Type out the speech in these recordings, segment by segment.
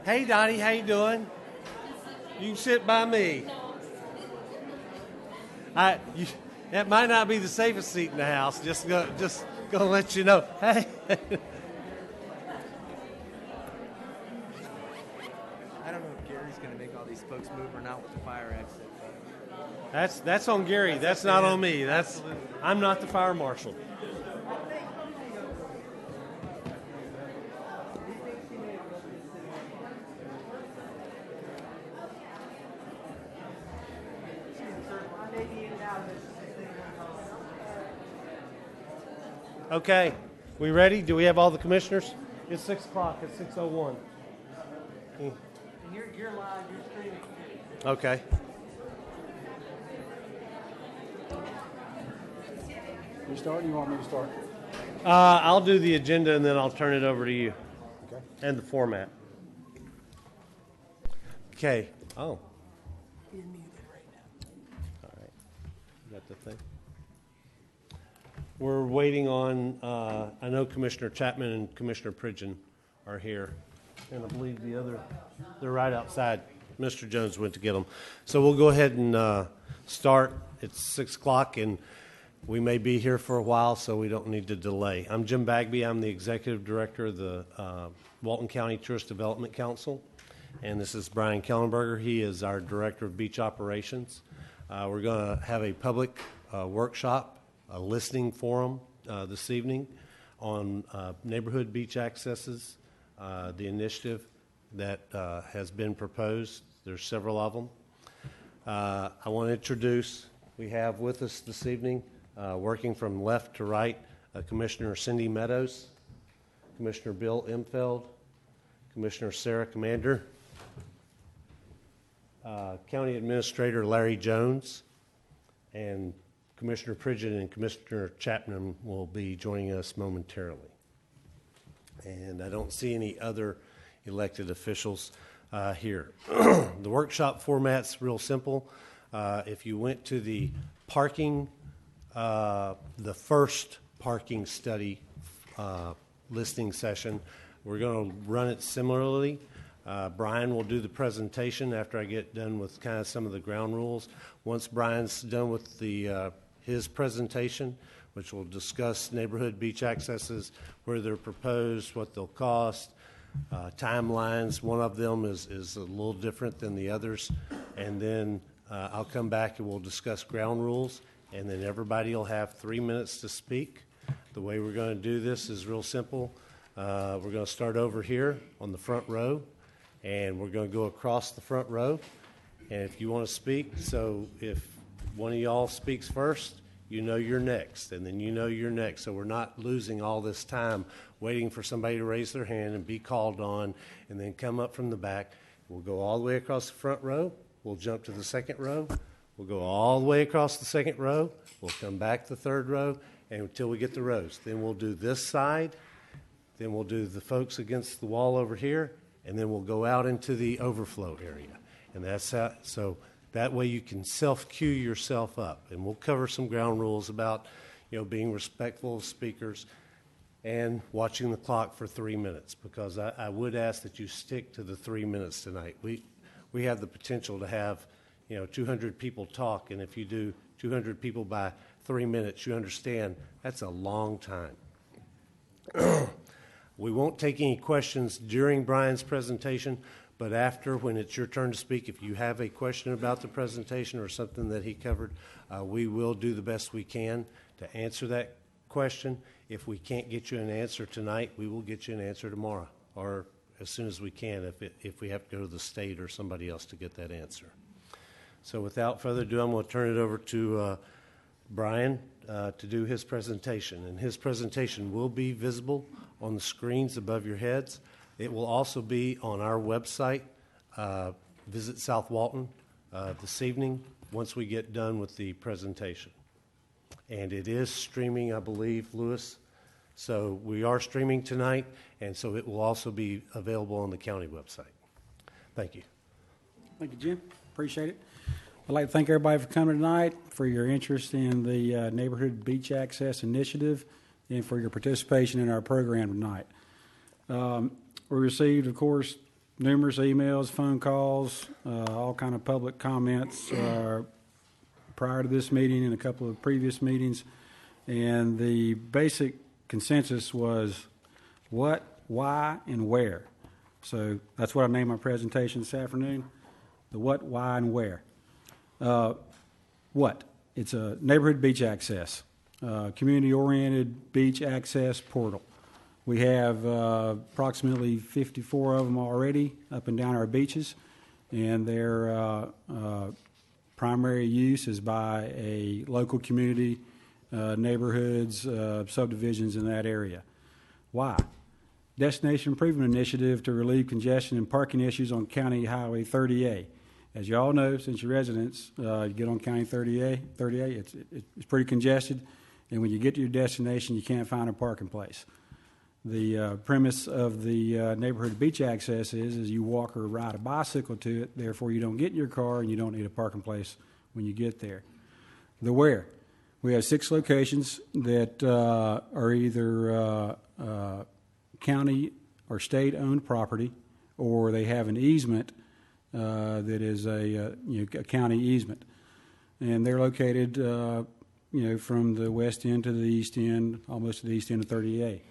Hey, Dottie, how you doing? You can sit by me. That might not be the safest seat in the house. Just gonna let you know. Hey. I don't know if Gary's going to make all these folks move or not with the fire exit. That's on Gary. That's not on me. I'm not the fire marshal. Okay, we ready? Do we have all the commissioners? It's 6 o'clock. It's 6:01. And you're live. You're streaming. Okay. You start? You want me to start? I'll do the agenda and then I'll turn it over to you. Okay. And the format. Okay. Oh. You're muted right now. All right. You got the thing? We're waiting on, I know Commissioner Chapman and Commissioner Pridgeon are here. And I believe they're right outside. Mr. Jones went to get them. So we'll go ahead and start. It's 6 o'clock and we may be here for a while, so we don't need to delay. I'm Jim Bagby. I'm the Executive Director of the Walton County Tourist Development Council. And this is Brian Kellenberger. He is our Director of Beach Operations. We're going to have a public workshop, a listening forum this evening on neighborhood beach accesses, the initiative that has been proposed. There's several of them. I want to introduce, we have with us this evening, working from left to right, Commissioner Cindy Meadows, Commissioner Bill Imfeld, Commissioner Sarah Commander, County Administrator Larry Jones, and Commissioner Pridgeon and Commissioner Chapman will be joining us momentarily. And I don't see any other elected officials here. The workshop format's real simple. If you went to the parking, the first parking study listening session, we're going to run it similarly. Brian will do the presentation after I get done with kind of some of the ground rules. Once Brian's done with his presentation, which will discuss neighborhood beach accesses, where they're proposed, what they'll cost, timelines. One of them is a little different than the others. And then I'll come back and we'll discuss ground rules, and then everybody will have 3 minutes to speak. The way we're going to do this is real simple. We're going to start over here on the front row, and we're going to go across the front row. And if you want to speak, so if one of y'all speaks first, you know you're next, and then you know you're next. So we're not losing all this time waiting for somebody to raise their hand and be called on and then come up from the back. We'll go all the way across the front row. We'll jump to the second row. We'll go all the way across the second row. We'll come back to the third row and until we get the rows. Then we'll do this side. Then we'll do the folks against the wall over here, and then we'll go out into the overflow area. And that's how, so that way you can self-cue yourself up. And we'll cover some ground rules about, being respectful of speakers and watching the clock for 3 minutes, because I would ask that you stick to the 3 minutes tonight. We have the potential to have, 200 people talk, and if you do 200 people by 3 minutes, you understand that's a long time. We won't take any questions during Brian's presentation, but after, when it's your turn to speak, if you have a question about the presentation or something that he covered, we will do the best we can to answer that question. If we can't get you an answer tonight, we will get you an answer tomorrow, or as soon as we can if we have to go to the state or somebody else to get that answer. So without further ado, I'm going to turn it over to Brian to do his presentation. And his presentation will be visible on the screens above your heads. It will also be on our website, Visit South Walton, this evening once we get done with the presentation. And it is streaming, I believe, Lewis. So we are streaming tonight, and so it will also be available on the county website. Thank you. Thank you, Jim. Appreciate it. I'd like to thank everybody for coming tonight, for your interest in the Neighborhood Beach Access Initiative, and for your participation in our program tonight. We received, of course, numerous emails, phone calls, all kind of public comments prior to this meeting and a couple of previous meetings. And the basic consensus was what, why, and where. So that's what I named my presentation this afternoon, the what, why, and where. What? It's a neighborhood beach access, community-oriented beach access portal. We have approximately 54 of them already up and down our beaches, and their primary use is by a local community, neighborhoods, subdivisions in that area. Why? Destination Improvement Initiative to relieve congestion and parking issues on County Highway 30A. As you all know, since you're residents, you get on County 30A, it's pretty congested, and when you get to your destination, you can't find a parking place. The premise of the neighborhood beach access is you walk or ride a bicycle to it, therefore you don't get in your car and you don't need a parking place when you get there. The where. We have 6 locations that are either county or state-owned property, or they have an easement that is a county easement, and they're located from the west end to the east end, almost to the east end of 30A.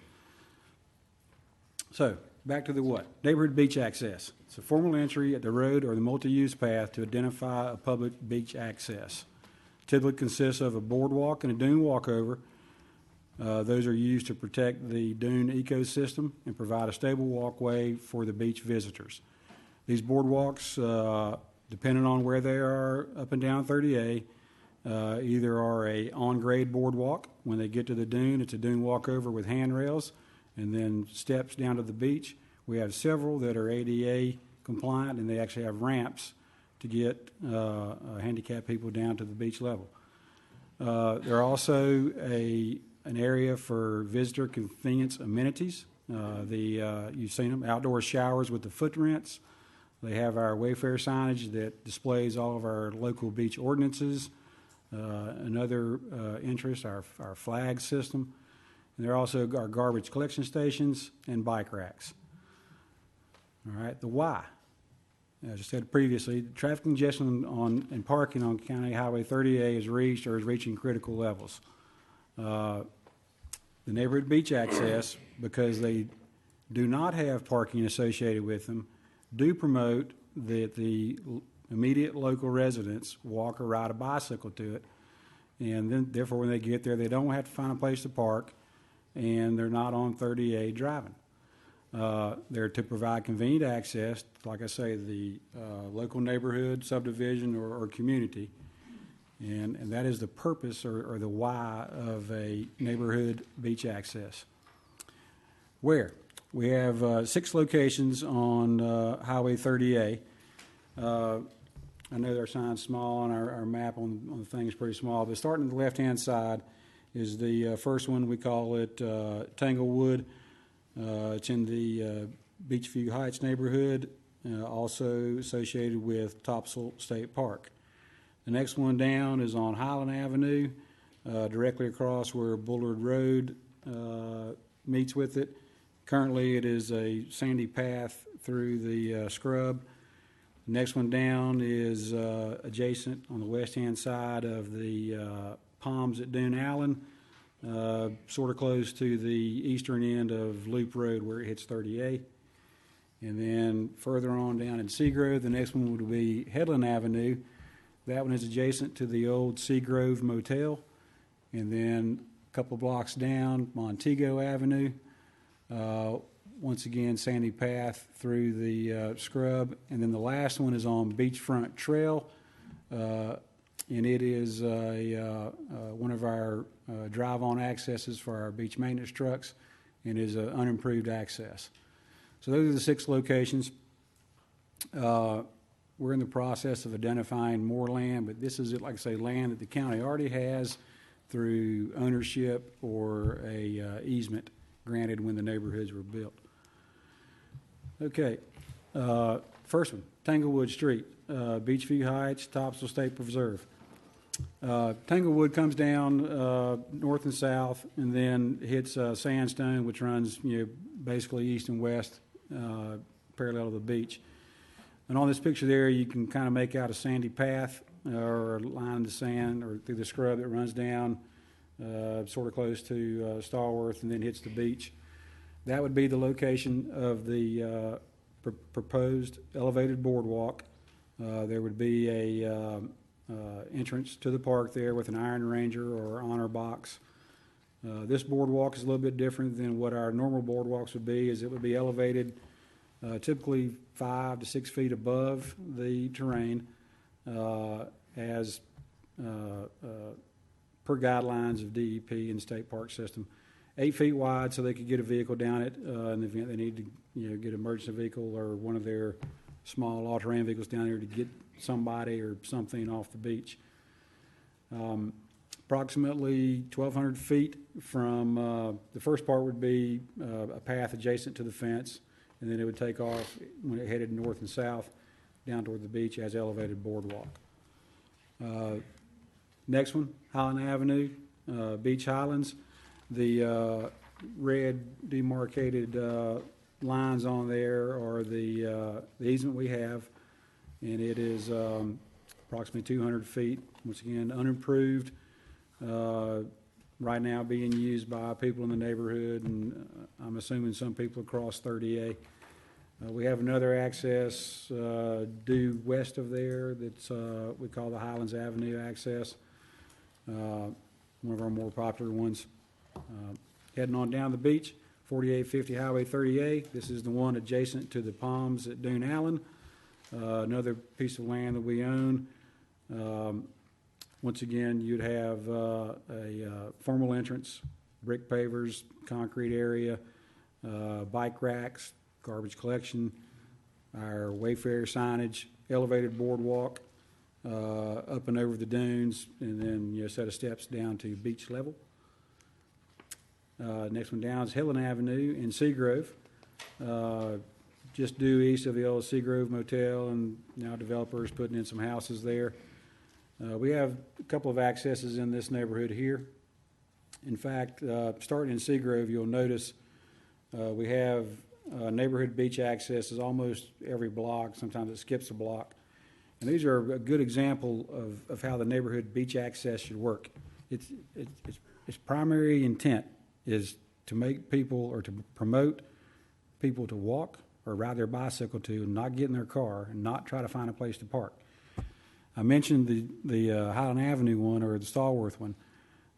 So back to the what? Neighborhood beach access. It's a formal entry at the road or the multi-use path to identify a public beach access. Typically consists of a boardwalk and a dune walkover. Those are used to protect the dune ecosystem and provide a stable walkway for the beach visitors. These boardwalks, depending on where they are up and down 30A, either are a on-grade boardwalk. When they get to the dune, it's a dune walkover with handrails and then steps down to the beach. We have several that are ADA compliant, and they actually have ramps to get handicapped people down to the beach level. They're also an area for visitor convenience amenities. You've seen them, outdoor showers with the footprints. They have our Wayfair signage that displays all of our local beach ordinances. Another interest, our flag system. And there are also our garbage collection stations and bike racks. All right, the why. As I said previously, traffic congestion and parking on County Highway 30A is reached or is reaching critical levels. The neighborhood beach access, because they do not have parking associated with them, do promote that the immediate local residents walk or ride a bicycle to it, and then therefore when they get there, they don't have to find a place to park, and they're not on 30A driving. They're to provide convenient access, like I say, the local neighborhood, subdivision, or community. And that is the purpose or the why of a neighborhood beach access. Where? We have 6 locations on Highway 30A. I know our sign's small and our map on the thing is pretty small, but starting on the left-hand side is the first one. We call it Tanglewood. It's in the Beachview Heights neighborhood, also associated with Topsail State Park. The next one down is on Highland Avenue, directly across where Bullard Road meets with it. Currently, it is a sandy path through the scrub. The next one down is adjacent on the west-hand side of the Palms at Dune Allen, sort of close to the eastern end of Loop Road where it hits 30A. And then further on down in Seagrove, the next one would be Headland Avenue. That one is adjacent to the old Seagrove Motel. And then a couple blocks down, Montego Avenue. Once again, sandy path through the scrub. And then the last one is on Beachfront Trail. And it is one of our drive-on accesses for our beach maintenance trucks and is an unimproved access. So those are the 6 locations. We're in the process of identifying more land, but this is, like I say, land that the county already has through ownership or a easement granted when the neighborhoods were built. Okay, first one, Tanglewood Street, Beachview Heights, Topsail State Preserve. Tanglewood comes down north and south, and then hits Sandstone, which runs basically east and west parallel to the beach. And on this picture there, you can kind of make out a sandy path or a line in the sand or through the scrub that runs down sort of close to Stallworth and then hits the beach. That would be the location of the proposed elevated boardwalk. There would be a entrance to the park there with an Iron Ranger or honor box. This boardwalk is a little bit different than what our normal boardwalks would be, as it would be elevated typically 5 to 6 feet above the terrain as per guidelines of DEP and the state park system. 8 feet wide so they could get a vehicle down it in the event they need to get an emergency vehicle or one of their small all-terrain vehicles down there to get somebody or something off the beach. Approximately 1,200 feet from the first part would be a path adjacent to the fence, and then it would take off when it headed north and south down toward the beach as elevated boardwalk. Next one, Highland Avenue, Beach Highlands. The red demarcated lines on there are the easement we have, and it is approximately 200 feet. Once again, unimproved. Right now being used by people in the neighborhood, and I'm assuming some people across 30A. We have another access due west of there that's we call the Highlands Avenue access, one of our more popular ones. Heading on down the beach, 4850 Highway 30A. This is the one adjacent to the Palms at Dune Allen, another piece of land that we own. Once again, you'd have a formal entrance, brick pavers, concrete area, bike racks, garbage collection, our Wayfarer signage, elevated boardwalk up and over the dunes, and then a set of steps down to beach level. Next one down is Helen Avenue in Seagrove, just due east of the old Seagrove Motel, and now developers putting in some houses there. We have a couple of accesses in this neighborhood here. In fact, starting in Seagrove, you'll notice we have neighborhood beach accesses almost every block. Sometimes it skips a block. And these are a good example of how the neighborhood beach access should work. Its primary intent is to make people or to promote people to walk or ride their bicycle to, and not get in their car and not try to find a place to park. I mentioned the Highland Avenue one or the Stallworth one.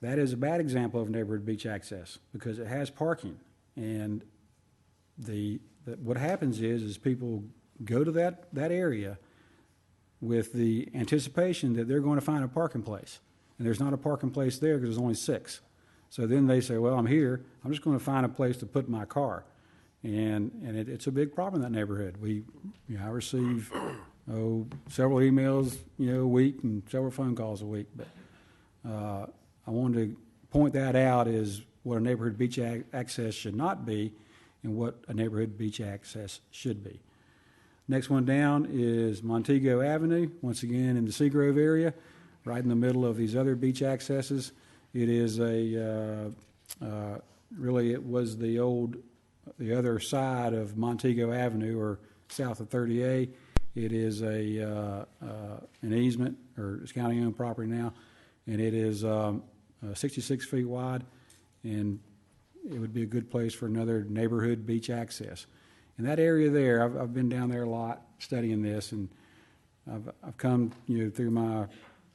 That is a bad example of neighborhood beach access because it has parking. And what happens is people go to that area with the anticipation that they're going to find a parking place. And there's not a parking place there because there's only 6. So then they say, well, I'm here. I'm just going to find a place to put my car. And it's a big problem in that neighborhood. I receive several emails a week and several phone calls a week. But I wanted to point that out as what a neighborhood beach access should not be and what a neighborhood beach access should be. Next one down is Montego Avenue, once again in the Seagrove area, right in the middle of these other beach accesses. It is really it was the other side of Montego Avenue or south of 30A. It is an easement, or it's county-owned property now, and it is 66 feet wide, and it would be a good place for another neighborhood beach access. In that area there, I've been down there a lot studying this, and I've come through my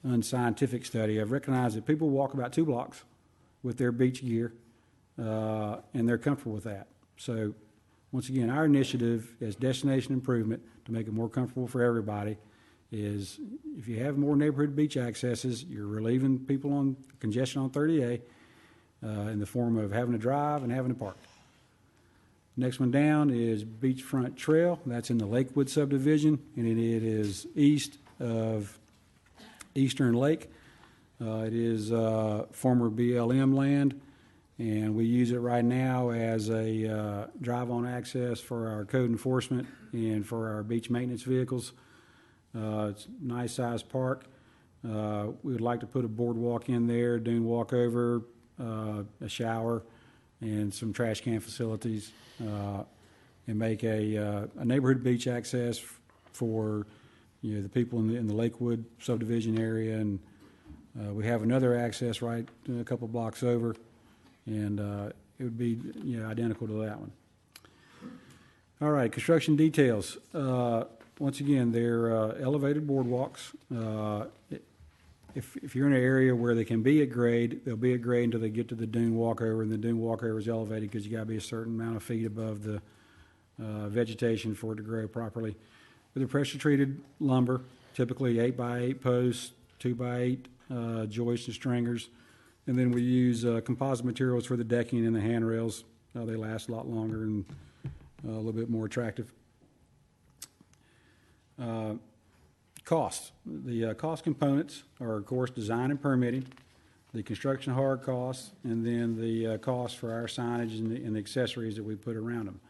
unscientific study. I've recognized that people walk about 2 blocks with their beach gear, and they're comfortable with that. So once again, our initiative as destination improvement to make it more comfortable for everybody is if you have more neighborhood beach accesses, you're relieving people on congestion on 30A in the form of having to drive and having to park. Next one down is Beachfront Trail. That's in the Lakewood subdivision, and it is east of Eastern Lake. It is former BLM land, and we use it right now as a drive-on access for our code enforcement and for our beach maintenance vehicles. It's a nice-sized park. We would like to put a boardwalk in there, dune walkover, a shower, and some trash can facilities. and make a neighborhood beach access for, the people in the Lakewood subdivision area. And we have another access right a couple blocks over, and it would be, identical to that one. All right, construction details. Once again, they're elevated boardwalks. If you're in an area where they can be at grade, they'll be at grade until they get to the dune walkover, and the dune walkover is elevated because you got to be a certain amount of feet above the vegetation for it to grow properly. With a pressure-treated lumber, typically 8x8 posts, 2x8 joists and stringers, and then we use composite materials for the decking and the handrails. They last a lot longer and a little bit more attractive. Costs. The cost components are, of course, design and permitting, the construction hard costs, and then the cost for our signage and the accessories that we put around them.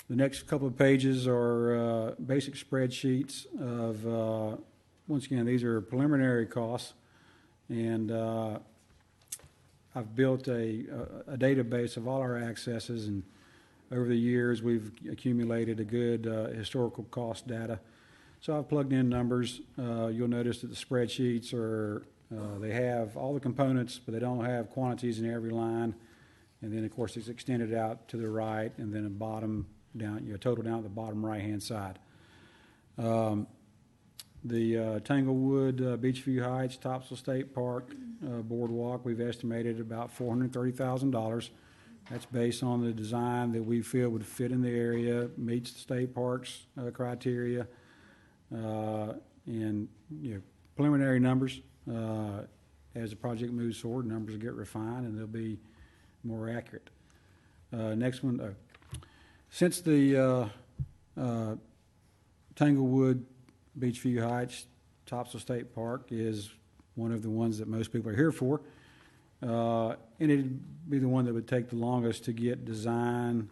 The next couple of pages are basic spreadsheets of, once again, these are preliminary costs, and I've built a database of all our accesses, and over the years we've accumulated a good historical cost data. So I've plugged in numbers. You'll notice that the spreadsheets are, they have all the components, but they don't have quantities in every line. And then, of course, it's extended out to the right, and then a bottom down, total down at the bottom right-hand side. The Tanglewood Beachview Heights, Topsail State Park boardwalk, we've estimated about $430,000. That's based on the design that we feel would fit in the area, meets the state parks criteria. And preliminary numbers, as the project moves forward, numbers will get refined and they'll be more accurate. Next one, since the Tanglewood Beachview Heights Topsail State Park is one of the ones that most people are here for, and it'd be the one that would take the longest to get design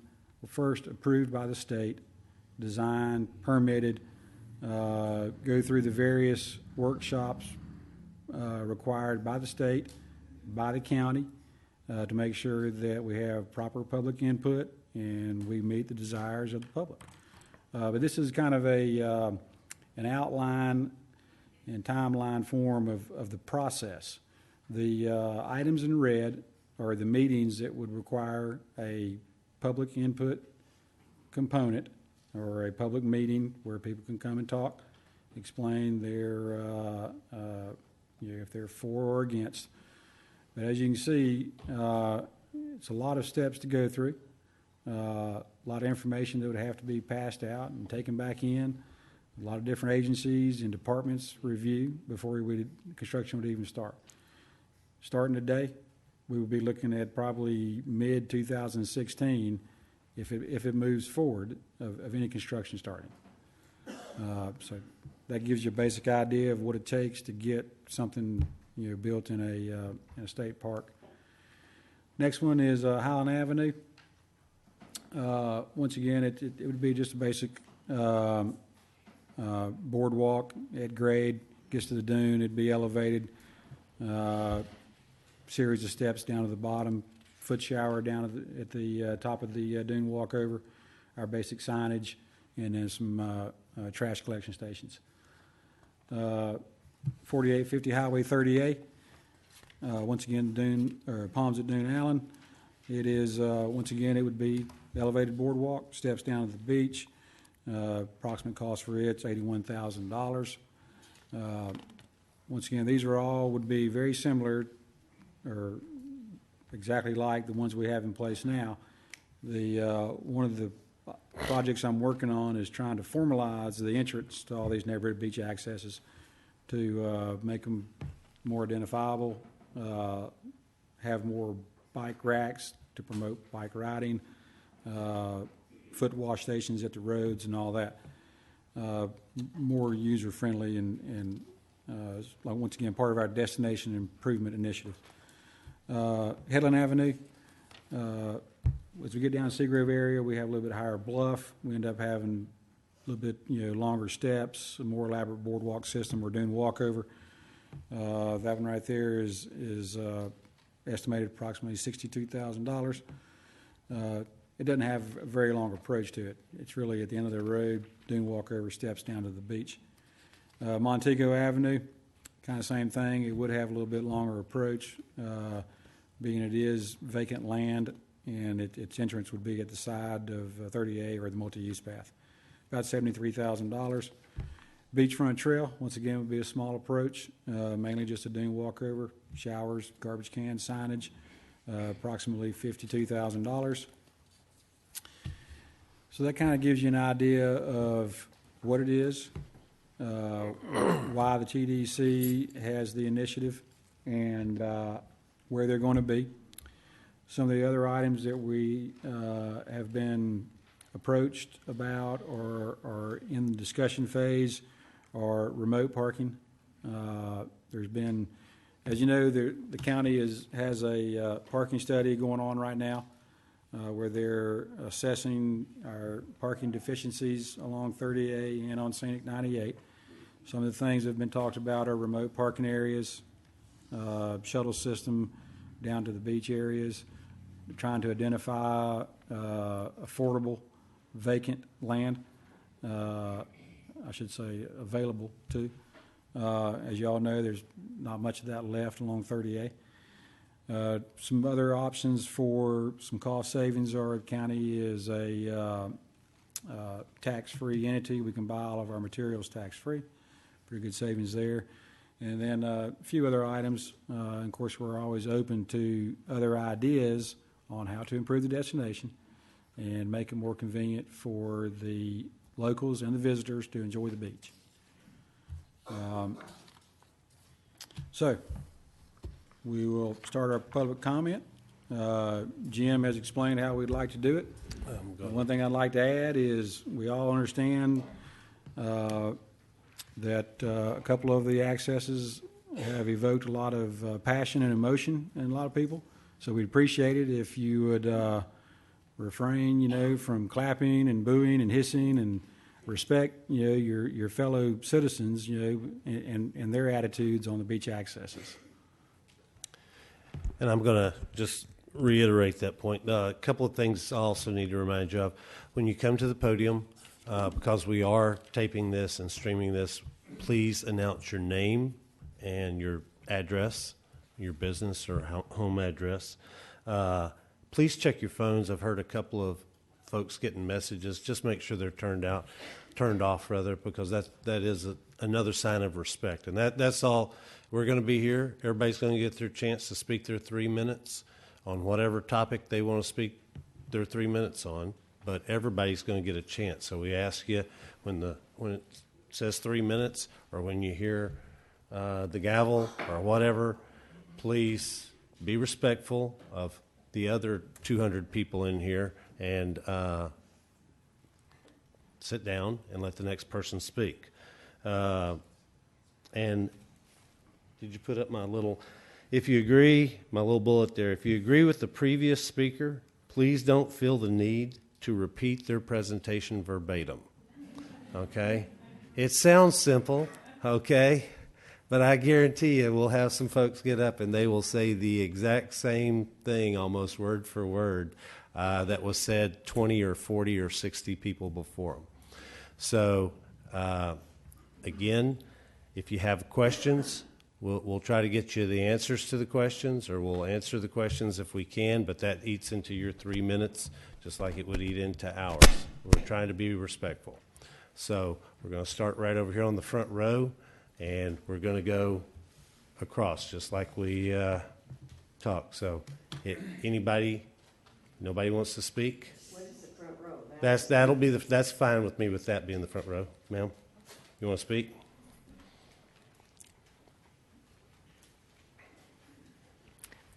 first approved by the state, design permitted, go through the various workshops required by the state, by the county, to make sure that we have proper public input and we meet the desires of the public. But this is kind of an outline and timeline form of the process. The items in red are the meetings that would require a public input component, or a public meeting where people can come and talk, explain their, if they're for or against. But as you can see, it's a lot of steps to go through, a lot of information that would have to be passed out and taken back in, a lot of different agencies and departments review before construction would even start. Starting today, we would be looking at probably mid-2016 if it moves forward of any construction starting. So that gives you a basic idea of what it takes to get something built in a state park. Next one is Highland Avenue. Once again, it would be just a basic boardwalk at grade, gets to the dune, it'd be elevated, series of steps down to the bottom, foot shower down at the top of the dune walkover, our basic signage, and then some trash collection stations. 4850 Highway 30A, once again, Palms at Dune Allen. It is, once again, it would be elevated boardwalk, steps down to the beach. Approximate cost for it's $81,000. Once again, these would be very similar, or exactly like the ones we have in place now. One of the projects I'm working on is trying to formalize the entrance to all these neighborhood beach accesses to make them more identifiable, have more bike racks to promote bike riding, foot wash stations at the roads and all that. More user-friendly and once again, part of our destination improvement initiative. Headland Avenue, as we get down to Seagrove area, we have a little bit higher bluff. We end up having a little bit longer steps, a more elaborate boardwalk system or dune walkover. That one right there is estimated approximately $62,000. it doesn't have a very long approach to it. It's really at the end of the road, dune walkover, steps down to the beach. Montego Avenue, kind of same thing. It would have a little bit longer approach, being it is vacant land, and its entrance would be at the side of 30A or the multi-use path. About $73,000. Beachfront trail, once again, would be a small approach, mainly just a dune walkover, showers, garbage cans, signage, approximately $52,000. So that kind of gives you an idea of what it is, why the TDC has the initiative, and where they're going to be. Some of the other items that we have been approached about or are in the discussion phase are remote parking. There's been, as you know, the county has a parking study going on right now where they're assessing our parking deficiencies along 30A and on Scenic 98. Some of the things that have been talked about are remote parking areas, shuttle system down to the beach areas, trying to identify affordable vacant land, I should say available too. As you all know, there's not much of that left along 30A. Some other options for some cost savings are the county is a tax-free entity. We can buy all of our materials tax-free. Pretty good savings there. And then a few other items. And of course, we're always open to other ideas on how to improve the destination and make it more convenient for the locals and the visitors to enjoy the beach. So we will start our public comment. Jim has explained how we'd like to do it. One thing I'd like to add is we all understand that a couple of the accesses have evoked a lot of passion and emotion in a lot of people. So we'd appreciate it if you would refrain, from clapping and booing and hissing, and respect, your fellow citizens, and their attitudes on the beach accesses. And I'm going to just reiterate that point. A couple of things I also need to remind you of. When you come to the podium, because we are taping this and streaming this, please announce your name and your address, your business or home address. Please check your phones. I've heard a couple of folks getting messages. Just make sure they're turned off, because that is another sign of respect. And that's all. We're going to be here. Everybody's going to get their chance to speak their 3 minutes on whatever topic they want to speak their 3 minutes on. But everybody's going to get a chance. So we ask you when it says 3 minutes, or when you hear the gavel or whatever, please be respectful of the other 200 people in here and sit down and let the next person speak. And did you put up my little bullet there? If you agree with the previous speaker, please don't feel the need to repeat their presentation verbatim. Okay? It sounds simple, okay? But I guarantee you we'll have some folks get up and they will say the exact same thing, almost word for word, that was said 20 or 40 or 60 people before them. So, again, if you have questions, we'll try to get you the answers to the questions, or we'll answer the questions if we can, but that eats into your 3 minutes just like it would eat into ours. We're trying to be respectful. So we're going to start right over here on the front row, and we're going to go across just like we talked. So nobody wants to speak? What is the front row? That's fine with me with that being the front row. Ma'am, you want to speak?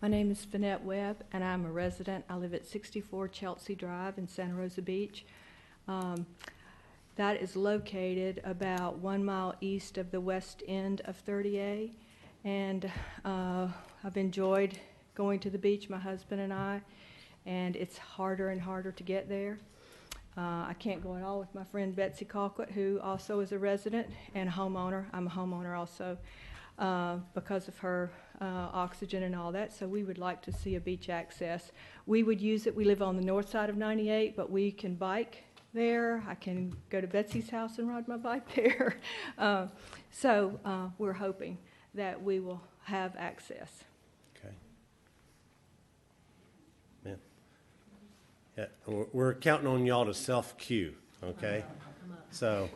My name is Finette Webb, and I'm a resident. I live at 64 Chelsea Drive in Santa Rosa Beach. That is located about 1 mile east of the west end of 30A, and I've enjoyed going to the beach, my husband and I, and it's harder and harder to get there. I can't go at all with my friend Betsy Colquitt, who also is a resident and a homeowner. I'm a homeowner also. because of her oxygen and all that. So we would like to see a beach access. We would use it. We live on the north side of 98, but we can bike there. I can go to Betsy's house and ride my bike there. So we're hoping that we will have access. Okay. Yeah. Yeah, we're counting on y'all to self-cue, okay? So,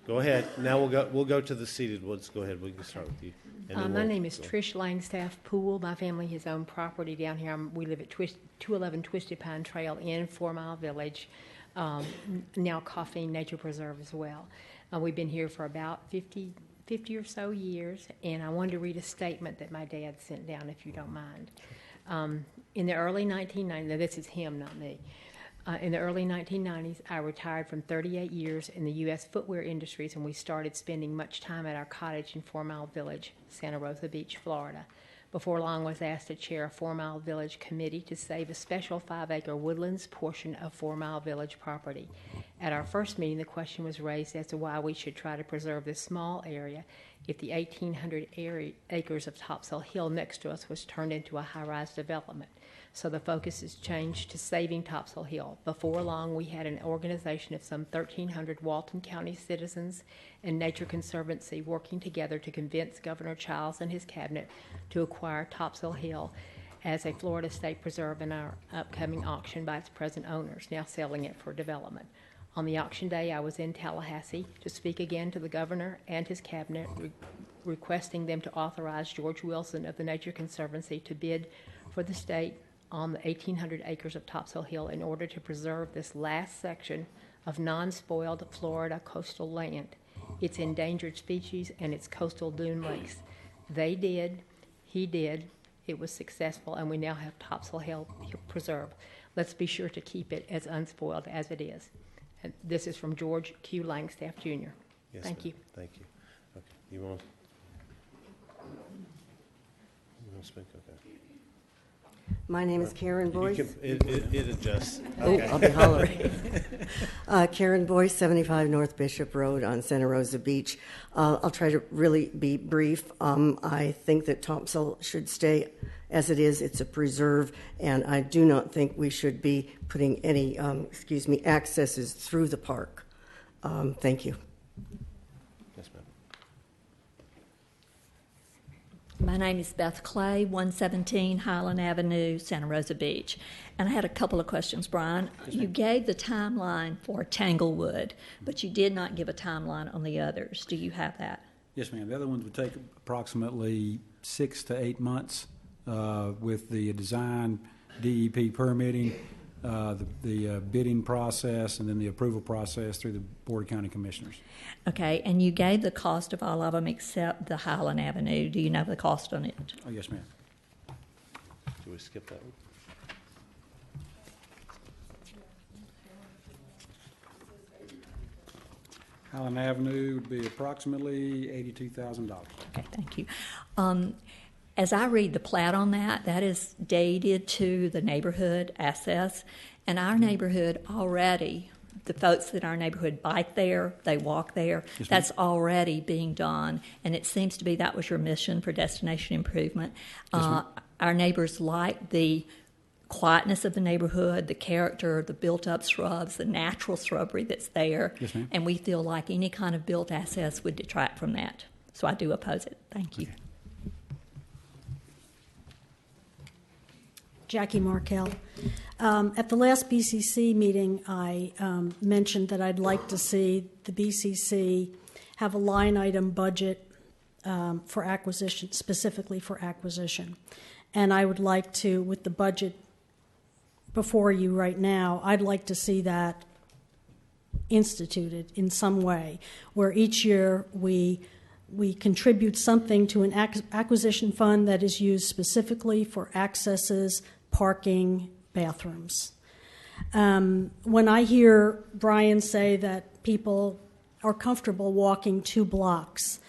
go ahead. Now we'll go to the seated ones. Go ahead. We can start with you. And then My name is Trish Langstaff Poole. My family has owned property down here. We live at 211 Twisted Pine Trail in 4 Mile Village, now Coffee Nature Preserve as well. We've been here for about 50 or so years, and I wanted to read a statement that my dad sent down, if you don't mind. In the early 1990s, now this is him, not me. In the early 1990s, I retired from 38 years in the U.S. footwear industries, and we started spending much time at our cottage in 4 Mile Village, Santa Rosa Beach, Florida. Before long, I was asked to chair a 4 Mile Village committee to save a special 5-acre woodlands portion of 4 Mile Village property. At our first meeting, the question was raised as to why we should try to preserve this small area if the 1,800 acres of Topsail Hill next to us was turned into a high-rise development. So the focus has changed to saving Topsail Hill. Before long, we had an organization of some 1,300 Walton County citizens and Nature Conservancy working together to convince Governor Childs and his cabinet to acquire Topsail Hill as a Florida State Preserve in our upcoming auction by its present owners, now selling it for development. On the auction day, I was in Tallahassee to speak again to the governor and his cabinet, requesting them to authorize George Wilson of the Nature Conservancy to bid for the state on the 1,800 acres of Topsail Hill in order to preserve this last section of non-spoiled Florida coastal land, its endangered species, and its coastal dune lakes. They did, he did, it was successful, and we now have Topsail Hill Preserve. Let's be sure to keep it as unspoiled as it is. And this is from George Q. Langstaff, Jr. Yes, Thank you. Thank you. Okay. You want to speak? Okay. My name is Karen Boyce. It adjusts. Oh, Okay. I'll be hollering. Karen Boyce, 75 North Bishop Road on Santa Rosa Beach. I'll try to really be brief. I think that Topsail should stay as it is. It's a preserve, and I do not think we should be putting any, accesses through the park. Thank you. Yes, ma'am. My name is Beth Clay, 117 Highland Avenue, Santa Rosa Beach. And I had a couple of questions, Brian. You gave the timeline for Tanglewood, but you did not give a timeline on the others. Do you have that? Yes, ma'am. The other ones would take approximately 6 to 8 months with the design, DEP permitting, the bidding process, and then the approval process through the Board of County Commissioners. Okay, and you gave the cost of all of them except the Highland Avenue. Do you know the cost on it? Oh, yes, ma'am. Do we skip that one? Highland Avenue would be approximately $82,000. Okay, thank you. As I read the plat on that, that is dated to the neighborhood access, and our neighborhood already, the folks in our neighborhood bike there, they walk there, Yes, that's already being done, and it seems to be that was your mission for destination improvement. Yes, Our neighbors like the quietness of the neighborhood, the character, the built-up shrubs, the natural shrubbery that's there, Yes, ma'am. and we feel like any kind of built access would detract from that. So I do oppose it. Thank you. Okay. Jackie Markell. At the last BCC meeting, I mentioned that I'd like to see the BCC have a line item budget for acquisition, specifically for acquisition. And I would like to, with the budget before you right now, I'd like to see that instituted in some way, where each year we contribute something to an acquisition fund that is used specifically for accesses, parking, bathrooms. When I hear Brian say that people are comfortable walking 2 blocks,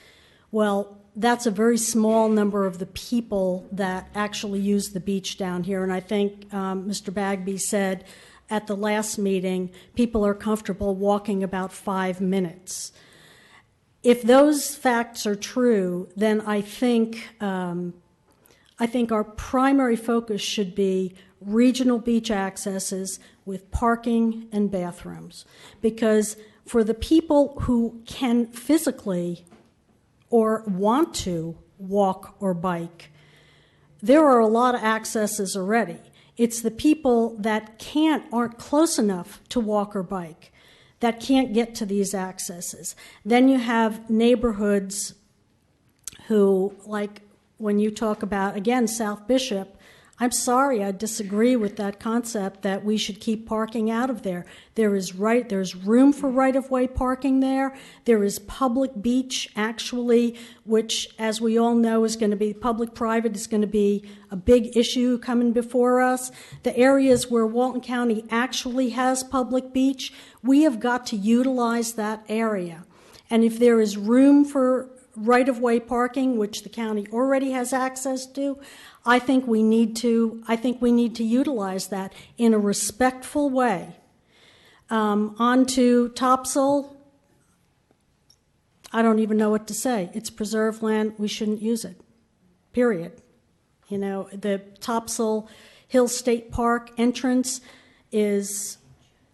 well, that's a very small number of the people that actually use the beach down here. And I think Mr. Bagby said at the last meeting, people are comfortable walking about 5 minutes. if those facts are true, then I think our primary focus should be regional beach accesses with parking and bathrooms. Because for the people who can physically or want to walk or bike, there are a lot of accesses already. It's the people that aren't close enough to walk or bike that can't get to these accesses. Then you have neighborhoods who, like when you talk about, again, South Bishop, I'm sorry, I disagree with that concept that we should keep parking out of there. There's room for right-of-way parking there. There is public beach, actually, which, as we all know, is going to be public-private, is going to be a big issue coming before us. The areas where Walton County actually has public beach, we have got to utilize that area. And if there is room for right-of-way parking, which the county already has access to, I think we need to utilize that in a respectful way. On to Topsail. I don't even know what to say. It's preserved land. We shouldn't use it. Period. You know, the Topsail Hill State Park entrance is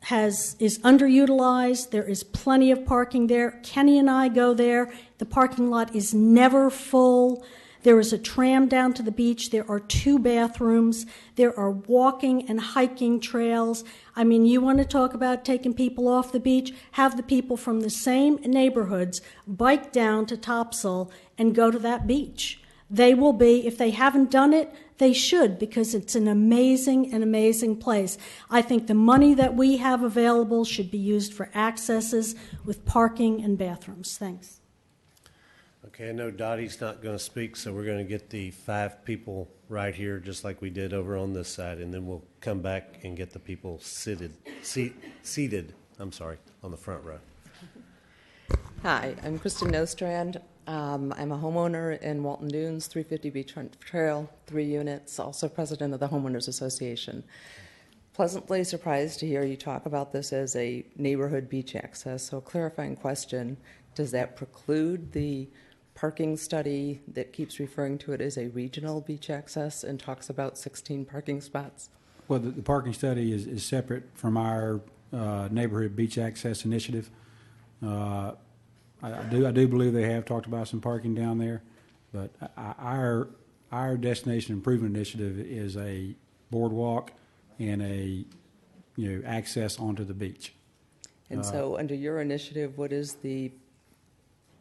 underutilized. There is plenty of parking there. Kenny and I go there. The parking lot is never full. There is a tram down to the beach. There are 2 bathrooms. There are walking and hiking trails. I mean, you want to talk about taking people off the beach? Have the people from the same neighborhoods bike down to Topsail and go to that beach. They will be, if they haven't done it, they should, because it's an amazing place. I think the money that we have available should be used for accesses with parking and bathrooms. Thanks. Okay, I know Dottie's not going to speak, so we're going to get the 5 people right here, just like we did over on this side, and then we'll come back and get the people seated on the front row. Hi, I'm Kristen Nostrand. I'm a homeowner in Walton Dunes, 350 Beach Trail, 3 units, also president of the Homeowners Association. Pleasantly surprised to hear you talk about this as a neighborhood beach access. So a clarifying question, does that preclude the parking study that keeps referring to it as a regional beach access and talks about 16 parking spots? Well, the parking study is separate from our neighborhood beach access initiative. I do believe they have talked about some parking down there, but our destination improvement initiative is a boardwalk and a access onto the beach. And so under your initiative, what is the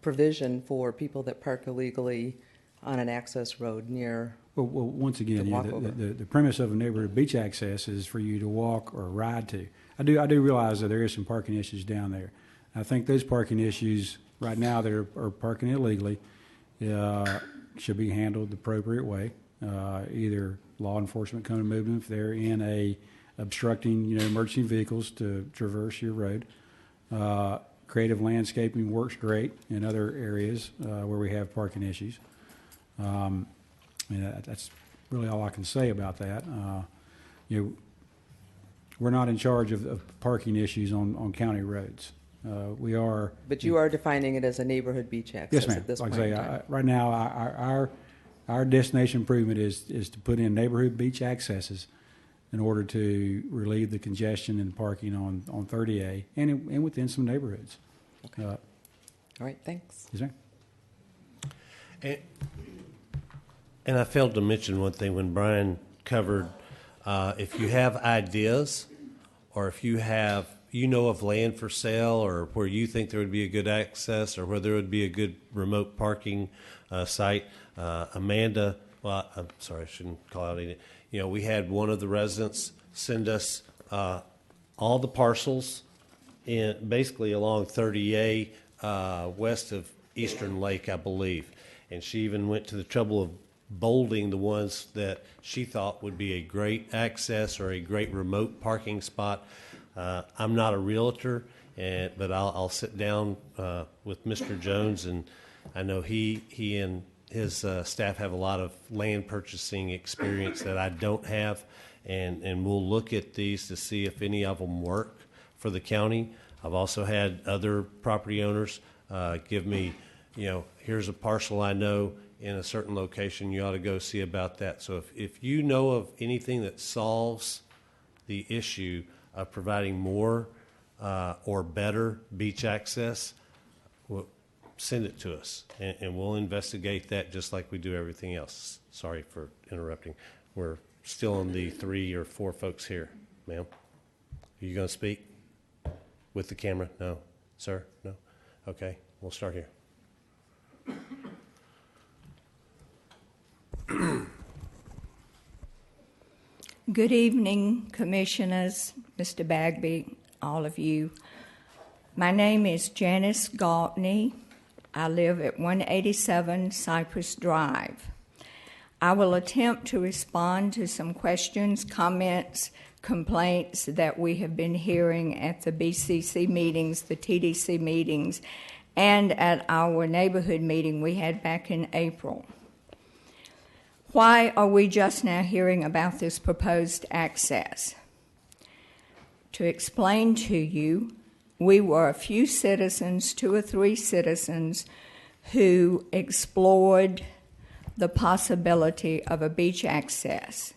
provision for people that park illegally on an access road near? Well, once again, the premise of a neighborhood beach access is for you to walk or ride to. I do realize that there is some parking issues down there. I think those parking issues right now that are parking illegally should be handled the appropriate way. Either law enforcement come and move them if they're in a obstructing emergency vehicles to traverse your road. Creative landscaping works great in other areas where we have parking issues. That's really all I can say about that. We're not in charge of parking issues on county roads. We are. But you are defining it as a neighborhood beach access yes, ma'am. At this like point. I say, right now, our destination improvement is to put in neighborhood beach accesses in order to relieve the congestion and parking on 30A and within some neighborhoods. Okay. All right, thanks. Yes, sir. And I failed to mention one thing when Brian covered, if you have ideas or if you have, of land for sale or where you think there would be a good access or where there would be a good remote parking site, Amanda, I'm sorry, I shouldn't call out any, we had one of the residents send us all the parcels in basically along 30A west of Eastern Lake, I believe. And she even went to the trouble of bolding the ones that she thought would be a great access or a great remote parking spot. I'm not a realtor, but I'll sit down with Mr. Jones, and I know he and his staff have a lot of land purchasing experience that I don't have, and we'll look at these to see if any of them work for the county. I've also had other property owners give me, here's a parcel I know in a certain location, you ought to go see about that. So if you know of anything that solves the issue of providing more or better beach access, send it to us, and we'll investigate that just like we do everything else. Sorry for interrupting. We're still on the 3 or 4 folks here. Ma'am, are you going to speak with the camera? No. Sir? No? Okay, we'll start here. Good evening, Commissioners, Mr. Bagby, all of you. My name is Janice Galtney. I live at 187 Cypress Drive. I will attempt to respond to some questions, comments, complaints that we have been hearing at the BCC meetings, the TDC meetings, and at our neighborhood meeting we had back in April. Why are we just now hearing about this proposed access? To explain to you, we were a few citizens, 2 or 3 citizens, who explored the possibility of a beach access.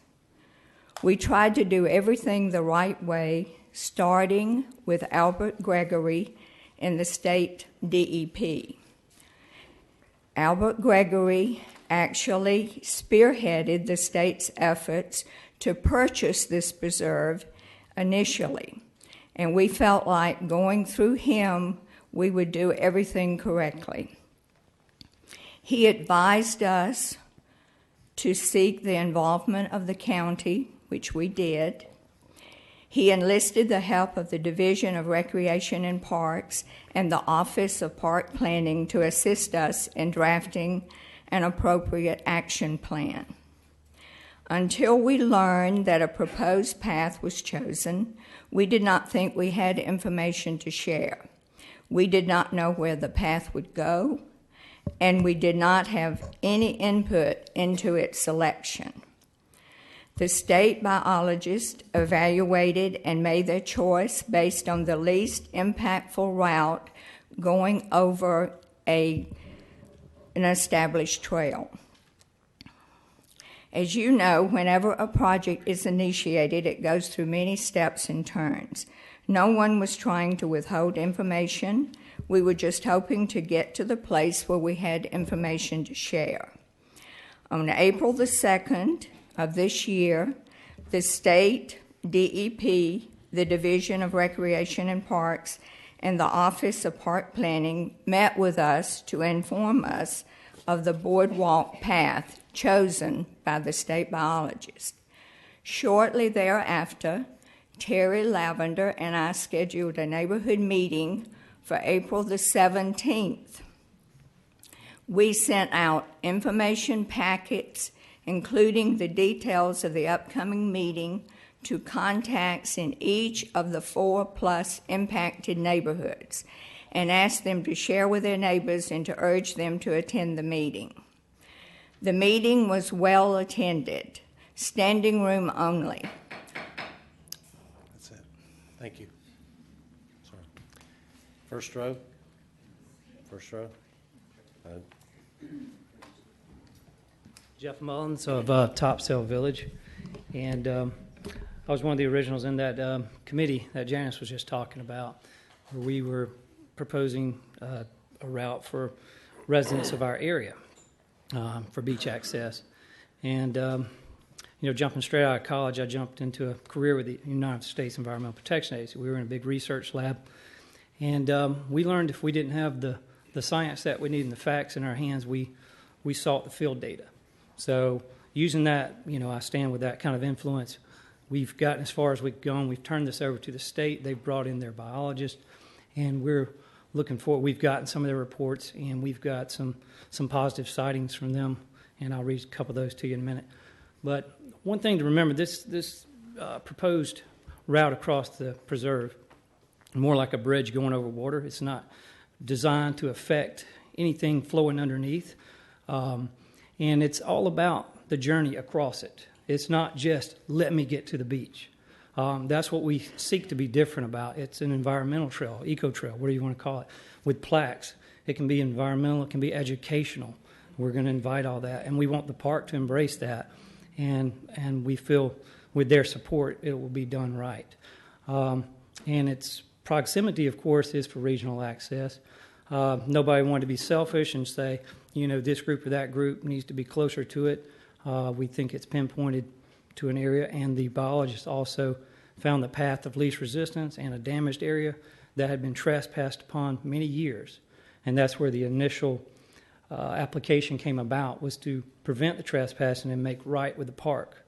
We tried to do everything the right way, starting with Albert Gregory in the state DEP. Albert Gregory actually spearheaded the state's efforts to purchase this preserve initially, and we felt like going through him, we would do everything correctly. He advised us to seek the involvement of the county, which we did. He enlisted the help of the Division of Recreation and Parks and the Office of Park Planning to assist us in drafting an appropriate action plan. Until we learned that a proposed path was chosen, we did not think we had information to share. We did not know where the path would go, and we did not have any input into its selection. The state biologists evaluated and made their choice based on the least impactful route going over an established trail. As you know, whenever a project is initiated, it goes through many steps and turns. No one was trying to withhold information. We were just hoping to get to the place where we had information to share. On April the 2nd of this year, the state DEP, the Division of Recreation and Parks, and the Office of Park Planning met with us to inform us of the boardwalk path chosen by the state biologist. Shortly thereafter, Terry Lavender and I scheduled a neighborhood meeting for April the 17th. We sent out information packets, including the details of the upcoming meeting, to contacts in each of the 4+ impacted neighborhoods and asked them to share with their neighbors and to urge them to attend the meeting. The meeting was well attended, standing room only. That's it. Thank you. Sorry. First row. First row. Jeff Mullins of Topsail Village, and I was one of the originals in that committee that Janice was just talking about, where we were proposing a route for residents of our area for beach access. And, jumping straight out of college, I jumped into a career with the United States Environmental Protection Agency. We were in a big research lab, and we learned if we didn't have the science that we need and the facts in our hands, we sought the field data. So using that, I stand with that kind of influence. We've gotten as far as we've gone. We've turned this over to the state. They've brought in their biologists, and we're looking for. We've gotten some of their reports, and we've got some positive sightings from them, and I'll read a couple of those to you in a minute. But one thing to remember, this proposed route across the preserve, more like a bridge going over water. It's not designed to affect anything flowing underneath, and it's all about the journey across it. It's not just, let me get to the beach. That's what we seek to be different about. It's an environmental trail, eco trail, whatever you want to call it, with plaques. it can be environmental, it can be educational. We're going to invite all that, and we want the park to embrace that, and we feel with their support it will be done right. And its proximity, of course, is for regional access. Nobody wanted to be selfish and say, this group or that group needs to be closer to it. We think it's pinpointed to an area, and the biologists also found the path of least resistance and a damaged area that had been trespassed upon many years. And that's where the initial application came about, was to prevent the trespassing and make right with the park.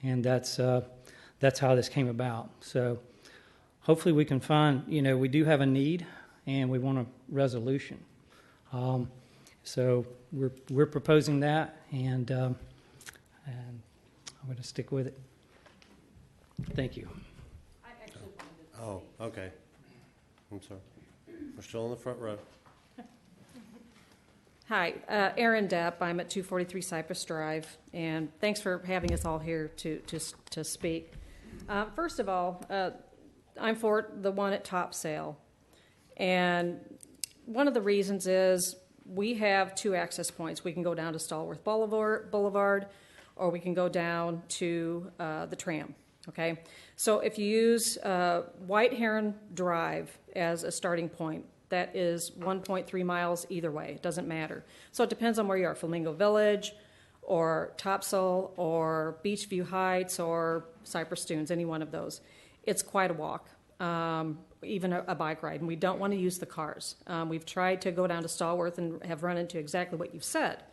And that's how this came about. So hopefully we can find, we do have a need and we want a resolution. So we're proposing that, and I'm going to stick with it. Thank you. Oh, okay. I'm sorry. We're still in the front row. Hi, Erin Depp. I'm at 243 Cypress Drive, and thanks for having us all here to speak. First of all, I'm for the one at Topsail, and one of the reasons is we have two access points. We can go down to Stallworth Boulevard, or we can go down to the tram. Okay, so if you use White Heron Drive as a starting point, that is 1.3 miles either way. It doesn't matter. So it depends on where you are, Flamingo Village or Topsail or Beachview Heights or Cypress Dunes, any one of those. It's quite a walk, even a bike ride, and we don't want to use the cars. We've tried to go down to Stallworth and have run into exactly what you've said.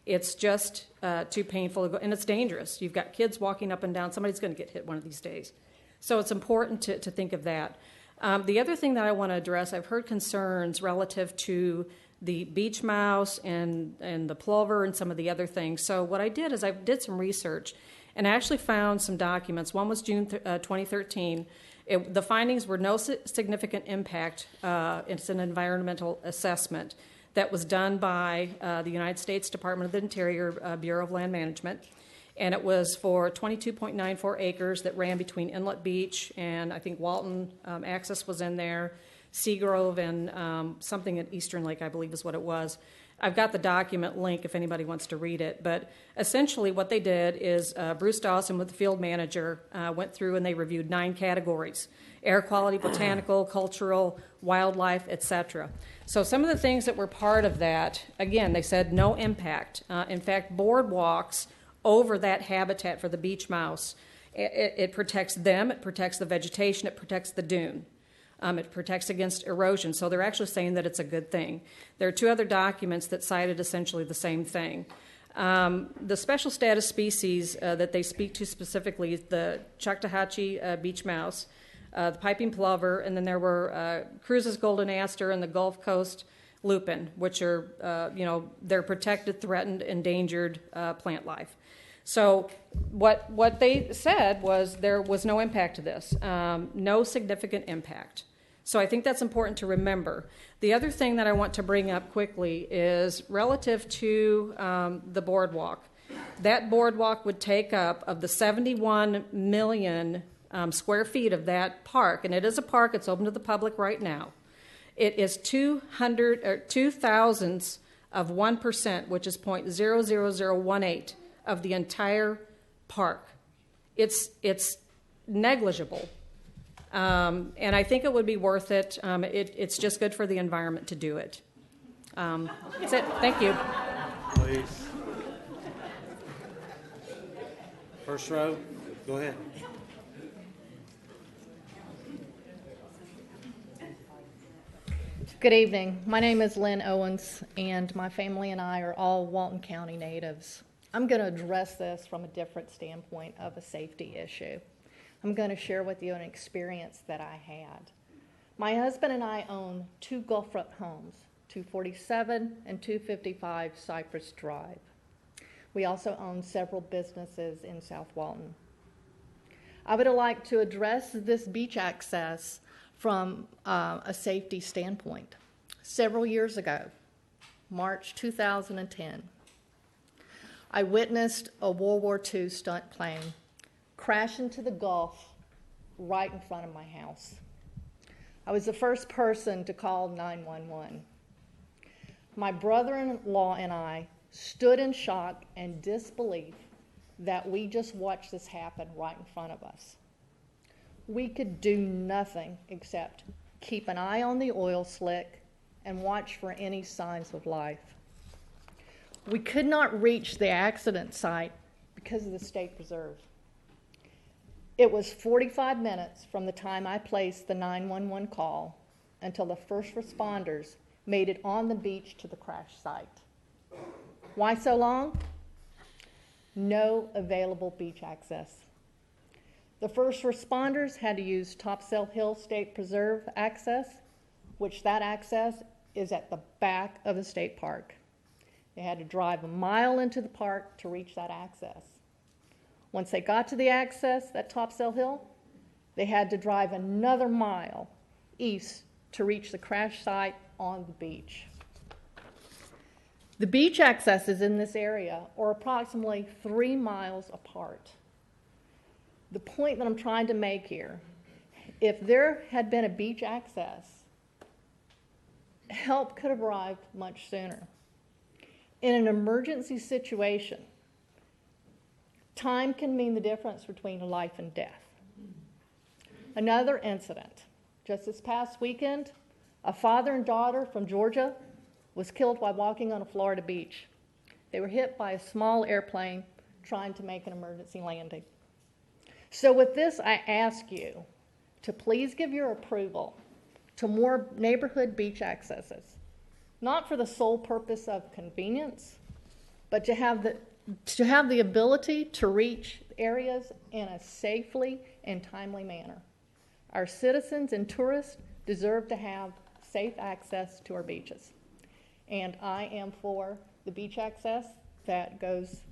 It's just too painful to go, and it's dangerous. You've got kids walking up and down. Somebody's going to get hit one of these days. So it's important to think of that. The other thing that I want to address, I've heard concerns relative to the beach mouse and the plover and some of the other things. So what I did is I did some research and I actually found some documents. One was June 2013. The findings were no significant impact. It's an environmental assessment that was done by the United States Department of the Interior, Bureau of Land Management. And it was for 22.94 acres that ran between Inlet Beach and I think Walton. Access was in there, Seagrove, and something at Eastern Lake, I believe is what it was. I've got the document link if anybody wants to read it. But essentially what they did is Bruce Dawson, with the field manager, went through and they reviewed 9 categories: air quality, botanical, cultural, wildlife, etc. So some of the things that were part of that, again, they said no impact. In fact, boardwalks over that habitat for the beach mouse, it protects them, it protects the vegetation, it protects the dune. It protects against erosion, so they're actually saying that it's a good thing. There are 2 other documents that cited essentially the same thing. The special status species that they speak to specifically is the Choctawhatchee beach mouse, the piping plover, and then there were Cruz's golden aster and the Gulf Coast lupin, which are, they're protected, threatened, endangered plant life. So what they said was there was no impact to this, no significant impact. So I think that's important to remember. The other thing that I want to bring up quickly is relative to the boardwalk. That boardwalk would take up, of the 71 million square feet of that park, and it is a park, it's open to the public right now. It is 2 thousandths of 1%, which is 0.00018 of the entire park. It's negligible. And I think it would be worth it. It's just good for the environment to do it. That's it. Thank you. Please. First row, go ahead. Good evening. My name is Lynn Owens, and my family and I are all Walton County natives. I'm going to address this from a different standpoint of a safety issue. I'm going to share with you an experience that I had. My husband and I own 2 Gulffront homes, 247 and 255 Cypress Drive. We also own several businesses in South Walton. I would like to address this beach access from a safety standpoint. Several years ago, March 2010, I witnessed a World War II stunt plane crash into the Gulf right in front of my house. I was the first person to call 911. My brother-in-law and I stood in shock and disbelief that we just watched this happen right in front of us. We could do nothing except keep an eye on the oil slick and watch for any signs of life. We could not reach the accident site because of the state preserve. It was 45 minutes from the time I placed the 911 call until the first responders made it on the beach to the crash site. Why so long? No available beach access. The first responders had to use Topsail Hill State Preserve access, which that access is at the back of the state park. They had to drive a mile into the park to reach that access. Once they got to the access at Topsail Hill, they had to drive another mile east to reach the crash site on the beach. The beach accesses in this area are approximately 3 miles apart. The point that I'm trying to make here, if there had been a beach access, help could have arrived much sooner. In an emergency situation, time can mean the difference between life and death. Another incident, just this past weekend, a father and daughter from Georgia was killed while walking on a Florida beach. They were hit by a small airplane trying to make an emergency landing. So with this, I ask you to please give your approval to more neighborhood beach accesses, not for the sole purpose of convenience, but to have the ability to reach areas in a safely and timely manner. Our citizens and tourists deserve to have safe access to our beaches. And I am for the beach access that goes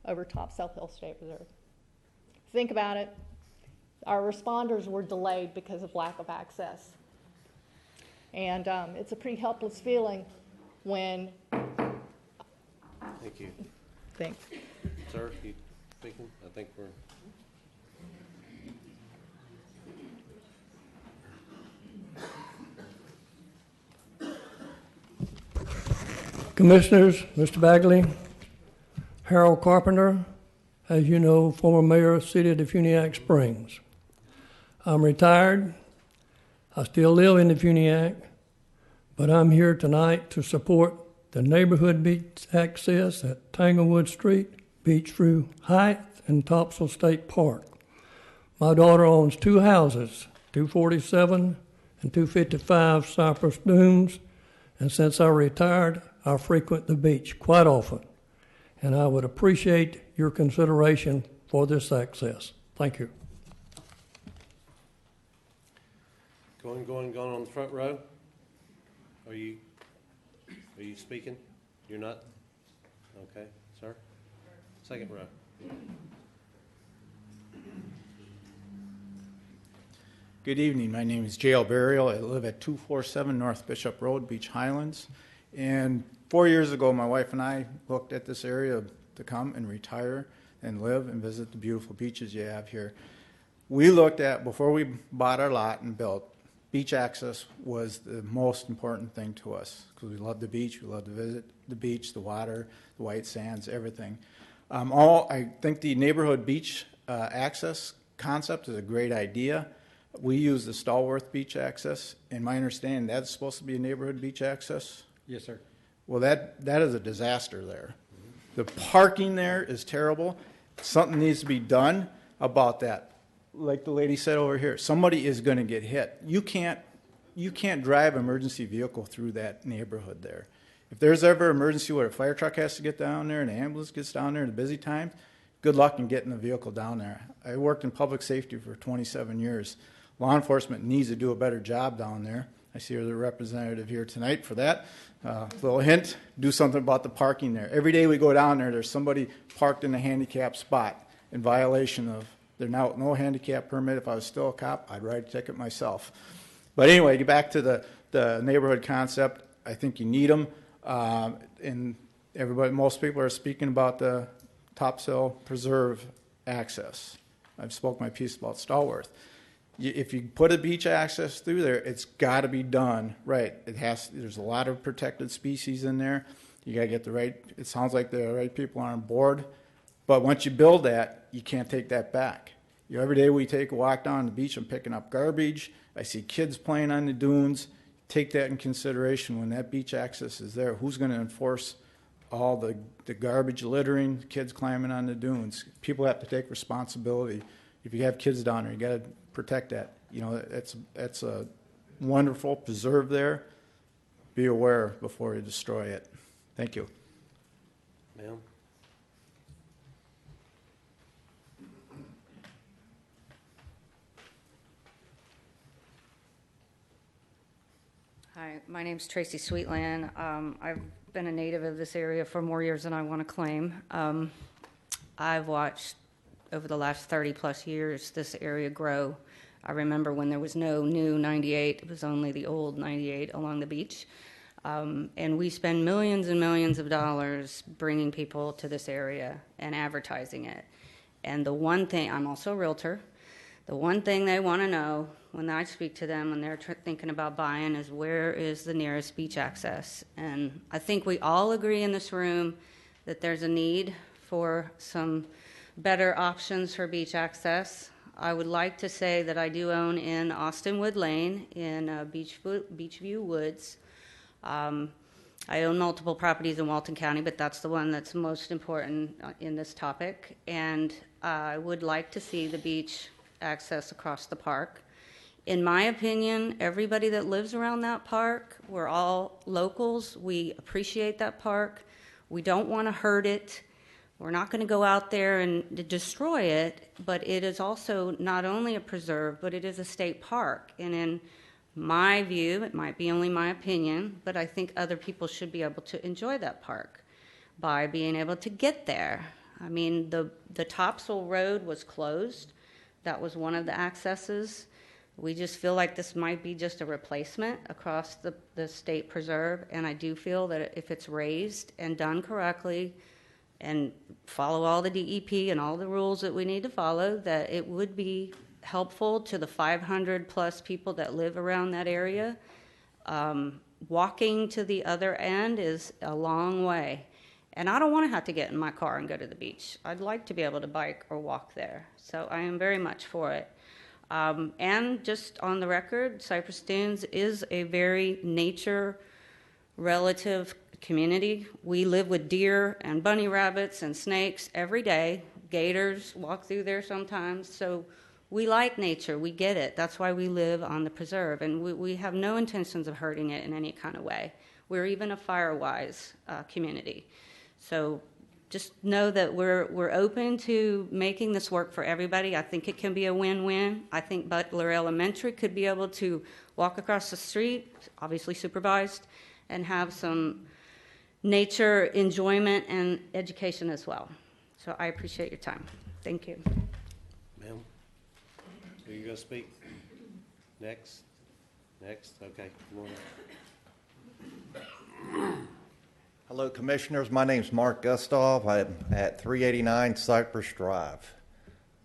over Topsail Hill State Reserve. Think about it. Our responders were delayed because of lack of access. And it's a pretty helpless feeling when... Thank you. Thanks. Sir, you speaking? I think we're... Commissioners, Mr. Bagley, Harold Carpenter, as you know, former mayor of the city of Defuniak Springs. I'm retired. I still live in Defuniak, but I'm here tonight to support the neighborhood beach access at Tanglewood Street, Beechview Heights, and Topsail State Park. My daughter owns 2 houses, 247 and 255 Cypress Dunes, and since I retired, I frequent the beach quite often, and I would appreciate your consideration for this access. Thank you. Going on the front row. Are you speaking? You're not? Okay, sir. Second row. Good evening. My name is J.L. Burial. I live at 247 North Bishop Road, Beach Highlands. And 4 years ago, my wife and I looked at this area to come and retire and live and visit the beautiful beaches you have here. We looked at, before we bought our lot and built, beach access was the most important thing to us because we love the beach, we love to visit the beach, the water, the white sands, everything. I think the neighborhood beach access concept is a great idea. We use the Stallworth Beach access. In my understanding, that's supposed to be a neighborhood beach access? Yes, sir. Well, that is a disaster there. The parking there is terrible. Something needs to be done about that. Like the lady said over here, somebody is going to get hit. You can't drive an emergency vehicle through that neighborhood there. If there's ever an emergency where a fire truck has to get down there and an ambulance gets down there in the busy times, good luck in getting the vehicle down there. I worked in public safety for 27 years. Law enforcement needs to do a better job down there. I see there's a representative here tonight for that. Little hint, do something about the parking there. Every day we go down there, there's somebody parked in a handicapped spot in violation of their no handicap permit. If I was still a cop, I'd write a ticket myself. But anyway, get back to the neighborhood concept. I think you need them. And most people are speaking about the Topsail Preserve access. I've spoke my piece about Stallworth. If you put a beach access through there, it's got to be done right. There's a lot of protected species in there. You got to get the right, it sounds like the right people are on board. But once you build that, you can't take that back. Every day we take a walk down the beach, I'm picking up garbage. I see kids playing on the dunes. Take that in consideration when that beach access is there. Who's going to enforce all the garbage littering, kids climbing on the dunes? People have to take responsibility. If you have kids down there, you got to protect that. That's a wonderful preserve there. Be aware before you destroy it. Thank you. Ma'am? Hi, my name's Tracy Sweetland. I've been a native of this area for more years than I want to claim. I've watched over the last 30 plus years this area grow. I remember when there was no new 98, it was only the old 98 along the beach. And we spend millions and millions of dollars bringing people to this area and advertising it. And the one thing, I'm also a realtor, the one thing they want to know when I speak to them when they're thinking about buying is where is the nearest beach access. And I think we all agree in this room that there's a need for some better options for beach access. I would like to say that I do own in Austin Wood Lane in Beachview Woods. I own multiple properties in Walton County, but that's the one that's most important in this topic. And I would like to see the beach access across the park. In my opinion, everybody that lives around that park, we're all locals. We appreciate that park. We don't want to hurt it. We're not going to go out there and destroy it, but it is also not only a preserve, but it is a state park. And in my view, it might be only my opinion, but I think other people should be able to enjoy that park by being able to get there. I mean, the Topsail Road was closed. That was one of the accesses. We just feel like this might be just a replacement across the state preserve, and I do feel that if it's raised and done correctly and follow all the DEP and all the rules that we need to follow, that it would be helpful to the 500 plus people that live around that area. Walking to the other end is a long way, and I don't want to have to get in my car and go to the beach. I'd like to be able to bike or walk there, so I am very much for it. And just on the record, Cypress Dunes is a very nature relative community. We live with deer and bunny rabbits and snakes every day. Gators walk through there sometimes. So we like nature. We get it. That's why we live on the preserve. And we have no intentions of hurting it in any kind of way. We're even a fire-wise community. So just know that we're open to making this work for everybody. I think it can be a win-win. I think Butler Elementary could be able to walk across the street, obviously supervised, and have some nature enjoyment and education as well. So I appreciate your time. Thank you. Ma'am, are you going to speak? Next? Okay, come on. Hello, Commissioners. My name's Mark Gustav. I'm at 389 Cypress Drive.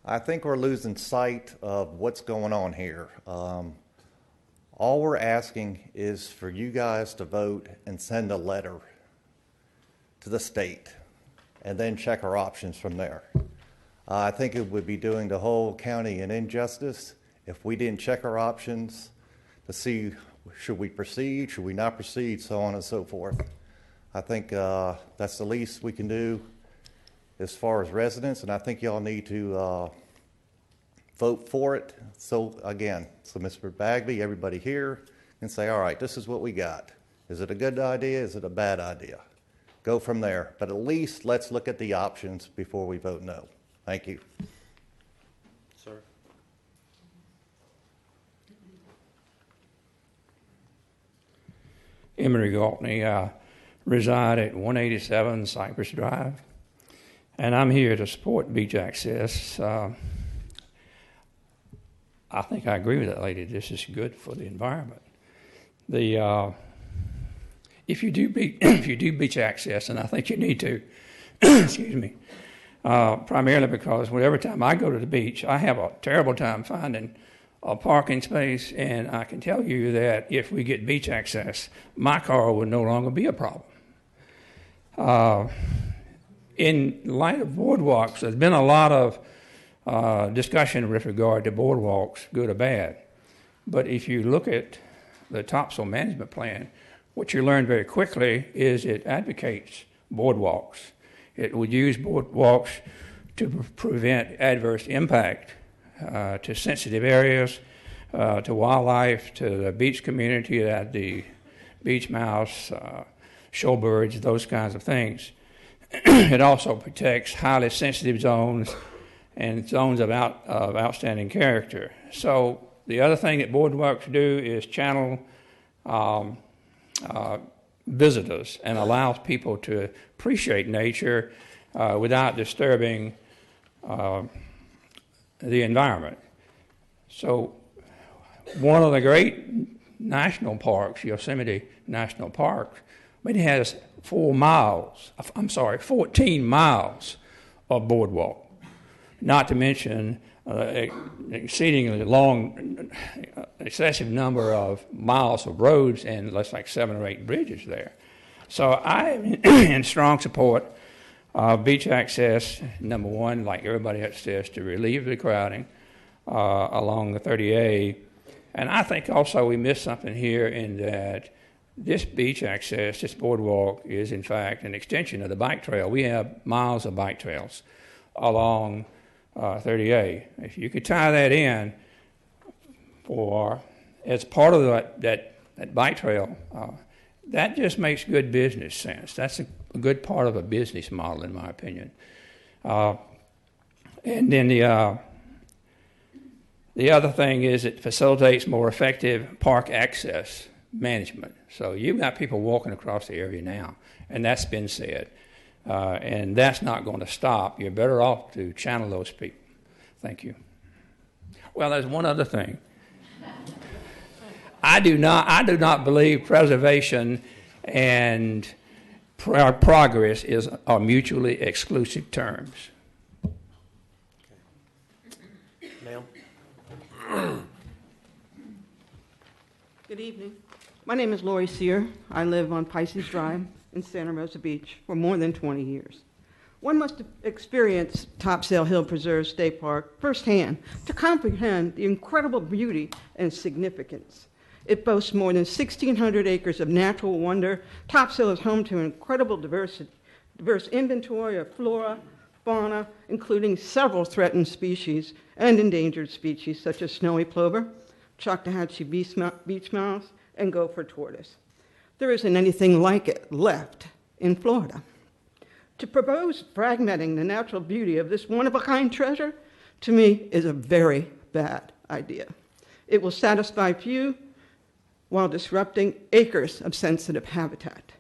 I think we're losing sight of what's going on here. All we're asking is for you guys to vote and send a letter to the state and then check our options from there. I think it would be doing the whole county an injustice if we didn't check our options to see should we proceed, should we not proceed, so on and so forth. I think that's the least we can do as far as residents, and I think y'all need to vote for it. So again, so Mr. Bagby, everybody here, can say, all right, this is what we got. Is it a good idea? Is it a bad idea? Go from there. But at least let's look at the options before we vote no. Thank you. Sir. Emery Galtney, reside at 187 Cypress Drive, and I'm here to support beach access. I think I agree with that lady. This is good for the environment. If you do beach access, and I think you need to, excuse me, primarily because whenever time I go to the beach, I have a terrible time finding a parking space, and I can tell you that if we get beach access, my car would no longer be a problem. In light of boardwalks, there's been a lot of discussion with regard to boardwalks, good or bad. But if you look at the Topsail Management Plan, what you learn very quickly is it advocates boardwalks. It would use boardwalks to prevent adverse impact to sensitive areas, to wildlife, to the beach community, the beach mouse, shorebirds, those kinds of things. It also protects highly sensitive zones and zones of outstanding character. So the other thing that boardwalks do is channel visitors and allows people to appreciate nature without disturbing the environment. So one of the great national parks, Yosemite National Park, it has 14 miles of boardwalk, not to mention exceedingly long, excessive number of miles of roads and less like 7 or 8 bridges there. So I'm in strong support of beach access, number one, like everybody else says, to relieve the crowding along the 30A. And I think also we missed something here in that this beach access, this boardwalk, is in fact an extension of the bike trail. We have miles of bike trails along 30A. If you could tie that in as part of that bike trail, that just makes good business sense. That's a good part of a business model, in my opinion. And then the other thing is it facilitates more effective park access management. So you've got people walking across the area now, and that's been said. And that's not going to stop. You're better off to channel those people. Thank you. Well, there's one other thing. I do not believe preservation and progress are mutually exclusive terms. Ma'am. Good evening. My name is Lori Sear. I live on Pisces Drive in Santa Rosa Beach for more than 20 years. One must experience Topsail Hill Preserve State Park firsthand to comprehend the incredible beauty and significance. It boasts more than 1,600 acres of natural wonder. Topsail is home to an incredible diverse inventory of flora, fauna, including several threatened species and endangered species such as snowy plover, Choctawhatchee beach mouse, and gopher tortoise. There isn't anything like it left in Florida. To propose fragmenting the natural beauty of this one-of-a-kind treasure, to me, is a very bad idea. It will satisfy few while disrupting acres of sensitive habitat.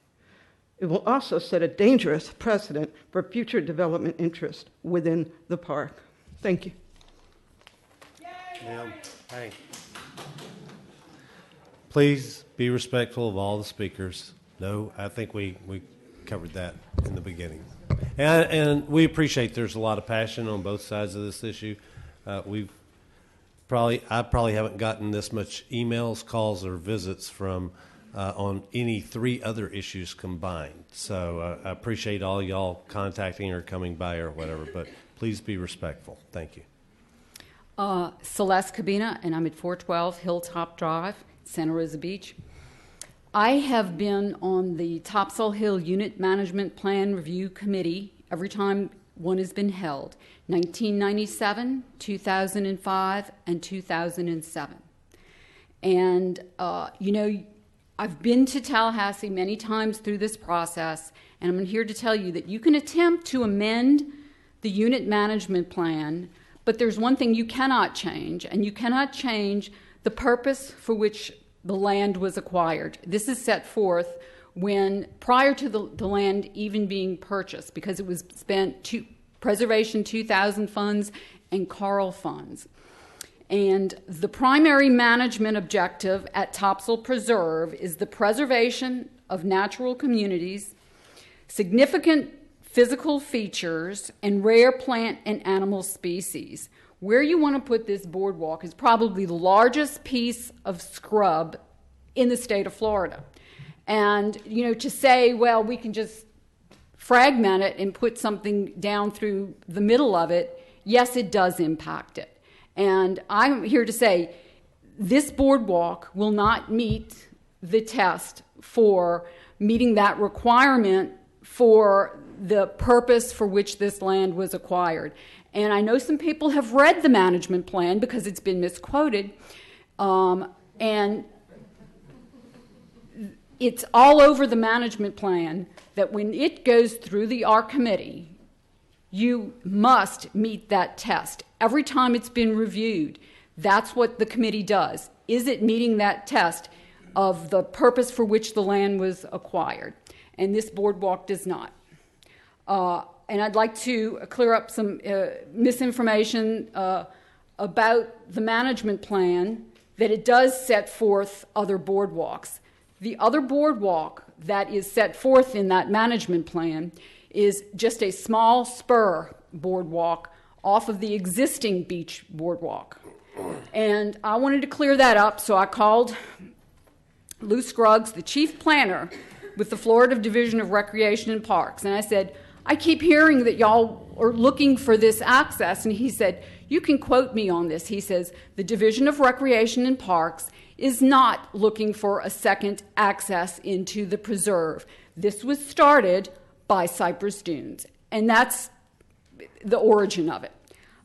It will also set a dangerous precedent for future development interest within the park. Thank you. Ma'am, hey. Please be respectful of all the speakers. No, I think we covered that in the beginning. And we appreciate there's a lot of passion on both sides of this issue. I probably haven't gotten this much emails, calls, or visits from on any 3 other issues combined. So I appreciate all y'all contacting or coming by or whatever, but please be respectful. Thank you. Celeste Cabina, and I'm at 412 Hilltop Drive, Santa Rosa Beach. I have been on the Topsail Hill Unit Management Plan Review Committee every time one has been held, 1997, 2005, and 2007. And, I've been to Tallahassee many times through this process, and I'm here to tell you that you can attempt to amend the unit management plan, but there's one thing you cannot change, and you cannot change the purpose for which the land was acquired. This is set forth prior to the land even being purchased, because it was spent to Preservation 2000 funds and Carl funds. And the primary management objective at Topsail Preserve is the preservation of natural communities, significant physical features, and rare plant and animal species, Where you want to put this boardwalk is probably the largest piece of scrub in the state of Florida. And, you know, to say, well, we can just fragment it and put something down through the middle of it, yes, it does impact it. And I'm here to say this boardwalk will not meet the test for meeting that requirement for the purpose for which this land was acquired. And I know some people have read the management plan because it's been misquoted, and it's all over the management plan that when it goes through our committee, you must meet that test. Every time it's been reviewed, that's what the committee does. Is it meeting that test of the purpose for which the land was acquired? And this boardwalk does not. And I'd like to clear up some misinformation about the management plan, that it does set forth other boardwalks. The other boardwalk that is set forth in that management plan is just a small spur boardwalk off of the existing beach boardwalk. And I wanted to clear that up, so I called Lou Scruggs, the chief planner with the Florida Division of Recreation and Parks, and I said, I keep hearing that y'all are looking for this access. And he said, you can quote me on this. He says, the Division of Recreation and Parks is not looking for a second access into the preserve. This was started by Cypress Dunes, and that's the origin of it.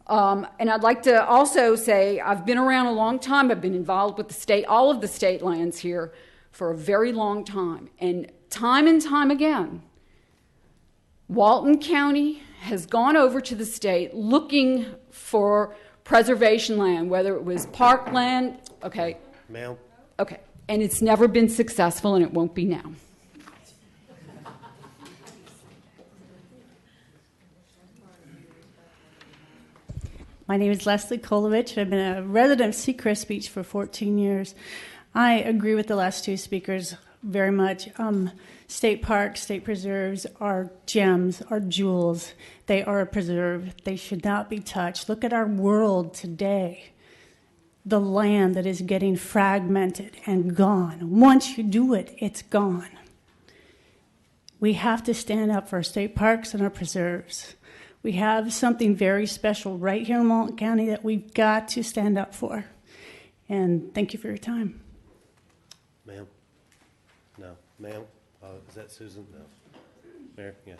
And I'd like to also say I've been around a long time. I've been involved with the state, all of the state lands here for a very long time. And time again, Walton County has gone over to the state looking for preservation land, whether it was park land, okay. Ma'am. Okay, and it's never been successful, and it won't be now. My name is Leslie Kolovich. I've been a resident of Seacrest Beach for 14 years. I agree with the last two speakers very much. State parks, state preserves are gems, are jewels. They are a preserve. They should not be touched. Look at our world today. The land that is getting fragmented and gone. Once you do it, it's gone. We have to stand up for our state parks and our preserves. We have something very special right here in Walton County that we've got to stand up for. And thank you for your time. Ma'am? No. Ma'am? Is that Susan? No. Mayor? Yes.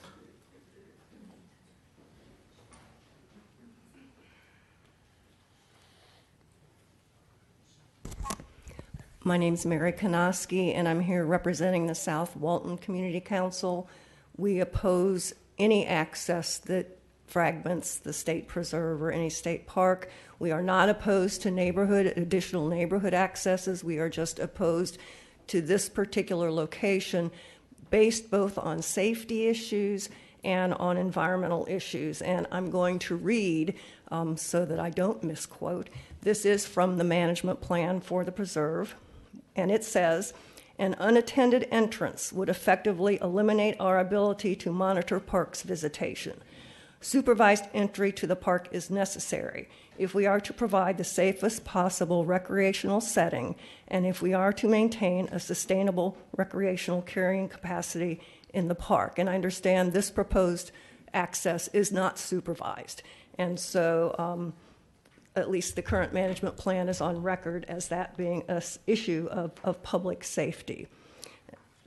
My name's Mary Konoski, and I'm here representing the South Walton Community Council. We oppose any access that fragments the state preserve or any state park. We are not opposed to additional neighborhood accesses. We are just opposed to this particular location based both on safety issues and on environmental issues. And I'm going to read, so that I don't misquote. This is from the management plan for the preserve, and it says, an unattended entrance would effectively eliminate our ability to monitor parks visitation. Supervised entry to the park is necessary if we are to provide the safest possible recreational setting and if we are to maintain a sustainable recreational carrying capacity in the park. And I understand this proposed access is not supervised. And so at least the current management plan is on record as that being an issue of public safety.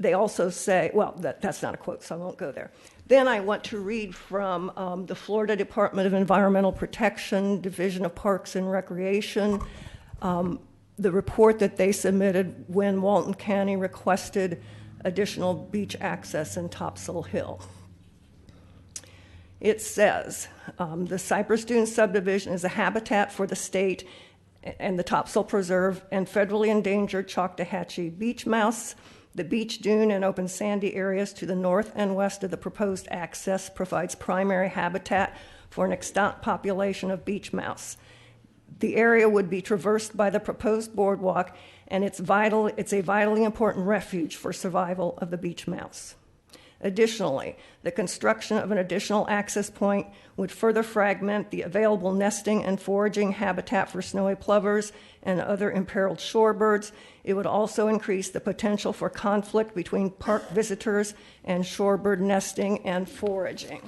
They also say, well, that's not a quote, so I won't go there. Then I want to read from the Florida Department of Environmental Protection, Division of Parks and Recreation, the report that they submitted when Walton County requested additional beach access in Topsail Hill. It says, the Cypress Dunes subdivision is a habitat for the state and the Topsail Preserve and federally endangered Choctawhatchee beach mouse. The beach dune and open sandy areas to the north and west of the proposed access provides primary habitat for an extant population of beach mouse. The area would be traversed by the proposed boardwalk, and it's a vitally important refuge for survival of the beach mouse. Additionally, the construction of an additional access point would further fragment the available nesting and foraging habitat for snowy plovers and other imperiled shorebirds. It would also increase the potential for conflict between park visitors and shorebird nesting and foraging.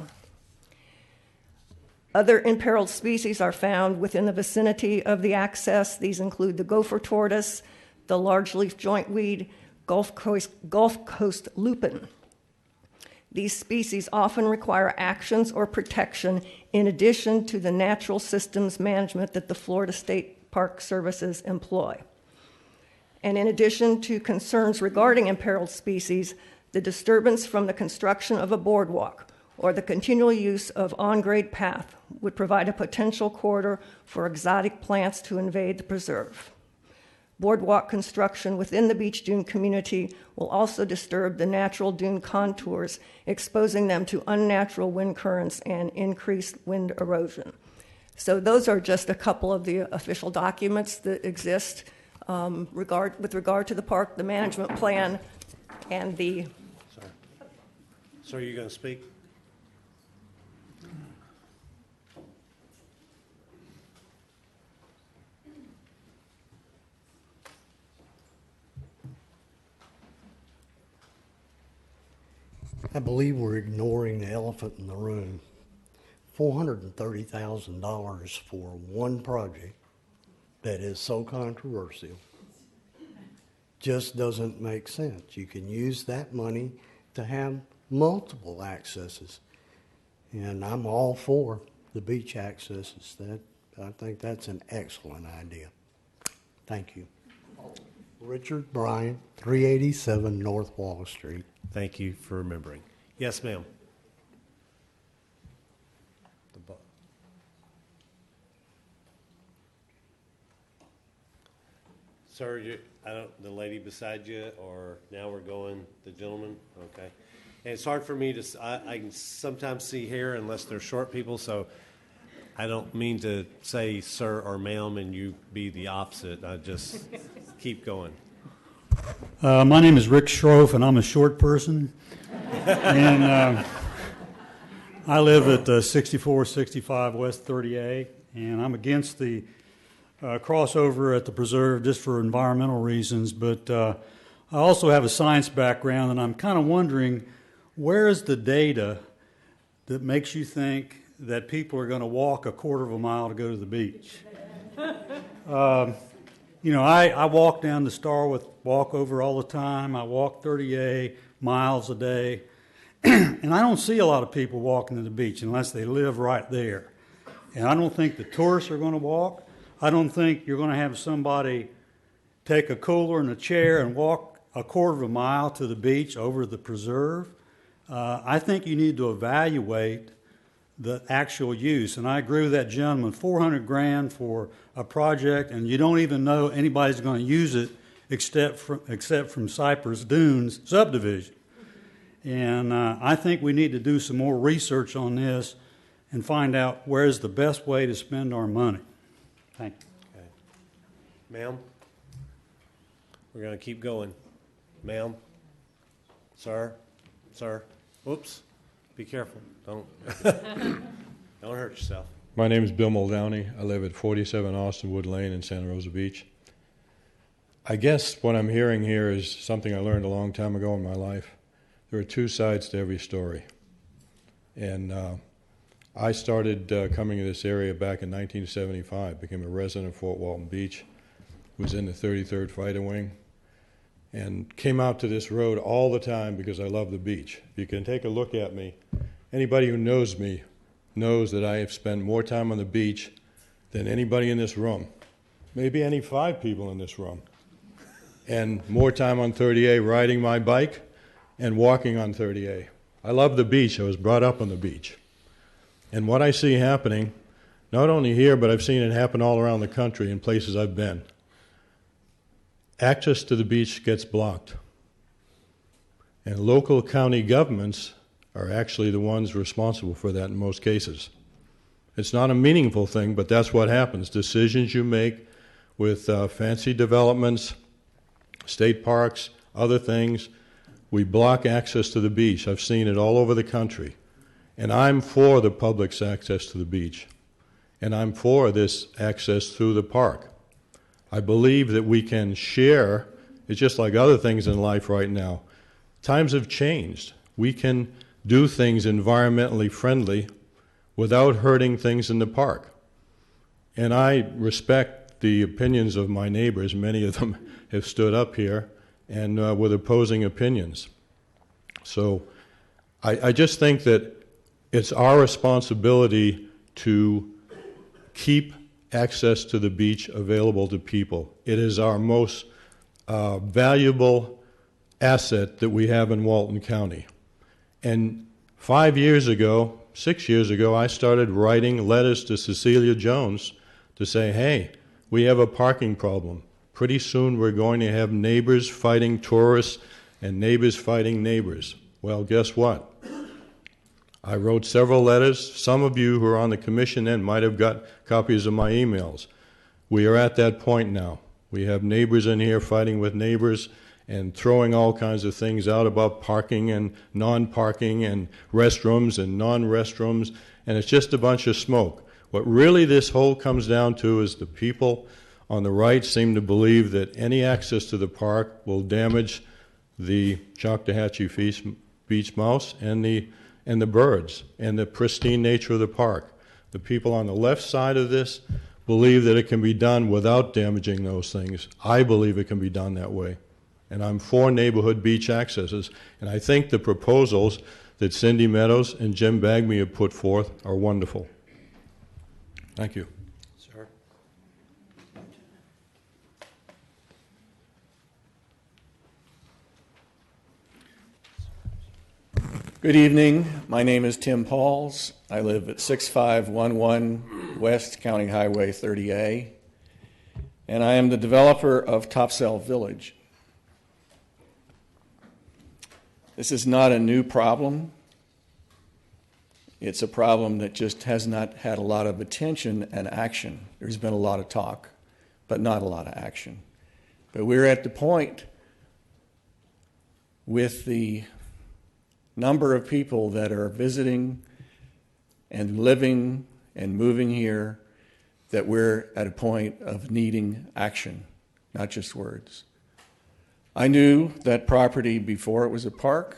Other imperiled species are found within the vicinity of the access. These include the gopher tortoise, the large-leaf jointweed, Gulf Coast lupin. These species often require actions or protection in addition to the natural systems management that the Florida State Park Services employ. And in addition to concerns regarding imperiled species, the disturbance from the construction of a boardwalk or the continual use of on-grade path would provide a potential corridor for exotic plants to invade the preserve. Boardwalk construction within the beach dune community will also disturb the natural dune contours, exposing them to unnatural wind currents and increased wind erosion. So those are just a couple of the official documents that exist with regard to the park, the management plan, and the... Sorry. So are you going to speak? I believe we're ignoring the elephant in the room. $430,000 for one project that is so controversial just doesn't make sense. You can use that money to have multiple accesses. And I'm all for the beach accesses. I think that's an excellent idea. Thank you. Richard Bryant, 387 North Wall Street. Thank you for remembering. Yes, ma'am. Sir, the lady beside you, or now we're going, the gentleman? Okay. And it's hard for me to, I can sometimes see hair unless they're short people, so I don't mean to say sir or ma'am and you be the opposite. I just keep going. My name is Rick Schroff, and I'm a short person. And I live at 6465 West 30A, and I'm against the crossover at the preserve just for environmental reasons. But I also have a science background, and I'm kind of wondering, where is the data that makes you think that people are going to walk a quarter of a mile to go to the beach? You know, I walk down the Starwood walkover all the time. I walk 30 miles a day. And I don't see a lot of people walking to the beach unless they live right there. And I don't think the tourists are going to walk. I don't think you're going to have somebody take a cooler and a chair and walk a quarter of a mile to the beach over the preserve. I think you need to evaluate the actual use. And I agree with that gentleman, $400,000 for a project, and you don't even know anybody's going to use it except from Cypress Dunes subdivision. And I think we need to do some more research on this and find out where's the best way to spend our money. Thank you. Okay. Ma'am? We're going to keep going. Ma'am? Sir? Sir? Oops. Be careful. Don't hurt yourself. My name is Bill Muldowney. I live at 47 Austinwood Lane in Santa Rosa Beach. I guess what I'm hearing here is something I learned a long time ago in my life. There are two sides to every story. And I started coming to this area back in 1975, became a resident of Fort Walton Beach, was in the 33rd Fighter Wing, and came out to this road all the time because I love the beach. If you can take a look at me, anybody who knows me knows that I have spent more time on the beach than anybody in this room, maybe any 5 people in this room, and more time on 30A riding my bike and walking on 30A. I love the beach. I was brought up on the beach. And what I see happening, not only here, but I've seen it happen all around the country in places I've been, access to the beach gets blocked. And local county governments are actually the ones responsible for that in most cases. It's not a meaningful thing, but that's what happens. Decisions you make with fancy developments, state parks, other things, we block access to the beach. I've seen it all over the country. And I'm for the public's access to the beach. And I'm for this access through the park. I believe that we can share. It's just like other things in life right now. Times have changed. We can do things environmentally friendly without hurting things in the park. And I respect the opinions of my neighbors. Many of them have stood up here and with opposing opinions. So I just think that it's our responsibility to keep access to the beach available to people. It is our most valuable asset that we have in Walton County. And 5 years ago, 6 years ago, I started writing letters to Cecilia Jones to say, hey, we have a parking problem. Pretty soon we're going to have neighbors fighting tourists and neighbors fighting neighbors. Well, guess what? I wrote several letters. Some of you who are on the commission then might have got copies of my emails. We are at that point now. We have neighbors in here fighting with neighbors and throwing all kinds of things out about parking and non-parking and restrooms and non-restrooms, and it's just a bunch of smoke. What really this whole comes down to is the people on the right seem to believe that any access to the park will damage the Choctawhatchee beach mouse and the birds and the pristine nature of the park. The people on the left side of this believe that it can be done without damaging those things. I believe it can be done that way. And I'm for neighborhood beach accesses. And I think the proposals that Cindy Meadows and Jim Bagby have put forth are wonderful. Thank you. Sir. Good evening. My name is Tim Pauls. I live at 6511 West County Highway 30A, and I am the developer of Topsail Village. This is not a new problem. It's a problem that just has not had a lot of attention and action. There's been a lot of talk, but not a lot of action. But we're at the point with the number of people that are visiting and living and moving here that we're at a point of needing action, not just words. I knew that property before it was a park.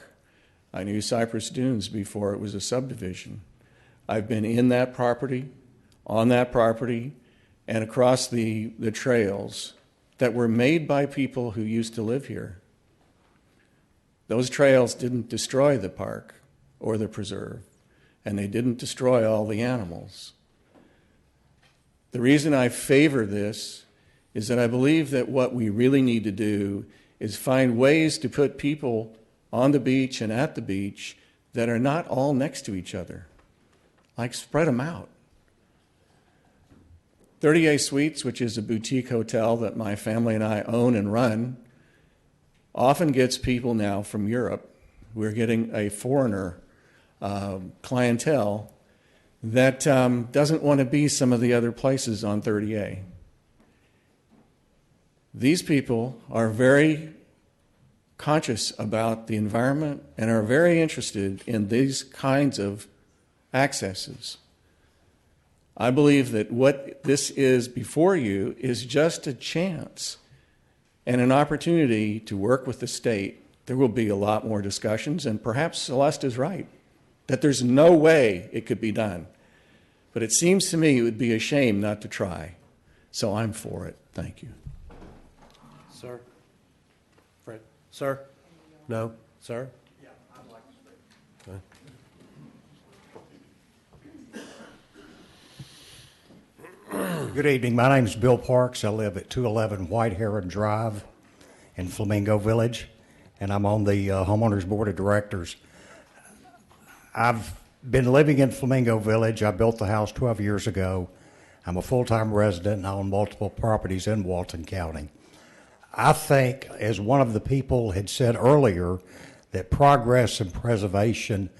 I knew Cypress Dunes before it was a subdivision. I've been in that property, on that property, and across the trails that were made by people who used to live here. Those trails didn't destroy the park or the preserve, and they didn't destroy all the animals. The reason I favor this is that I believe that what we really need to do is find ways to put people on the beach and at the beach that are not all next to each other. Like, spread them out. 30A Suites, which is a boutique hotel that my family and I own and run, often gets people now from Europe. We're getting a foreigner clientele that doesn't want to be some of the other places on 30A. These people are very conscious about the environment and are very interested in these kinds of accesses. I believe that what this is before you is just a chance and an opportunity to work with the state. There will be a lot more discussions, and perhaps Celeste is right, that there's no way it could be done. But it seems to me it would be a shame not to try. So I'm for it. Thank you. Sir? Fred? Sir? No? Sir? Yeah, I'd like to speak. Okay. Good evening. My name is Bill Parks. I live at 211 White Heron Drive in Flamingo Village, and I'm on the Homeowners Board of Directors. I've been living in Flamingo Village. I built the house 12 years ago. I'm a full-time resident and I own multiple properties in Walton County. I think, as one of the people had said earlier, that progress and preservation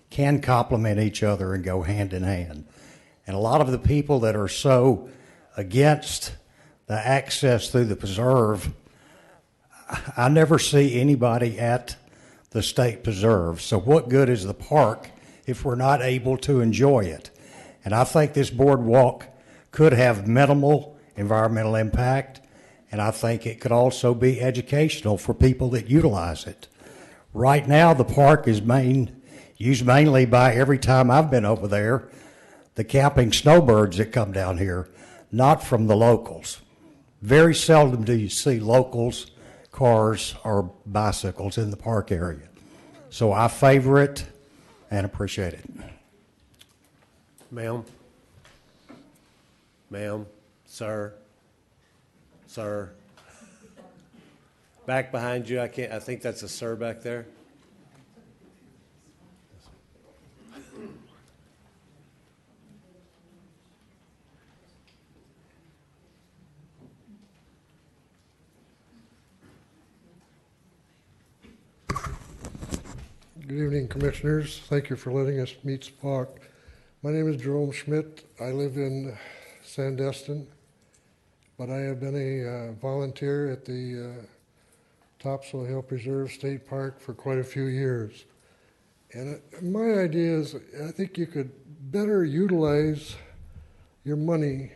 can complement each other and go hand in hand. And a lot of the people that are so against the access through the preserve, I never see anybody at the state preserve. So what good is the park if we're not able to enjoy it? And I think this boardwalk could have minimal environmental impact, and I think it could also be educational for people that utilize it. Right now, the park is used mainly by, every time I've been over there, the camping snowbirds that come down here, not from the locals. Very seldom do you see locals, cars, or bicycles in the park area. So I favor it and appreciate it. Ma'am? Ma'am? Sir? Sir? Back behind you, I think that's a sir back there. Good evening, Commissioners. Thank you for letting us meet the park. My name is Jerome Schmidt. I live in Sandestin, but I have been a volunteer at the Topsail Hill Preserve State Park for quite a few years. And my idea is I think you could better utilize your money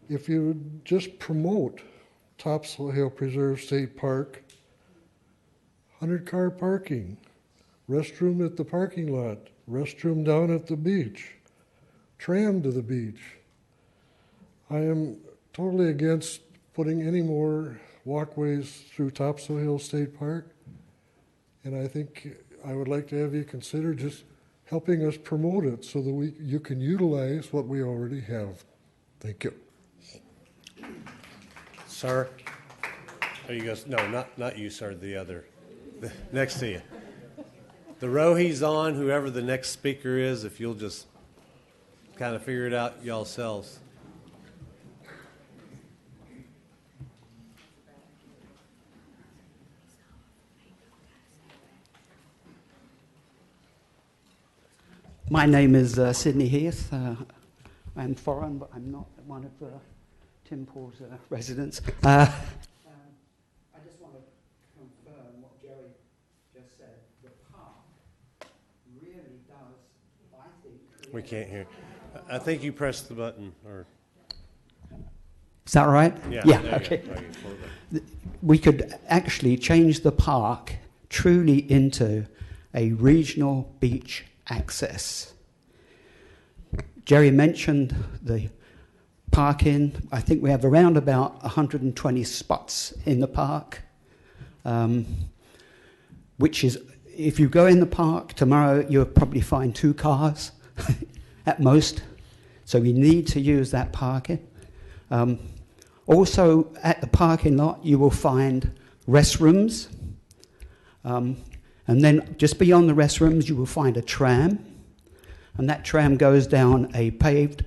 if you would just promote Topsail Hill Preserve State Park. 100-car parking, restroom at the parking lot, restroom down at the beach, tram to the beach. I am totally against putting any more walkways through Topsail Hill State Park, and I think I would like to have you consider just helping us promote it so that you can utilize what we already have. Thank you. Sir? Oh, you guys, no, not you, sir, the other. Next to you. The row he's on, whoever the next speaker is, if you'll just kind of figure it out yourselves. My name is Sidney Heath. I'm foreign, but I'm not one of Tim Paul's residents. I just want to confirm what Jerry just said. The park really does, I think... We can't hear. I think you pressed the button. Or. Is that right? Yeah, okay. We could actually change the park truly into a regional beach access. Jerry mentioned the parking. I think we have around about 120 spots in the park, which is, if you go in the park tomorrow, you'll probably find 2 cars at most. So we need to use that parking. Also, at the parking lot, you will find restrooms. And then just beyond the restrooms, you will find a tram. And that tram goes down a paved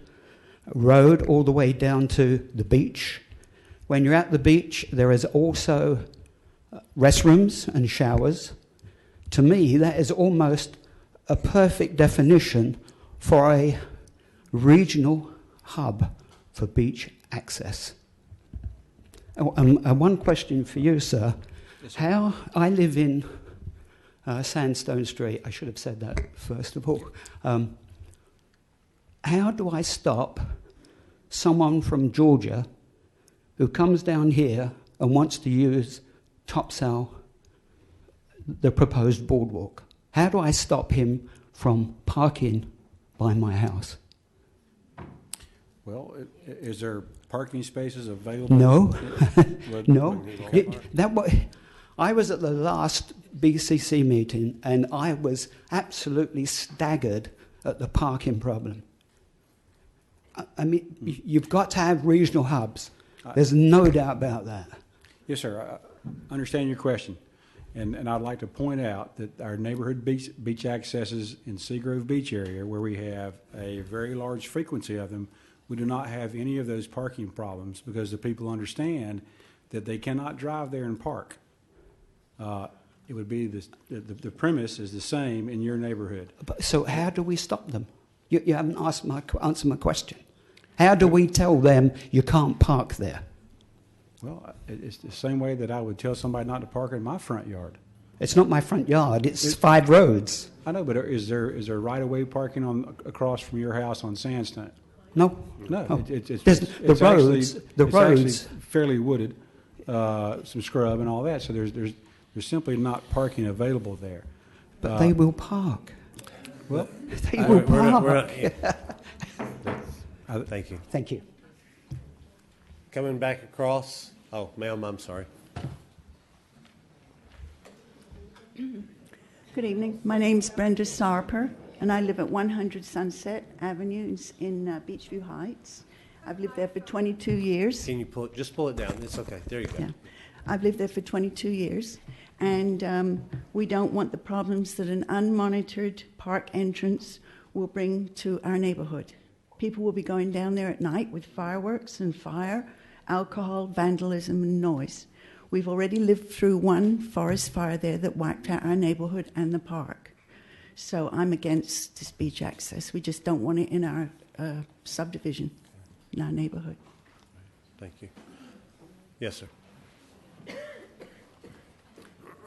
road all the way down to the beach. When you're at the beach, there is also restrooms and showers. To me, that is almost a perfect definition for a regional hub for beach access. And one question for you, sir. Yes, sir. How I live in Sandstone Street. I should have said that first of all. How do I stop someone from Georgia who comes down here and wants to use Topsail, the proposed boardwalk? How do I stop him from parking by my house? Well, is there parking spaces available? No. No. I was at the last BCC meeting and I was absolutely staggered at the parking problem. I mean, you've got to have regional hubs. There's no doubt about that. Yes, sir. I understand your question. And I'd like to point out that our neighborhood beach accesses in Seagrove Beach area, where we have a very large frequency of them, we do not have any of those parking problems because the people understand that they cannot drive there and park. It would be the premise is the same in your neighborhood. So how do we stop them? You haven't answered my question. How do we tell them you can't park there? Well, it's the same way that I would tell somebody not to park in my front yard. It's not my front yard. It's 5 roads. I know, but is there right-of-way parking on across from your house on Sandstone? No. No, Oh. it's The roads. actually fairly wooded, some scrub and all that. So there's simply not parking available there. But they will park. Well, they will park. Thank you. Thank you. Coming back across. Oh, ma'am, I'm sorry. Good evening. My name's Brenda Sarper, and I live at 100 Sunset Avenue in Beachview Heights. I've lived there for 22 years. Can you pull it down? It's okay. There you go. Yeah. I've lived there for 22 years, and we don't want the problems that an unmonitored park entrance will bring to our neighborhood. People will be going down there at night with fireworks and fire, alcohol, vandalism, and noise. We've already lived through one forest fire there that wiped out our neighborhood and the park. So I'm against this beach access. We just don't want it in our subdivision, in our neighborhood. Thank you. Yes, sir.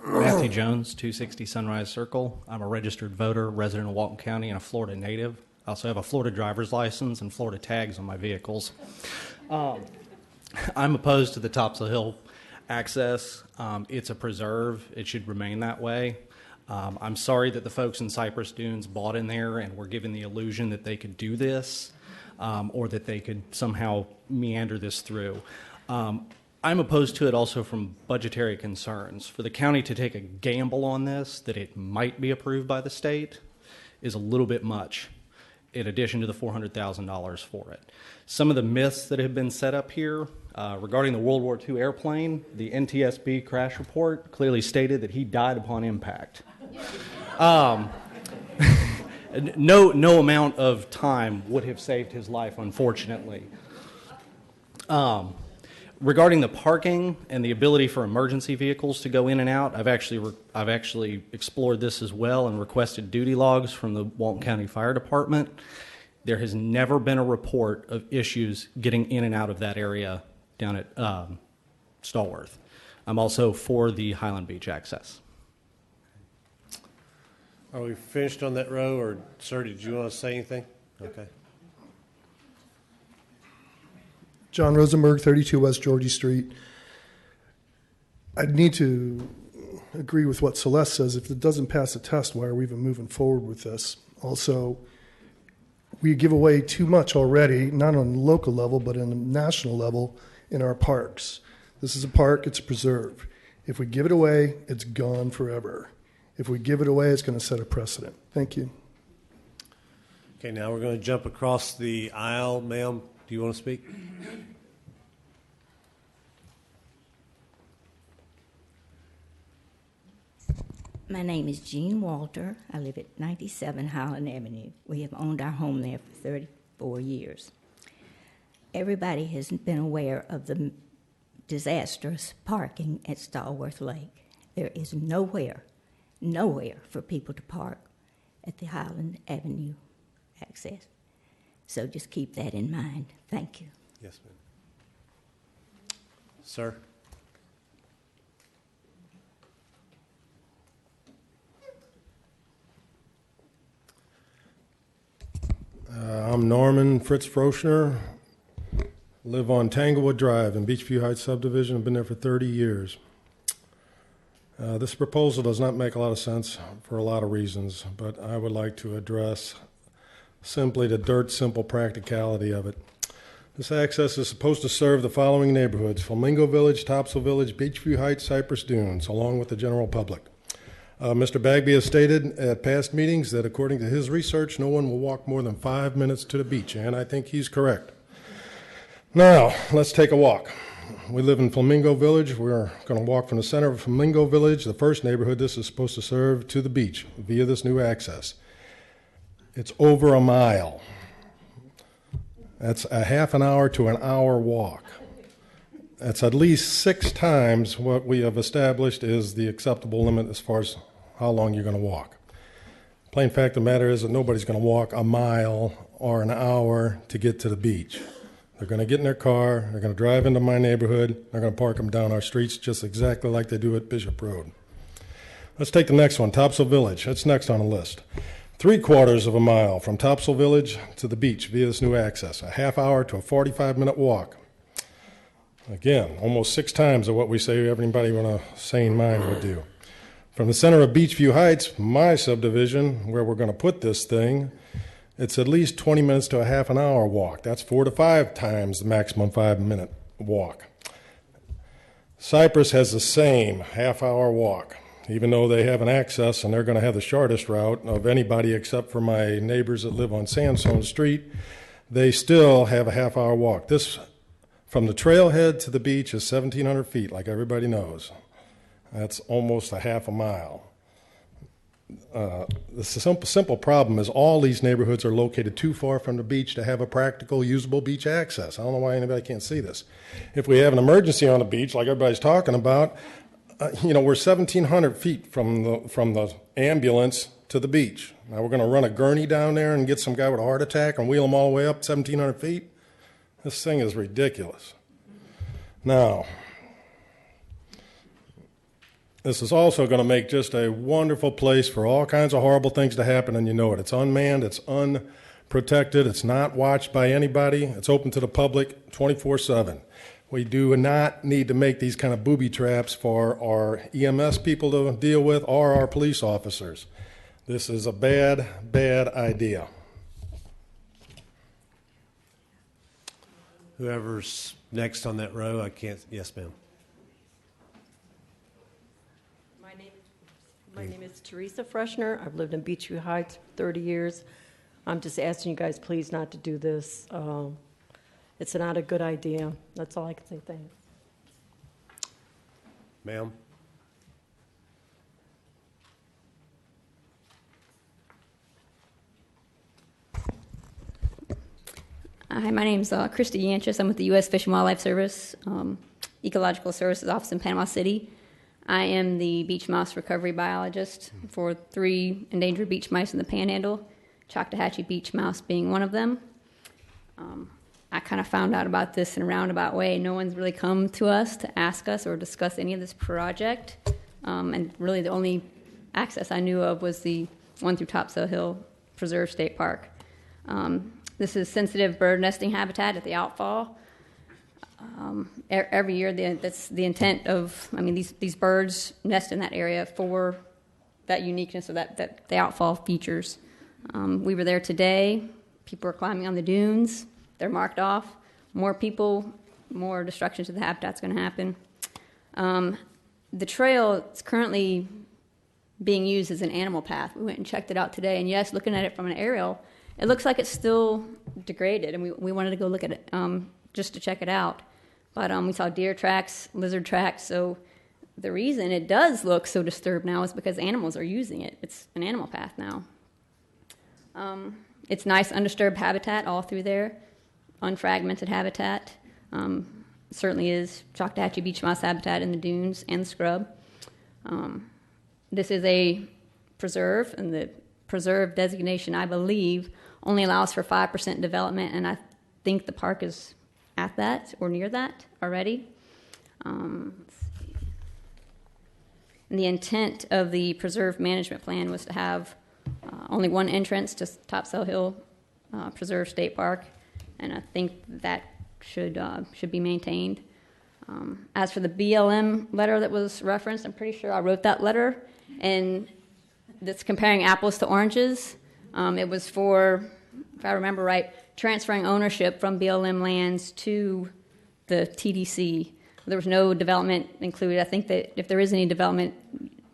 Matthew Jones, 260 Sunrise Circle. I'm a registered voter, resident of Walton County, and a Florida native. I also have a Florida driver's license and Florida tags on my vehicles. I'm opposed to the Topsail Hill access. It's a preserve. It should remain that way. I'm sorry that the folks in Cypress Dunes bought in there and were given the illusion that they could do this or that they could somehow meander this through. I'm opposed to it also from budgetary concerns. For the county to take a gamble on this, that it might be approved by the state, is a little bit much, in addition to the $400,000 for it. Some of the myths that have been set up here regarding the World War II airplane, the NTSB crash report clearly stated that he died upon impact. No amount of time would have saved his life, unfortunately. Regarding the parking and the ability for emergency vehicles to go in and out, I've actually explored this as well and requested duty logs from the Walton County Fire Department. There has never been a report of issues getting in and out of that area down at Stallworth. I'm also for the Highland Beach access. Are we finished on that row, or sir, did you want to say anything? Okay. John Rosenberg, 32 West Georgie Street. I need to agree with what Celeste says. If it doesn't pass a test, why are we even moving forward with this? Also, we give away too much already, not on the local level, but on the national level in our parks. This is a park, it's a preserve. If we give it away, it's gone forever. If we give it away, it's going to set a precedent. Thank you. Okay, now we're going to jump across the aisle. Ma'am, do you want to speak? My name is Jean Walter. I live at 97 Highland Avenue. We have owned our home there for 34 years. Everybody has been aware of the disastrous parking at Stallworth Lake. There is nowhere for people to park at the Highland Avenue access. So just keep that in mind. Thank you. Yes, ma'am. Sir? I'm Norman Fritz Froschner, live on Tanglewood Drive in Beachview Heights subdivision. I've been there for 30 years. This proposal does not make a lot of sense for a lot of reasons, but I would like to address simply the dirt simple practicality of it. This access is supposed to serve the following neighborhoods: Flamingo Village, Topsail Village, Beachview Heights, Cypress Dunes, along with the general public. Mr. Bagby has stated at past meetings that according to his research, no one will walk more than 5 minutes to the beach, and I think he's correct. Now, let's take a walk. We live in Flamingo Village. We're going to walk from the center of Flamingo Village, the first neighborhood this is supposed to serve, to the beach via this new access. It's over a mile. That's a half an hour to an hour walk. That's at least 6 times what we have established is the acceptable limit as far as how long you're going to walk. Plain fact of the matter is that nobody's going to walk a mile or an hour to get to the beach. They're going to get in their car, they're going to drive into my neighborhood, they're going to park them down our streets just exactly like they do at Bishop Road. Let's take the next one, Topsail Village. That's next on the list. 3/4 of a mile from Topsail Village to the beach via this new access. A half hour to a 45-minute walk. Again, almost 6 times of what we say everybody with a sane mind would do. From the center of Beachview Heights, my subdivision, where we're going to put this thing, it's at least 20 minutes to a half an hour walk. That's 4 to 5 times the maximum 5-minute walk. Cypress has the same half-hour walk, even though they have an access and they're going to have the shortest route of anybody except for my neighbors that live on Sandstone Street. They still have a half-hour walk. This, from the trailhead to the beach, is 1,700 feet, like everybody knows. That's almost a half a mile. The simple problem is all these neighborhoods are located too far from the beach to have a practical, usable beach access. I don't know why anybody can't see this. If we have an emergency on the beach, like everybody's talking about, we're 1,700 feet from the ambulance to the beach. Now we're going to run a gurney down there and get some guy with a heart attack and wheel him all the way up 1,700 feet? This thing is ridiculous. Now, this is also going to make just a wonderful place for all kinds of horrible things to happen, and you know it. It's unmanned, it's unprotected, it's not watched by anybody, it's open to the public 24/7. We do not need to make these kind of booby traps for our EMS people to deal with or our police officers. This is a bad, bad idea. Whoever's next on that row, I can't, yes, ma'am. My name is Teresa Freshner. I've lived in Beachview Heights for 30 years. I'm just asking you guys please not to do this. It's not a good idea. That's all I can say. Thanks. Ma'am? Hi, my name's Christy Yanchus. I'm with the U.S. Fish and Wildlife Service, Ecological Services Office in Panama City. I am the beach mouse recovery biologist for 3 endangered beach mice in the Panhandle, Choctawhatchee beach mouse being one of them. I kind of found out about this in a roundabout way. No one's really come to us to ask us or discuss any of this project. And really the only access I knew of was the one through Topsail Hill Preserve State Park. This is sensitive bird nesting habitat at the outfall. Every year, that's the intent of, these birds nest in that area for that uniqueness of that the outfall features. We were there today. People are climbing on the dunes. They're marked off. More people, more destruction to the habitat's going to happen. The trail is currently being used as an animal path. We went and checked it out today, and yes, looking at it from an aerial, it looks like it's still degraded, and we wanted to go look at it just to check it out. But we saw deer tracks, lizard tracks, so the reason it does look so disturbed now is because animals are using it. It's an animal path now. It's nice undisturbed habitat all through there, unfragmented habitat. Certainly is Choctawhatchee beach mouse habitat in the dunes and the scrub. This is a preserve, and the preserve designation, I believe, only allows for 5% development, and I think the park is at that or near that already. Let's see. And the intent of the preserve management plan was to have only one entrance to Topsail Hill Preserve State Park, and I think that should be maintained. As for the BLM letter that was referenced, I'm pretty sure I wrote that letter, and that's comparing apples to oranges. It was for, if I remember right, transferring ownership from BLM lands to the TDC. There was no development included. I think that if there is any development,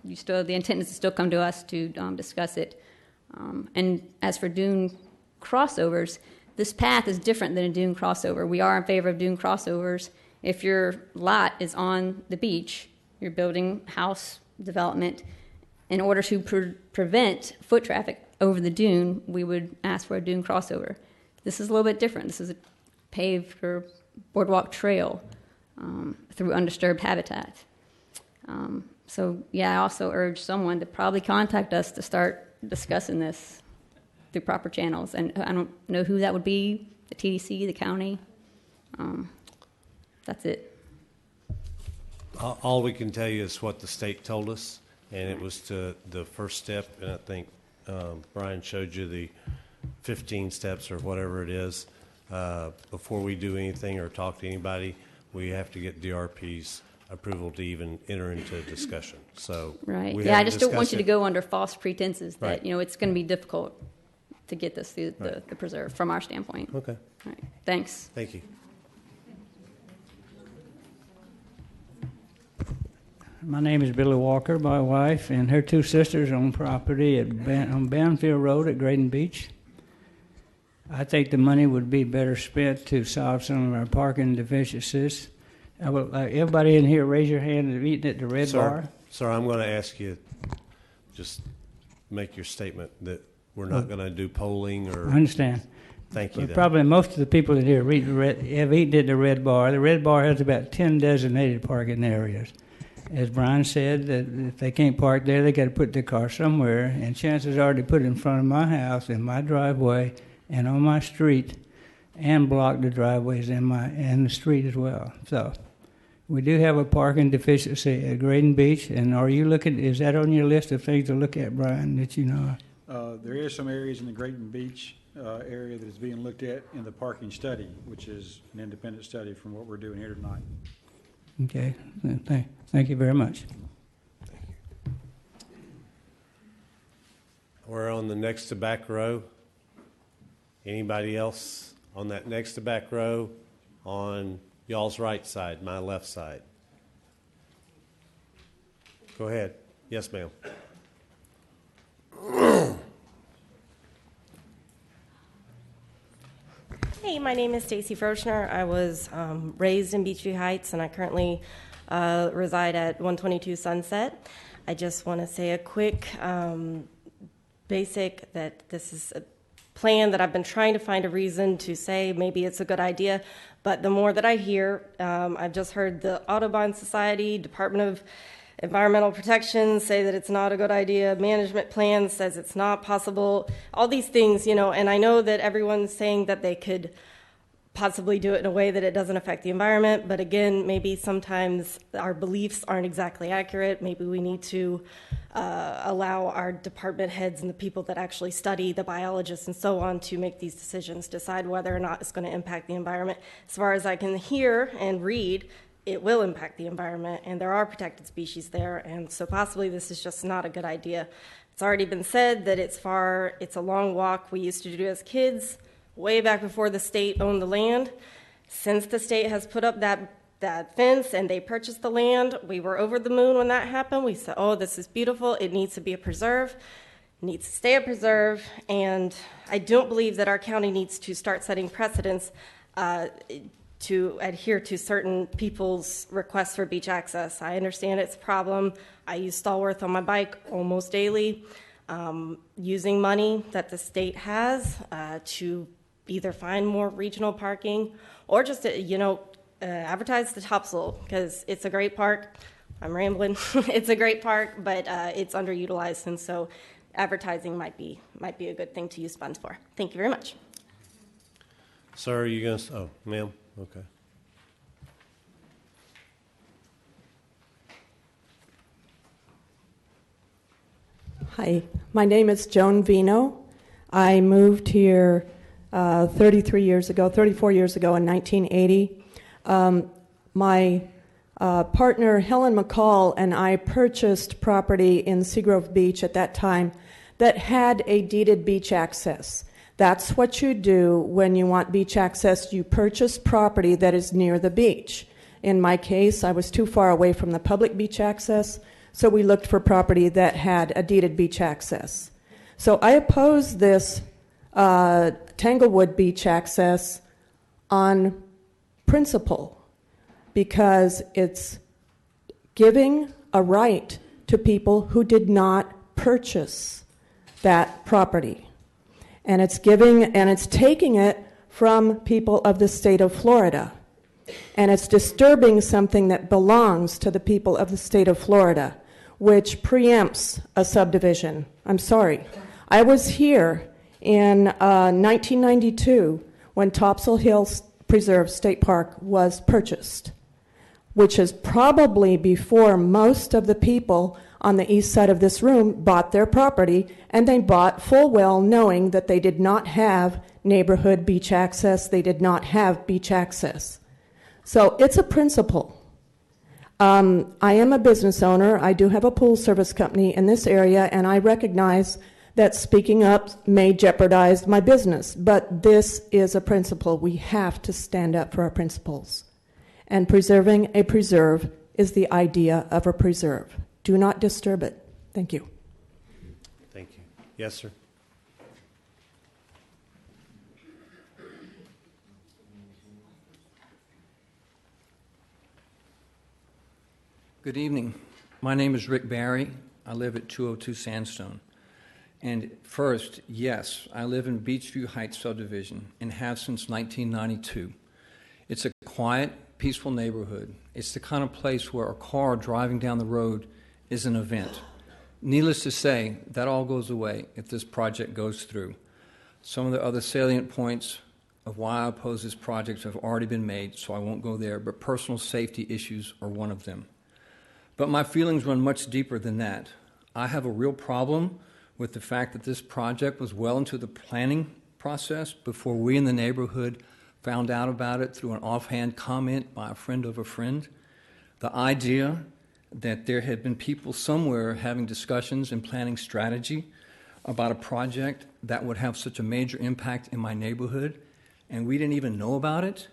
the intent is to still come to us to discuss it. And as for dune crossovers, this path is different than a dune crossover. We are in favor of dune crossovers. If your lot is on the beach, you're building house development. In order to prevent foot traffic over the dune, we would ask for a dune crossover. This is a little bit different. This is a paved or boardwalk trail through undisturbed habitat. I also urge someone to probably contact us to start discussing this through proper channels. And I don't know who that would be, the TDC, the county. That's it. All we can tell you is what the state told us. and it was to the first step, and I think Brian showed you the 15 steps or whatever it is. Before we do anything or talk to anybody, we have to get DRP's approval to even enter into a discussion. So Right. we Yeah, I haven't just don't want discussed you to it. go under false pretenses that, Right. it's going to be difficult to get this through Right. the preserve from our standpoint. Okay. All right. Thanks. Thank you. My name is Billy Walker. My wife and her two sisters own property on Banfield Road at Graydon Beach. I think the money would be better spent to solve some of our parking deficiencies. I would like everybody in here raise your hand and eating at the Red Bar. Sir, I'm going to ask you, just make your statement that we're not going to do polling or. I understand. Thank you. But then. probably most of the people in here have eaten at the Red Bar. The Red Bar has about 10 designated parking areas. As Brian said, that if they can't park there, they got to put their car somewhere. And chances are they put it in front of my house, in my driveway, and on my street, and block the driveways and the street as well. So we do have a parking deficiency at Graydon Beach. And are you looking? Is that on your list of things to look at, Brian? That you know? There is some areas in the Graydon Beach area that is being looked at in the parking study, which is an independent study from what we're doing here tonight. Okay. Thank you very much. We're on the next to back row. Anybody else on that next to back row on y'all's right side, my left side? Go ahead. Yes, ma'am. Hey, my name is Stacy Froschner. I was raised in Beachview Heights, and I currently reside at 122 Sunset. I just want to say a quick basic that this is a plan that I've been trying to find a reason to say maybe it's a good idea, but the more that I hear, I've just heard the Audubon Society, Department of Environmental Protection say that it's not a good idea, management plan says it's not possible, all these things, and I know that everyone's saying that they could possibly do it in a way that it doesn't affect the environment, but again, maybe sometimes our beliefs aren't exactly accurate. Maybe we need to allow our department heads and the people that actually study, the biologists and so on, to make these decisions, decide whether or not it's going to impact the environment. As far as I can hear and read, it will impact the environment, and there are protected species there, and so possibly this is just not a good idea. It's already been said that it's a long walk. We used to do as kids, way back before the state owned the land. Since the state has put up that fence and they purchased the land, we were over the moon when that happened. We said, oh, this is beautiful. It needs to be a preserve. It needs to stay a preserve. And I don't believe that our county needs to start setting precedents to adhere to certain people's requests for beach access. I understand it's a problem. I use Stallworth on my bike almost daily, using money that the state has to either find more regional parking or just, advertise the Topsail, because it's a great park. I'm rambling. It's a great park, but it's underutilized, and so advertising might be a good thing to use funds for. Thank you very much. Sir, are you going to, oh, ma'am, okay. Hi, my name is Joan Vino. I moved here 34 years ago in 1980. My partner, Helen McCall, and I purchased property in Seagrove Beach at that time that had a deeded beach access. That's what you do when you want beach access. You purchase property that is near the beach. In my case, I was too far away from the public beach access, so we looked for property that had a deeded beach access. So I oppose this Tanglewood beach access on principle because it's giving a right to people who did not purchase that property. And it's taking it from people of the state of Florida. And it's disturbing something that belongs to the people of the state of Florida, which preempts a subdivision. I'm sorry. I was here in 1992 when Topsail Hill Preserve State Park was purchased, which is probably before most of the people on the east side of this room bought their property, and they bought full well knowing that they did not have neighborhood beach access, they did not have beach access. So it's a principle. I am a business owner. I do have a pool service company in this area, and I recognize that speaking up may jeopardize my business, but this is a principle. We have to stand up for our principles. And preserving a preserve is the idea of a preserve. Do not disturb it. Thank you. Thank you. Yes, sir. Good evening. My name is Rick Barry. I live at 202 Sandstone. And first, yes, I live in Beachview Heights subdivision and have since 1992. It's a quiet, peaceful neighborhood. It's the kind of place where a car driving down the road is an event. Needless to say, that all goes away if this project goes through. Some of the other salient points of why I oppose this project have already been made, so I won't go there, but personal safety issues are one of them. But my feelings run much deeper than that. I have a real problem with the fact that this project was well into the planning process before we in the neighborhood found out about it through an offhand comment by a friend of a friend. The idea that there had been people somewhere having discussions and planning strategy about a project that would have such a major impact in my neighborhood, and we didn't even know about it,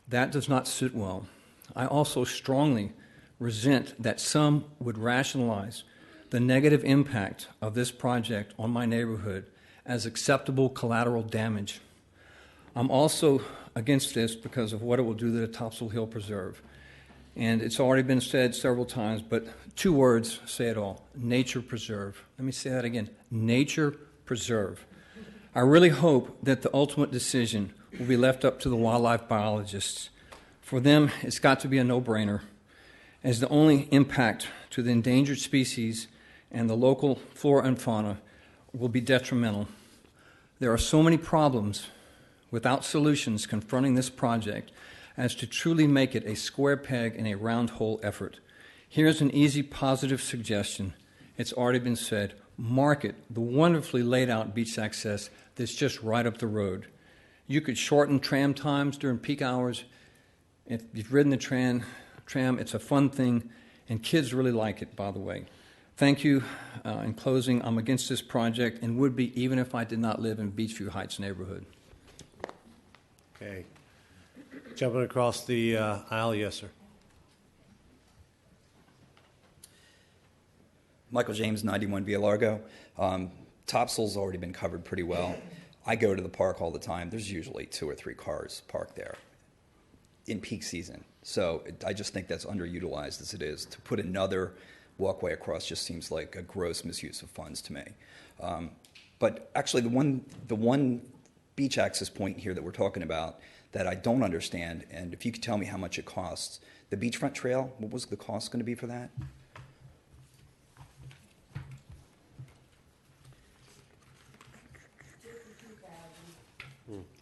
that does not sit well. I also strongly resent that some would rationalize the negative impact of this project on my neighborhood as acceptable collateral damage. I'm also against this because of what it will do to the Topsail Hill Preserve. And it's already been said several times, but two words say it all: nature preserve. Let me say that again: nature preserve. I really hope that the ultimate decision will be left up to the wildlife biologists. For them, it's got to be a no-brainer, as the only impact to the endangered species and the local flora and fauna will be detrimental. There are so many problems without solutions confronting this project as to truly make it a square peg in a round hole effort. Here's an easy positive suggestion. It's already been said. Market the wonderfully laid out beach access that's just right up the road. You could shorten tram times during peak hours. If you've ridden the tram, it's a fun thing, and kids really like it, by the way. Thank you. In closing, I'm against this project and would be even if I did not live in Beachview Heights neighborhood. Okay. Jumping across the aisle, yes, sir. Michael James, 91 Via Largo. Topsail's already been covered pretty well. I go to the park all the time. There's usually 2 or 3 cars parked there in peak season. So I just think that's underutilized as it is. To put another walkway across just seems like a gross misuse of funds to me. But actually, the one beach access point here that we're talking about that I don't understand, and if you could tell me how much it costs, the beachfront trail, what was the cost going to be for that?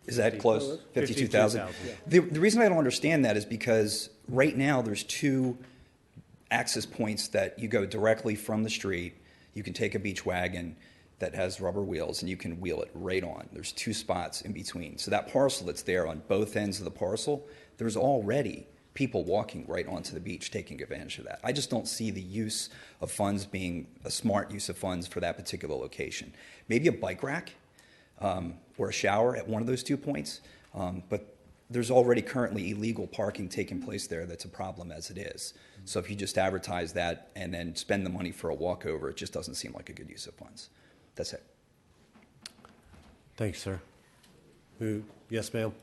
Is that close? 52,000? The reason I don't understand that is because right now there's 2 access points that you go directly from the street. You can take a beach wagon that has rubber wheels and you can wheel it right on. There's 2 spots in between. So that parcel that's there on both ends of the parcel, there's already people walking right onto the beach taking advantage of that. I just don't see the use of funds being a smart use of funds for that particular location. Maybe a bike rack or a shower at one of those 2 points, but there's already currently illegal parking taking place there that's a problem as it is. So if you just advertise that and then spend the money for a walkover, it just doesn't seem like a good use of funds. That's it. Thanks, sir. Who? Yes, ma'am.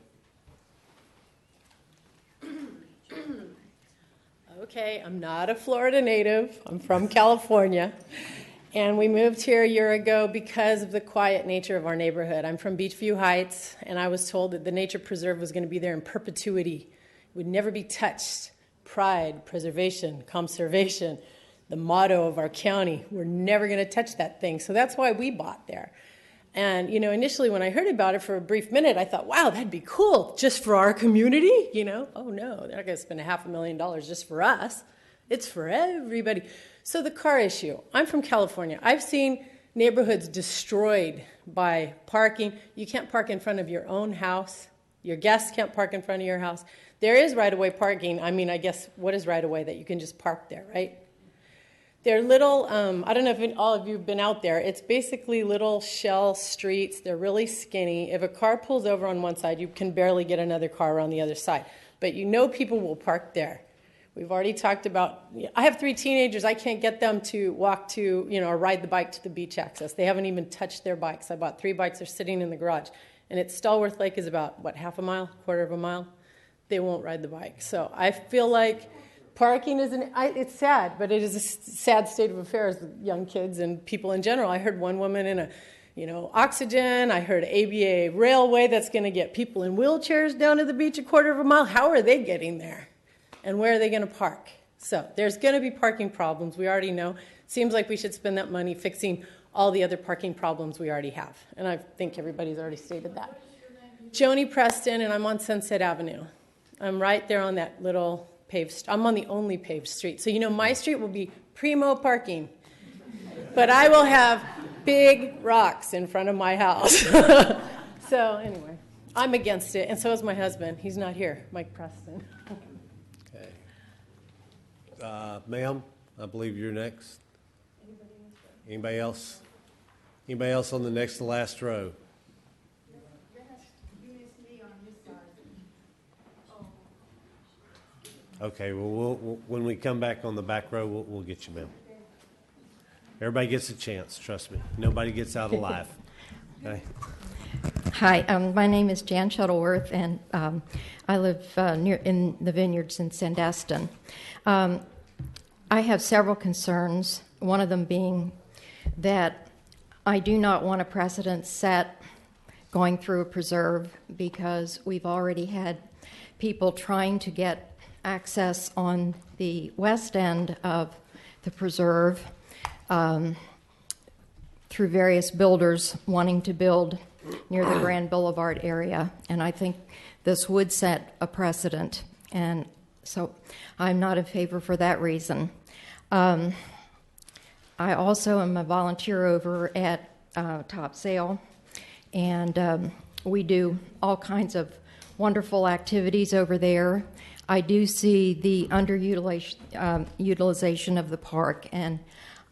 Okay, I'm not a Florida native. I'm from California. And we moved here a year ago because of the quiet nature of our neighborhood. I'm from Beachview Heights, and I was told that the nature preserve was going to be there in perpetuity. It would never be touched. Pride, preservation, conservation, the motto of our county. We're never going to touch that thing. So that's why we bought there. And, you know, initially when I heard about it for a brief minute, I thought, wow, that'd be cool just for our community, you know. Oh, no, they're not going to spend $500,000 just for us. It's for everybody. So the car issue. I'm from California. I've seen neighborhoods destroyed by parking. You can't park in front of your own house. Your guests can't park in front of your house. There is right-of-way parking. I mean, I guess, what is right-of-way? That you can just park there, right? They're little, I don't know if all of you have been out there. It's basically little shell streets. They're really skinny. If a car pulls over on one side, you can barely get another car on the other side. But you know people will park there. We've already talked about, I have 3 teenagers. I can't get them to walk to, or ride the bike to the beach access. They haven't even touched their bikes. I bought 3 bikes. They're sitting in the garage. And at Stallworth Lake is about, half a mile, quarter of a mile? They won't ride the bike. So I feel like parking is, it's sad, but it is a sad state of affairs with young kids and people in general. I heard one woman in oxygen. I heard ABA railway that's going to get people in wheelchairs down to the beach a quarter of a mile. How are they getting there? And where are they going to park? So there's going to be parking problems. We already know. Seems like we should spend that money fixing all the other parking problems we already have. And I think everybody's already stated that. Joni Preston, and I'm on Sunset Avenue. I'm right there on that little paved, I'm on the only paved street. So, my street will be primo parking. But I will have big rocks in front of my house. So, anyway, I'm against it. And so is my husband. He's not here, Mike Preston. Okay. Ma'am, I believe you're next. Anybody else? Anybody else on the next to last row? Okay, well, when we come back on the back row, we'll get you, ma'am. Everybody gets a chance, trust me. Nobody gets out alive. Okay. Hi, my name is Jan Shuttleworth, and I live in the vineyards in Sandestin. I have several concerns, one of them being that I do not want a precedent set going through a preserve because we've already had people trying to get access on the west end of the preserve through various builders wanting to build near the Grand Boulevard area, and I think this would set a precedent, and so I'm not in favor for that reason. I also am a volunteer over at Topsail, and we do all kinds of wonderful activities over there. I do see the underutilization of the park, and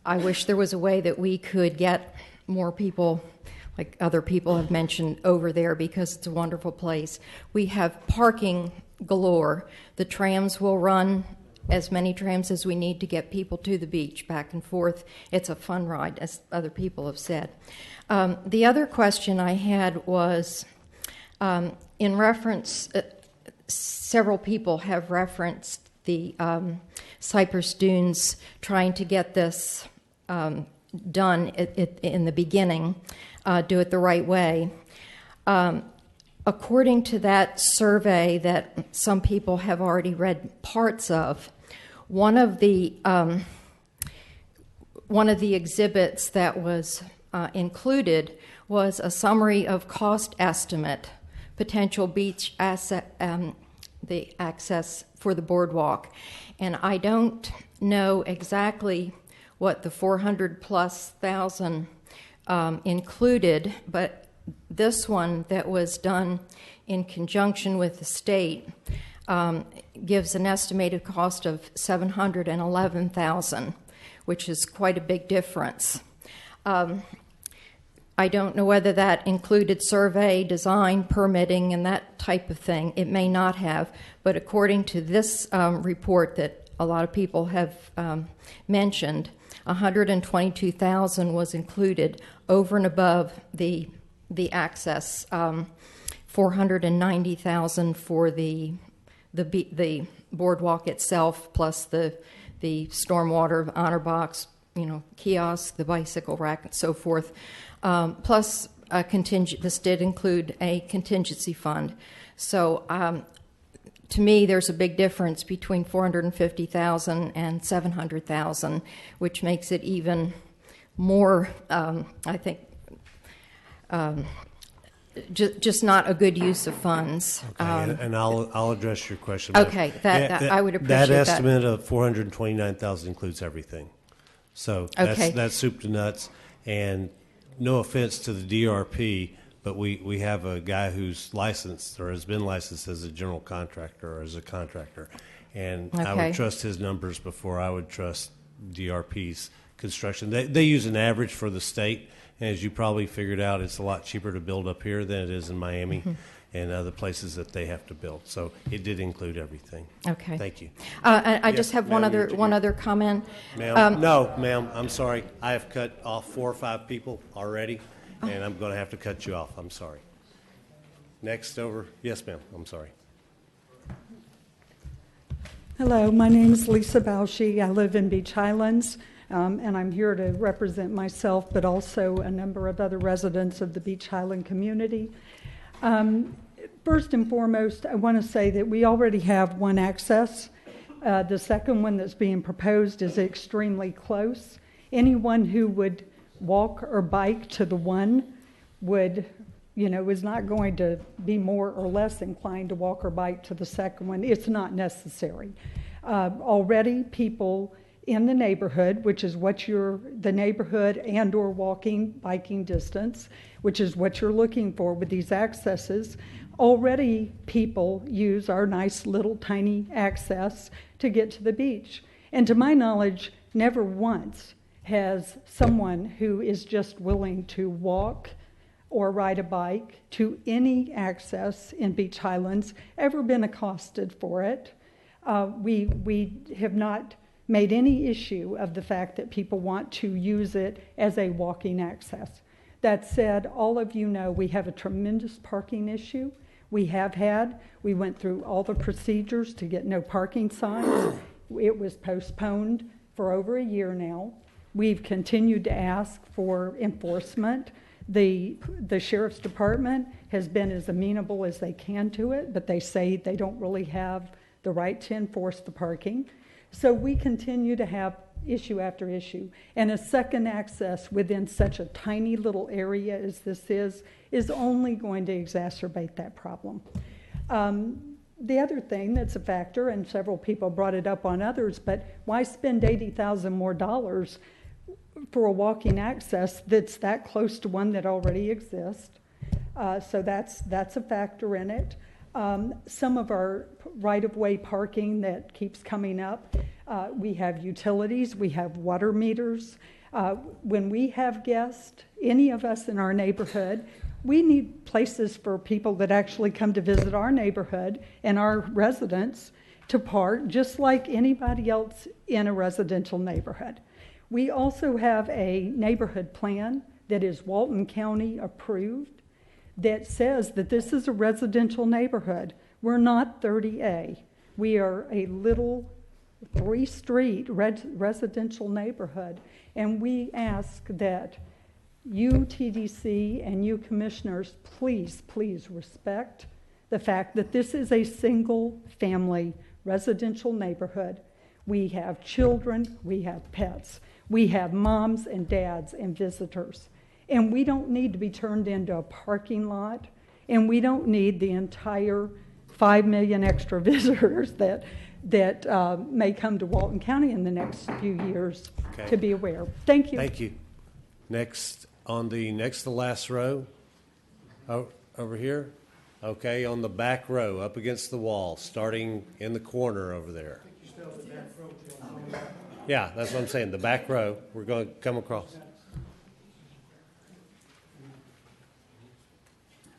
I wish there was a way that we could get more people, like other people have mentioned, over there because it's a wonderful place. We have parking galore. The trams will run as many trams as we need to get people to the beach, back and forth. It's a fun ride, as other people have said. The other question I had was in reference... several people have referenced the Cypress Dunes trying to get this done in the beginning, do it the right way. According to that survey that some people have already read parts of, one of the exhibits that was included was a summary of cost estimate, potential beach asset, the access for the boardwalk. And I don't know exactly what the 400,000+ included, but this one that was done in conjunction with the state gives an estimated cost of $711,000, which is quite a big difference. I don't know whether that included survey, design, permitting, and that type of thing. It may not have, but according to this report that a lot of people have mentioned, $122,000 was included over and above the access, $490,000 for the boardwalk itself, plus the stormwater honor box, kiosk, the bicycle rack, and so forth. Plus, this did include a contingency fund. So, to me, there's a big difference between $450,000 and $700,000, which makes it even more, I think, just not a good use of funds. Okay, and I'll address your question. Okay, I would appreciate that. That estimate of $429,000 includes everything. So Okay. that's soup to nuts. And no offense to the DRP, but we have a guy who's licensed or has been licensed as a general contractor or as a contractor. And I Okay. would trust his numbers before I would trust DRP's construction. They use an average for the state. And as you probably figured out, it's a lot cheaper to build up here than it is in Miami and other places that they have to build. So it did include everything. Okay. Thank you. I Yes, just have ma'am, one other comment. Ma'am, no, ma'am, I'm sorry. I have cut off 4 or 5 people already, and I'm going to have to cut you off. I'm sorry. Next over. Yes, ma'am. I'm sorry. Hello, my name is Lisa Bauschy. I live in Beach Highlands, and I'm here to represent myself, but also a number of other residents of the Beach Highland community. First and foremost, I want to say that we already have one access. The second one that's being proposed is extremely close. Anyone who would walk or bike to the one would, is not going to be more or less inclined to walk or bike to the second one. It's not necessary. Already people in the neighborhood, which is what the neighborhood and or walking, biking distance, which is what you're looking for with these accesses, already people use our nice little tiny access to get to the beach. And to my knowledge, never once has someone who is just willing to walk or ride a bike to any access in Beach Highlands ever been accosted for it. We have not made any issue of the fact that people want to use it as a walking access. That said, all of you know we have a tremendous parking issue. We went through all the procedures to get no parking signs. It was postponed for over a year now. We've continued to ask for enforcement. The Sheriff's Department has been as amenable as they can to it, but they say they don't really have the right to enforce the parking. So we continue to have issue after issue. And a second access within such a tiny little area as this is only going to exacerbate that problem. The other thing that's a factor, and several people brought it up on others, but why spend $80,000 more for a walking access that's that close to one that already exists? So that's a factor in it. Some of our right-of-way parking that keeps coming up, we have utilities, we have water meters. When we have guests, any of us in our neighborhood, we need places for people that actually come to visit our neighborhood and our residents to park just like anybody else in a residential neighborhood. We also have a neighborhood plan that is Walton County approved that says that this is a residential neighborhood. We're not 30A. We are a little 3-street residential neighborhood, and we ask that you, TDC, and you commissioners, please respect the fact that this is a single-family residential neighborhood. We have children, we have pets, we have moms and dads and visitors, and we don't need to be turned into a parking lot, and we don't need the entire 5 million extra visitors that may come to Walton County in the next few years to be aware. Thank you. Thank you. Next, on the next to last row, over here. Okay, on the back row, up against the wall, starting in the corner over there. Yeah, that's what I'm saying, the back row. We're going to come across.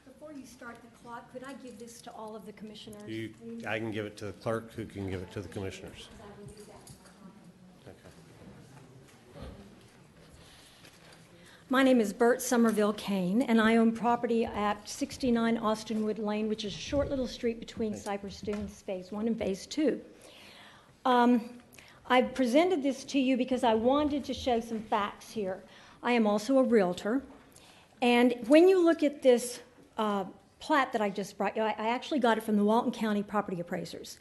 Before you start the clock, could I give this to all of the commissioners? I can give it to the clerk, who can give it to the commissioners. My name is Bert Somerville Kane, and I own property at 69 Austinwood Lane, which is a short little street between Cypress Dunes Phase 1 and Phase 2. I've presented this to you because I wanted to show some facts here. I am also a realtor, and when you look at this plat that I just brought you, I actually got it from the Walton County Property Appraisers.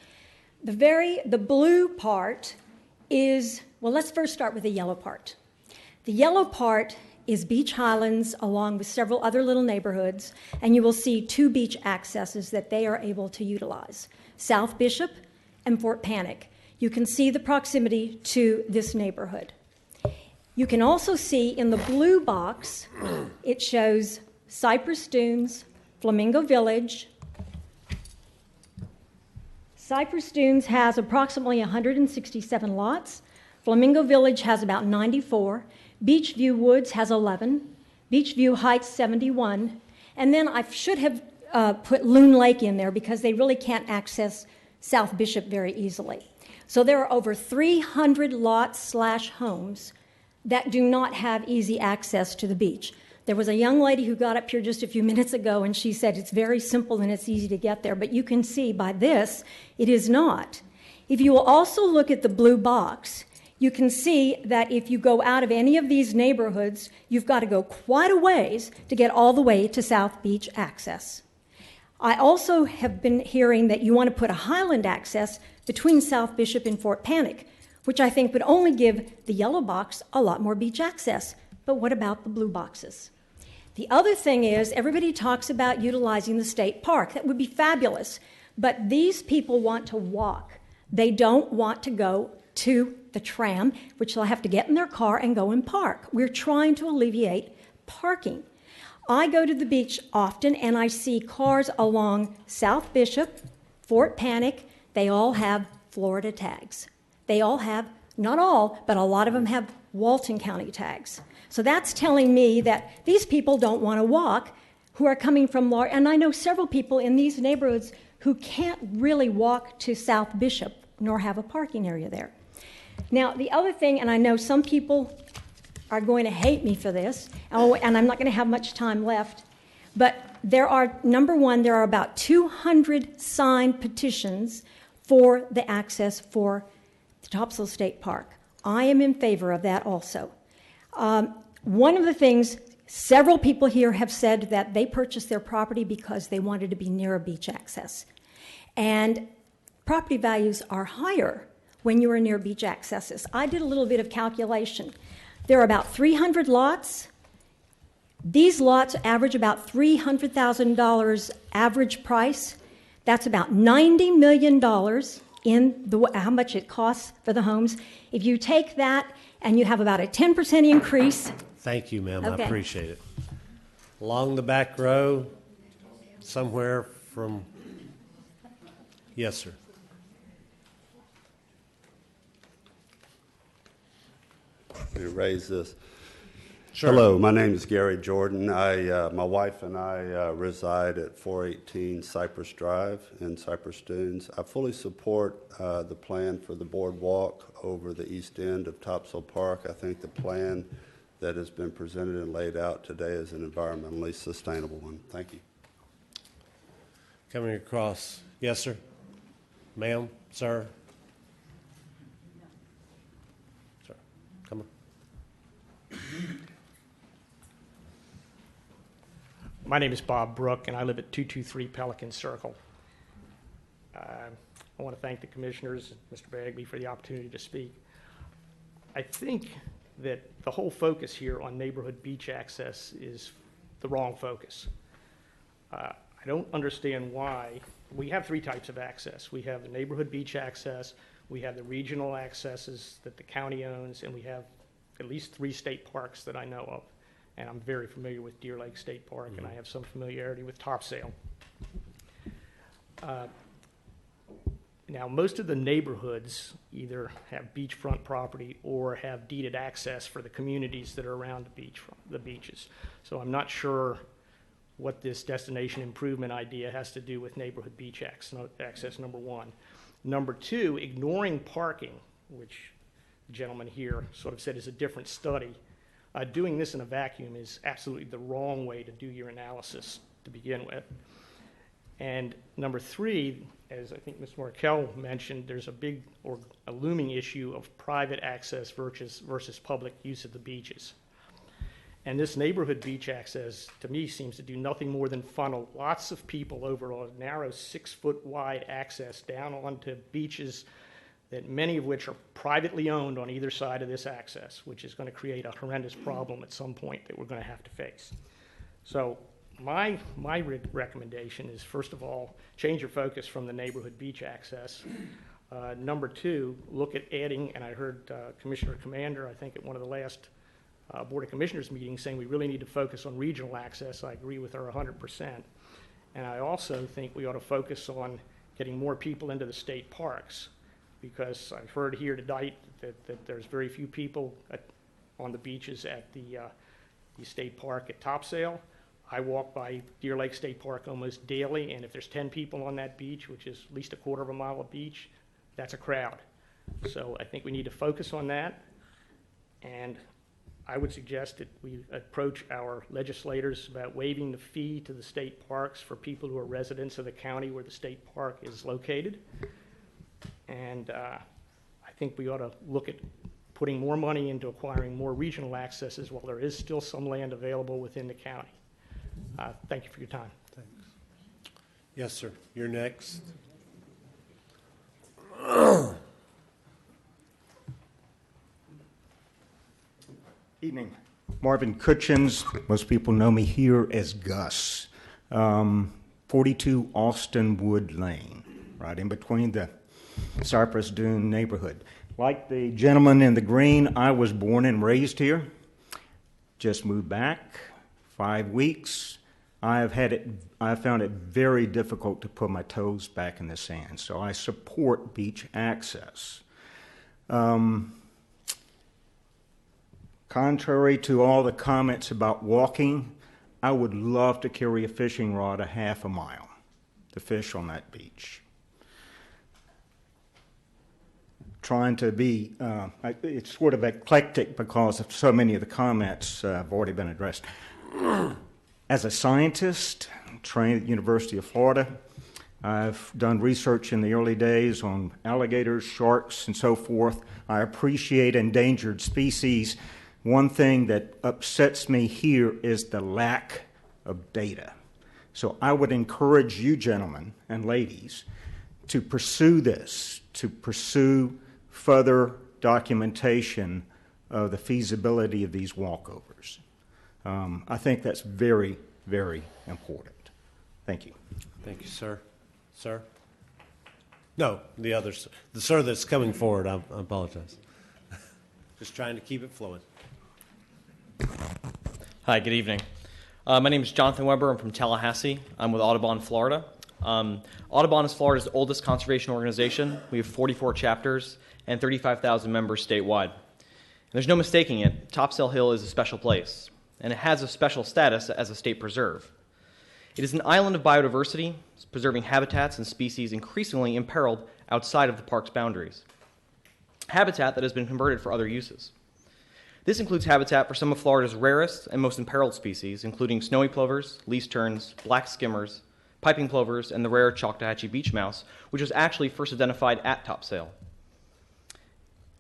The blue part is, well, let's first start with the yellow part. The yellow part is Beach Highlands along with several other little neighborhoods, and you will see 2 beach accesses that they are able to utilize, South Bishop and Fort Panic. You can see the proximity to this neighborhood. You can also see in the blue box, it shows Cypress Dunes, Flamingo Village. Cypress Dunes has approximately 167 lots. Flamingo Village has about 94. Beachview Woods has 11. Beachview Heights 71. And then I should have put Loon Lake in there because they really can't access South Bishop very easily. So there are over 300 lots/homes that do not have easy access to the beach. There was a young lady who got up here just a few minutes ago, and she said it's very simple and it's easy to get there, but you can see by this, it is not. If you will also look at the blue box, you can see that if you go out of any of these neighborhoods, you've got to go quite a ways to get all the way to South Beach access. I also have been hearing that you want to put a highland access between South Bishop and Fort Panic, which I think would only give the yellow box a lot more beach access. But what about the blue boxes? The other thing is, everybody talks about utilizing the state park. That would be fabulous. But these people want to walk. They don't want to go to the tram, which they'll have to get in their car and go and park. We're trying to alleviate parking. I go to the beach often, and I see cars along South Bishop, Fort Panic. They all have Florida tags. They all have, not all, but a lot of them have Walton County tags. So that's telling me that these people don't want to walk, who are coming from large, and I know several people in these neighborhoods who can't really walk to South Bishop nor have a parking area there. Now, the other thing, and I know some people are going to hate me for this, and I'm not going to have much time left, but there are, number one, there are about 200 signed petitions for the access for the Topsail State Park. I am in favor of that also. One of the things, several people here have said that they purchased their property because they wanted to be near a beach access. And property values are higher when you are near beach accesses. I did a little bit of calculation. There are about 300 lots. These lots average about $300,000 average price. That's about $90 million in how much it costs for the homes. If you take that and you have about a 10% increase. Thank you, ma'am. Okay. I appreciate it. Along the back row, somewhere from, yes, sir. To raise this. Sure. Hello, my name is Gary Jordan. My wife and I reside at 418 Cypress Drive in Cypress Dunes. I fully support the plan for the boardwalk over the east end of Topsail Park. I think the plan that has been presented and laid out today is an environmentally sustainable one. Thank you. Coming across, yes, sir. Ma'am, sir. Sir, come on. My name is Bob Brook, and I live at 223 Pelican Circle. I want to thank the commissioners, Mr. Bagby, for the opportunity to speak. I think that the whole focus here on neighborhood beach access is the wrong focus. I don't understand why. We have three types of access. We have the neighborhood beach access, we have the regional accesses that the county owns, and we have at least 3 state parks that I know of. And I'm very familiar with Deer Lake State Park, and I have some familiarity with Topsail. Now, most of the neighborhoods either have beachfront property or have deeded access for the communities that are around the beaches. So I'm not sure what this destination improvement idea has to do with neighborhood beach access, number one. Number two, ignoring parking, which the gentleman here sort of said is a different study. Doing this in a vacuum is absolutely the wrong way to do your analysis to begin with. And number three, as I think Ms. Markell mentioned, there's a looming issue of private access versus public use of the beaches. And this neighborhood beach access, to me, seems to do nothing more than funnel lots of people over a narrow 6-foot wide access down onto beaches that many of which are privately owned on either side of this access, which is going to create a horrendous problem at some point that we're going to have to face. So my recommendation is, first of all, change your focus from the neighborhood beach access. Number two, look at adding, and I heard Commissioner Commander, I think at one of the last Board of Commissioners meeting saying we really need to focus on regional access. I agree with her 100%. And I also think we ought to focus on getting more people into the state parks, because I've heard here tonight that there's very few people on the beaches at the state park at Topsail. I walk by Deer Lake State Park almost daily, and if there's 10 people on that beach, which is at least a quarter of a mile of beach, that's a crowd. So I think we need to focus on that, and I would suggest that we approach our legislators about waiving the fee to the state parks for people who are residents of the county where the state park is located. And I think we ought to look at putting more money into acquiring more regional accesses while there is still some land available within the county. Thank you for your time. Thanks. Yes, sir. You're next. Evening. Marvin Cutchins. Most people know me here as Gus. 42 Austin Wood Lane, right in between the Cypress Dune neighborhood. Like the gentleman in the green, I was born and raised here. Just moved back 5 weeks. I found it very difficult to put my toes back in the sand, so I support beach access. Contrary to all the comments about walking, I would love to carry a fishing rod a half a mile to fish on that beach. Trying to be, it's sort of eclectic because of so many of the comments have already been addressed. As a scientist, trained at the University of Florida, I've done research in the early days on alligators, sharks, and so forth. I appreciate endangered species. One thing that upsets me here is the lack of data. So I would encourage you gentlemen and ladies to pursue this, to pursue further documentation of the feasibility of these walkovers. I think that's very, very important. Thank you. Thank you, sir. Sir? No, the other, the sir that's coming forward, I apologize. Just trying to keep it flowing. Hi, good evening. My name is Jonathan Weber. I'm from Tallahassee. I'm with Audubon, Florida. Audubon is Florida's oldest conservation organization. We have 44 chapters and 35,000 members statewide. And there's no mistaking it. Topsail Hill is a special place, and it has a special status as a state preserve. It is an island of biodiversity, preserving habitats and species increasingly imperiled outside of the park's boundaries. Habitat that has been converted for other uses. This includes habitat for some of Florida's rarest and most imperiled species, including snowy plovers, least terns, black skimmers, piping plovers, and the rare Choctawhatchee beach mouse, which was actually first identified at Topsail.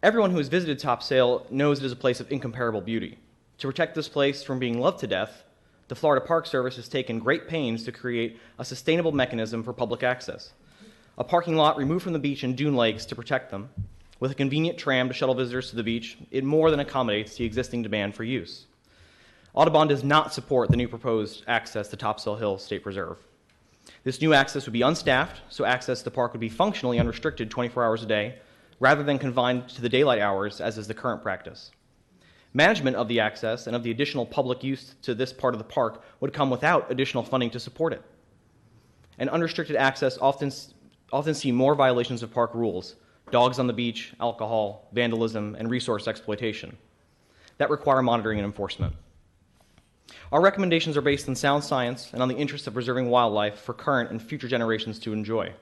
Everyone who has visited Topsail knows it is a place of incomparable beauty. To protect this place from being loved to death, the Florida Park Service has taken great pains to create a sustainable mechanism for public access. A parking lot removed from the beach and dune lakes to protect them. With a convenient tram to shuttle visitors to the beach, it more than accommodates the existing demand for use. Audubon does not support the new proposed access to Topsail Hill State Preserve. This new access would be unstaffed, so access to the park would be functionally unrestricted 24 hours a day, rather than confined to the daylight hours, as is the current practice. Management of the access and of the additional public use to this part of the park would come without additional funding to support it. And unrestricted access often see more violations of park rules, dogs on the beach, alcohol, vandalism, and resource exploitation that require monitoring and enforcement. Our recommendations are based on sound science and on the interest of preserving wildlife for current and future generations to enjoy.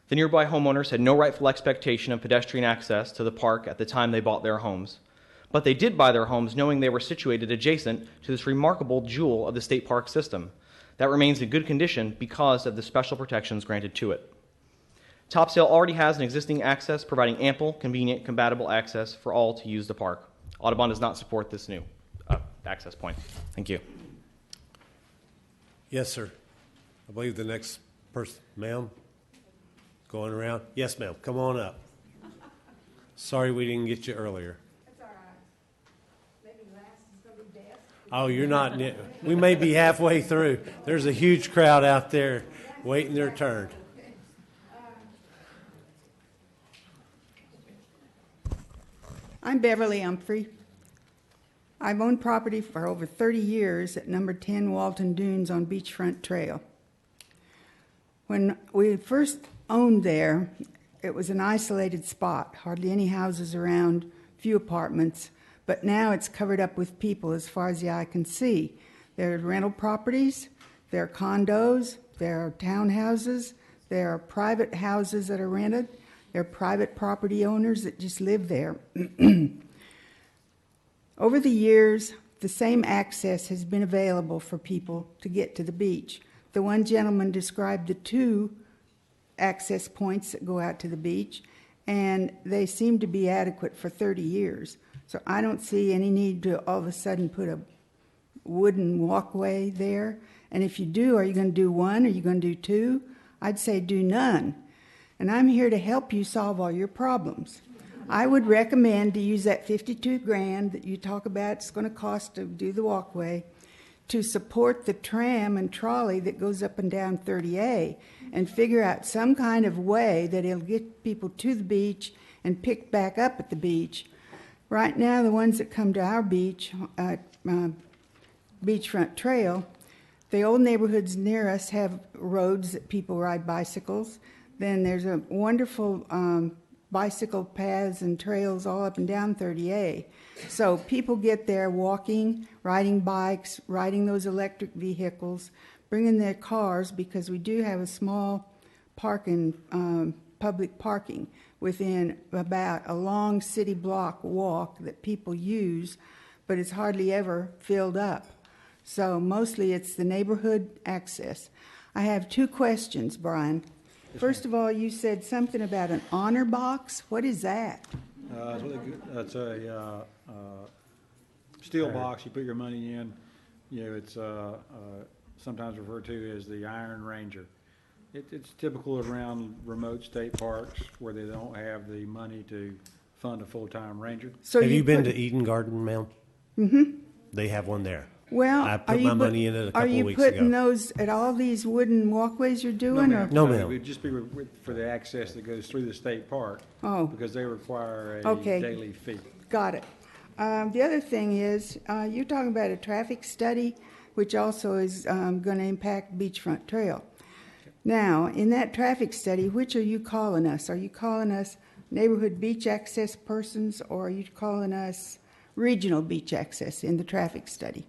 The nearby homeowners had no rightful expectation of pedestrian access to the park at the time they bought their homes, but they did buy their homes knowing they were situated adjacent to this remarkable jewel of the state park system that remains in good condition because of the special protections granted to it. Topsail already has an existing access providing ample, convenient, compatible access for all to use the park. Audubon does not support this new access point. Thank you. Yes, sir. I believe the next person, ma'am, going around. Yes, ma'am, come on up. Sorry we didn't get you earlier. That's all right. Maybe last is going to be best. Oh, you're not. We may be halfway through. There's a huge crowd out there waiting their turn. I'm Beverly Humphrey. I've owned property for over 30 years at number 10 Walton Dunes on Beachfront Trail. When we first owned there, it was an isolated spot, hardly any houses around, few apartments, but now it's covered up with people as far as the eye can see. There are rental properties, there are condos, there are townhouses, there are private houses that are rented, there are private property owners that just live there. Over the years, the same access has been available for people to get to the beach. The one gentleman described the 2 access points that go out to the beach, and they seem to be adequate for 30 years. So I don't see any need to all of a sudden put a wooden walkway there. And if you do, are you going to do 1? Are you going to do 2? I'd say do none. And I'm here to help you solve all your problems. I would recommend to use that $52,000 that you talk about it's going to cost to do the walkway to support the tram and trolley that goes up and down 30A and figure out some kind of way that it'll get people to the beach and pick back up at the beach. Right now, the ones that come to our beach, Beachfront Trail, the old neighborhoods near us have roads that people ride bicycles. Then there's a wonderful bicycle paths and trails all up and down 30A. So people get there walking, riding bikes, riding those electric vehicles, bringing their cars, because we do have a small parking, public parking within about a long city block walk that people use, but it's hardly ever filled up. So mostly it's the neighborhood access. I have 2 questions, Brian. First of all, you said something about an honor box. What is that? That's a steel box you put your money in. You know, it's sometimes referred to as the Iron Ranger. It's typical around remote state parks where they don't have the money to fund a full-time ranger. So have you been to Eden Garden, ma'am? Mm-hmm. They have one there. Well, I put my money in it a couple of weeks ago. Are you ago. putting those at all these wooden walkways you're doing? No, ma'am. It would just be for the access that goes through the state park. Oh. Because they require a Okay. daily fee. Got it. The other thing is, you're talking about a traffic study, which also is going to impact Beachfront Trail. Now, in that traffic study, which are you calling us? Are you calling us neighborhood beach access persons, or are you calling us regional beach access in the traffic study?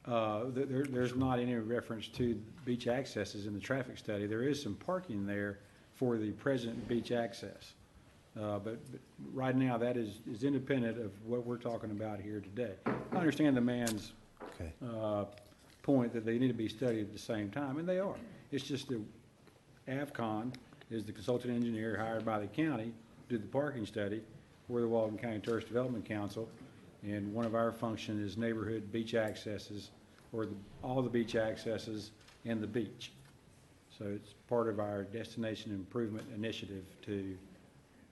There's not any reference to beach accesses in the traffic study. There is some parking there for the present beach access. But right now, that is independent of what we're talking about here today. I understand the man's point that they need to be studied at the same time, and they are. It's just that AVCON is the consultant engineer hired by the county to do the parking study for the Walton County Tourist Development Council, and one of our functions is neighborhood beach accesses, or all the beach accesses and the beach. So it's part of our destination improvement initiative to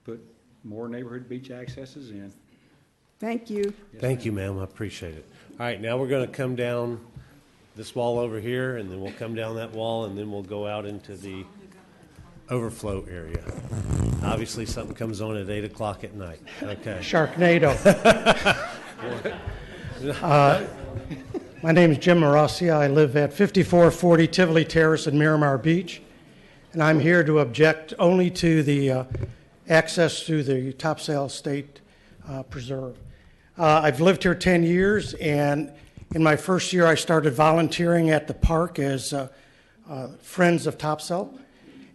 put more neighborhood beach accesses in. Thank you. Thank you, ma'am. I appreciate it. All right, now we're going to come down this wall over here, and then we'll come down that wall, and then we'll go out into the overflow area. Obviously, something comes on at 8 o'clock at night. Okay. Sharknado. My name is Jim Marossia. I live at 5440 Tivoli Terrace in Miramar Beach, and I'm here to object only to the access to the Topsail State Preserve. I've lived here 10 years, and in my first year I started volunteering at the park as Friends of Topsail.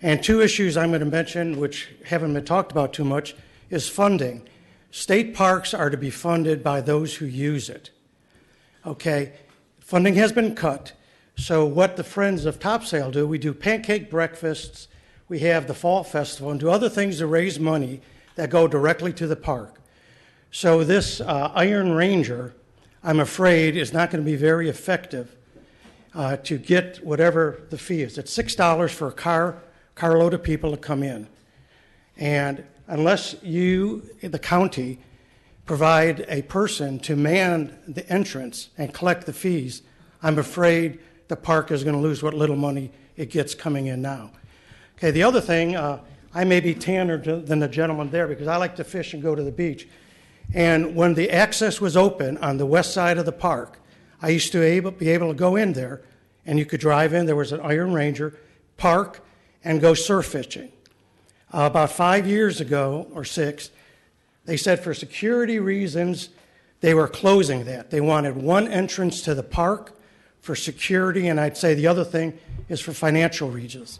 And 2 issues I'm going to mention, which haven't been talked about too much, is funding. State parks are to be funded by those who use it. Okay, funding has been cut. So what the Friends of Topsail do, we do pancake breakfasts, we have the Fall Festival, and do other things to raise money that go directly to the park. So this Iron Ranger, I'm afraid, is not going to be very effective to get whatever the fee is. It's $6 for a carload of people to come in. And unless you, the county, provide a person to man the entrance and collect the fees, I'm afraid the park is going to lose what little money it gets coming in now. Okay, the other thing, I may be tanner than the gentleman there because I like to fish and go to the beach. And when the access was open on the west side of the park, I used to be able to go in there, and you could drive in. There was an Iron Ranger, park, and go surf fishing. About 5 years ago, or 6, they said for security reasons, they were closing that. They wanted one entrance to the park for security, and I'd say the other thing is for financial reasons.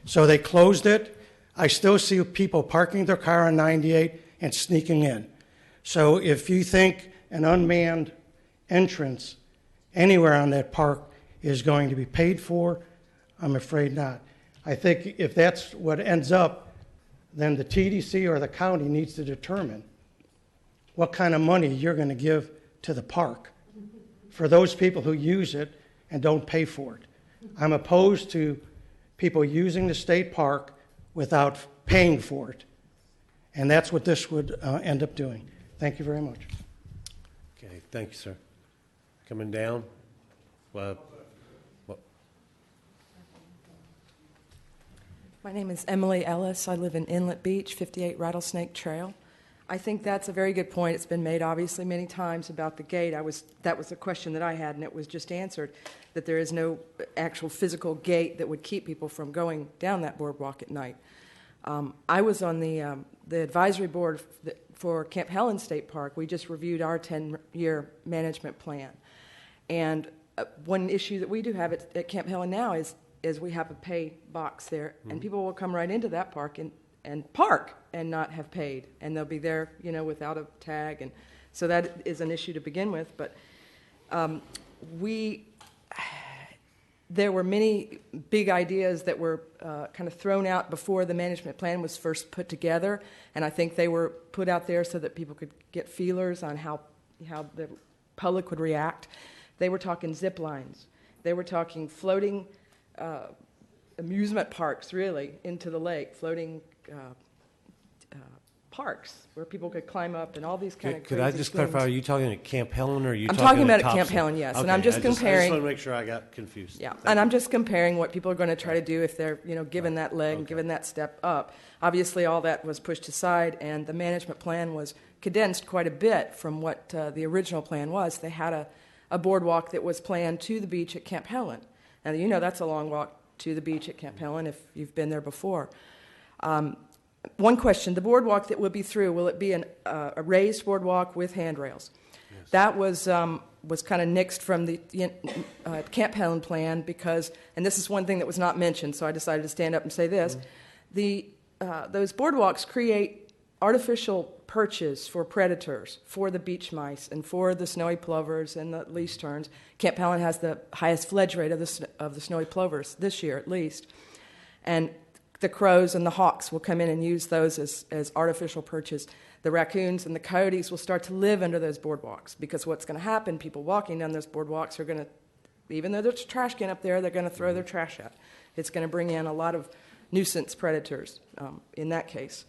So they closed it. I still see people parking their car on 98 and sneaking in. So if you think an unmanned entrance anywhere on that park is going to be paid for, I'm afraid not. I think if that's what ends up, then the TDC or the county needs to determine what kind of money you're going to give to the park for those people who use it and don't pay for it. I'm opposed to people using the state park without paying for it. And that's what this would end up doing. Thank you very much. Okay, thank you, sir. Coming down. Well, My name is Emily Ellis. I live in Inlet Beach, 58 Rattlesnake Trail. I think that's a very good point. It's been made obviously many times about the gate. That was a question that I had, and it was just answered, that there is no actual physical gate that would keep people from going down that boardwalk at night. I was on the advisory board for Camp Helen State Park. We just reviewed our 10-year management plan. And one issue that we do have at Camp Helen now is we have a pay box there, and people will come right into that park and park and not have paid, and they'll be there, without a tag, and so that is an issue to begin with. But there were many big ideas that were kind of thrown out before the management plan was first put together, and I think they were put out there so that people could get feelers on how the public would react. They were talking zip lines. They were talking floating amusement parks, really, into the lake, floating parks where people could climb up and all these kind of crazy Could I just clarify, are you talking at Camp Helen, or are you I'm talking about at Camp Thompson? Helen, yes. Okay, And I'm just comparing. I just want to make sure I got confused. Yeah, and I'm just comparing what people are going to try to do if they're, given that leg and given that step up. Obviously, all that was pushed aside, and the management plan was condensed quite a bit from what the original plan was. They had a boardwalk that was planned to the beach at Camp Helen. And that's a long walk to the beach at Camp Helen if you've been there before. One question, the boardwalk that will be through, will it be a raised boardwalk with handrails? Yes. That was kind of nixed from the Camp Helen plan because, and this is one thing that was not mentioned, so I decided to stand up and say this, those boardwalks create artificial perches for predators, for the beach mice, and for the snowy plovers and the least terns. Camp Helen has the highest fledge rate of the snowy plovers this year, at least. And the crows and the hawks will come in and use those as artificial perches. The raccoons and the coyotes will start to live under those boardwalks because what's going to happen, people walking down those boardwalks are going to, even though there's a trash can up there, they're going to throw their trash out. It's going to bring in a lot of nuisance predators in that case.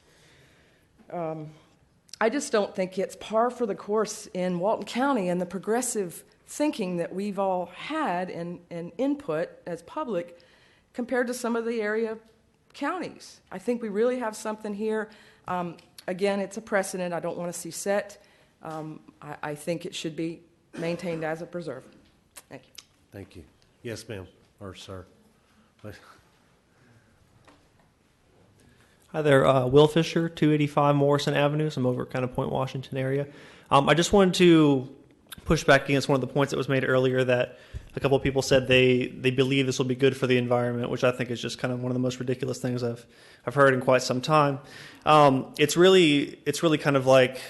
I just don't think it's par for the course in Walton County and the progressive thinking that we've all had and input as public compared to some of the area counties. I think we really have something here. Again, it's a precedent I don't want to see set. I think it should be maintained as a preserve. Thank you. Thank you. Yes, ma'am, or sir. Hi there, Will Fisher, 285 Morrison Avenue. So I'm over kind of Point Washington area. I just wanted to push back against one of the points that was made earlier that a couple of people said they believe this will be good for the environment, which I think is just kind of one of the most ridiculous things I've heard in quite some time. It's really kind of like,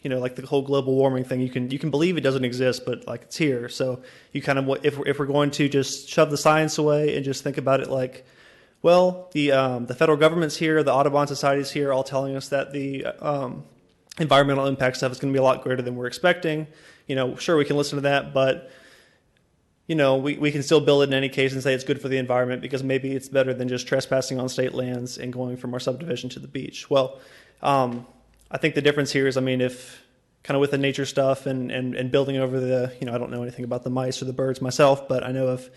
like the whole global warming thing. You can believe it doesn't exist, but like it's here. So you kind of, if we're going to just shove the science away and just think about it like, well, the federal government's here, the Audubon Society's here, all telling us that the environmental impact stuff is going to be a lot greater than we're expecting. Sure, we can listen to that, but we can still build it in any case and say it's good for the environment because maybe it's better than just trespassing on state lands and going from our subdivision to the beach. Well, I think the difference here is, if kind of with the nature stuff and building over the, I don't know anything about the mice or the birds myself, but I know if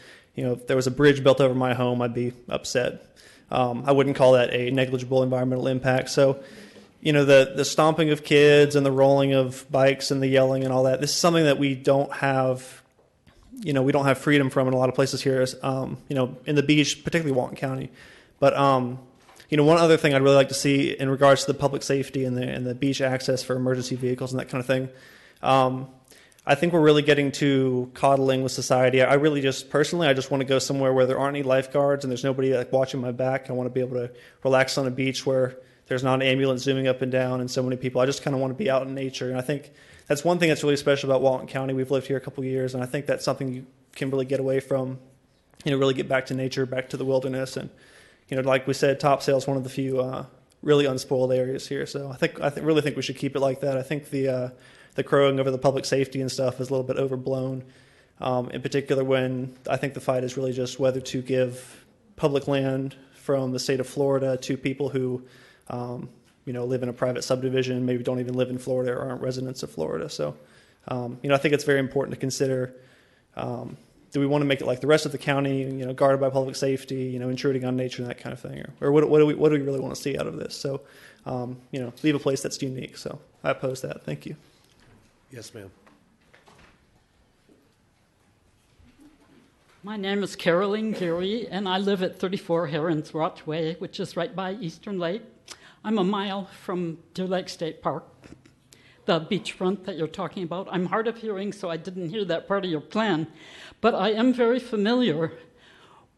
there was a bridge built over my home, I'd be upset. I wouldn't call that a negligible environmental impact. So, the stomping of kids and the rolling of bikes and the yelling and all that. This is something that we don't have. We don't have freedom from in a lot of places here. In the beach, particularly Walton County. But one other thing I'd really like to see in regards to the public safety and the beach access for emergency vehicles and that kind of thing. I think we're really getting to coddling with society. I really just want to go somewhere where there aren't any lifeguards and there's nobody like watching my back. I want to be able to relax on a beach where there's not an ambulance zooming up and down and so many people. I just kind of want to be out in nature. And I think that's one thing that's really special about Walton County. We've lived here a couple of years, and I think that's something you can really get away from, really get back to nature, back to the wilderness. And, like we said, Topsail is one of the few really unspoiled areas here. So I really think we should keep it like that. I think the crowing over the public safety and stuff is a little bit overblown, in particular when I think the fight is really just whether to give public land from the state of Florida to people who live in a private subdivision, maybe don't even live in Florida or aren't residents of Florida. So, I think it's very important to consider, do we want to make it like the rest of the county, guarded by public safety, intruding on nature and that kind of thing? Or what do we really want to see out of this? So, leave a place that's unique. So I oppose that. Thank you. Yes, ma'am. My name is Caroline Geary, and I live at 34 Herons Watch Way, which is right by Eastern Lake. I'm a mile from Deer Lake State Park, the beachfront that you're talking about. I'm hard of hearing, so I didn't hear that part of your plan, but I am very familiar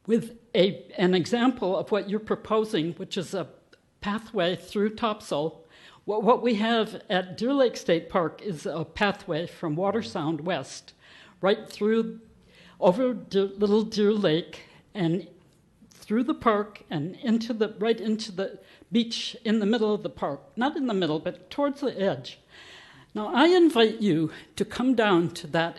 with an example of what you're proposing, which is a pathway through Topsail. What we have at Deer Lake State Park is a pathway from Watersound west, right through over Little Deer Lake and through the park and right into the beach in the middle of the park. Not in the middle, but towards the edge. Now, I invite you to come down to that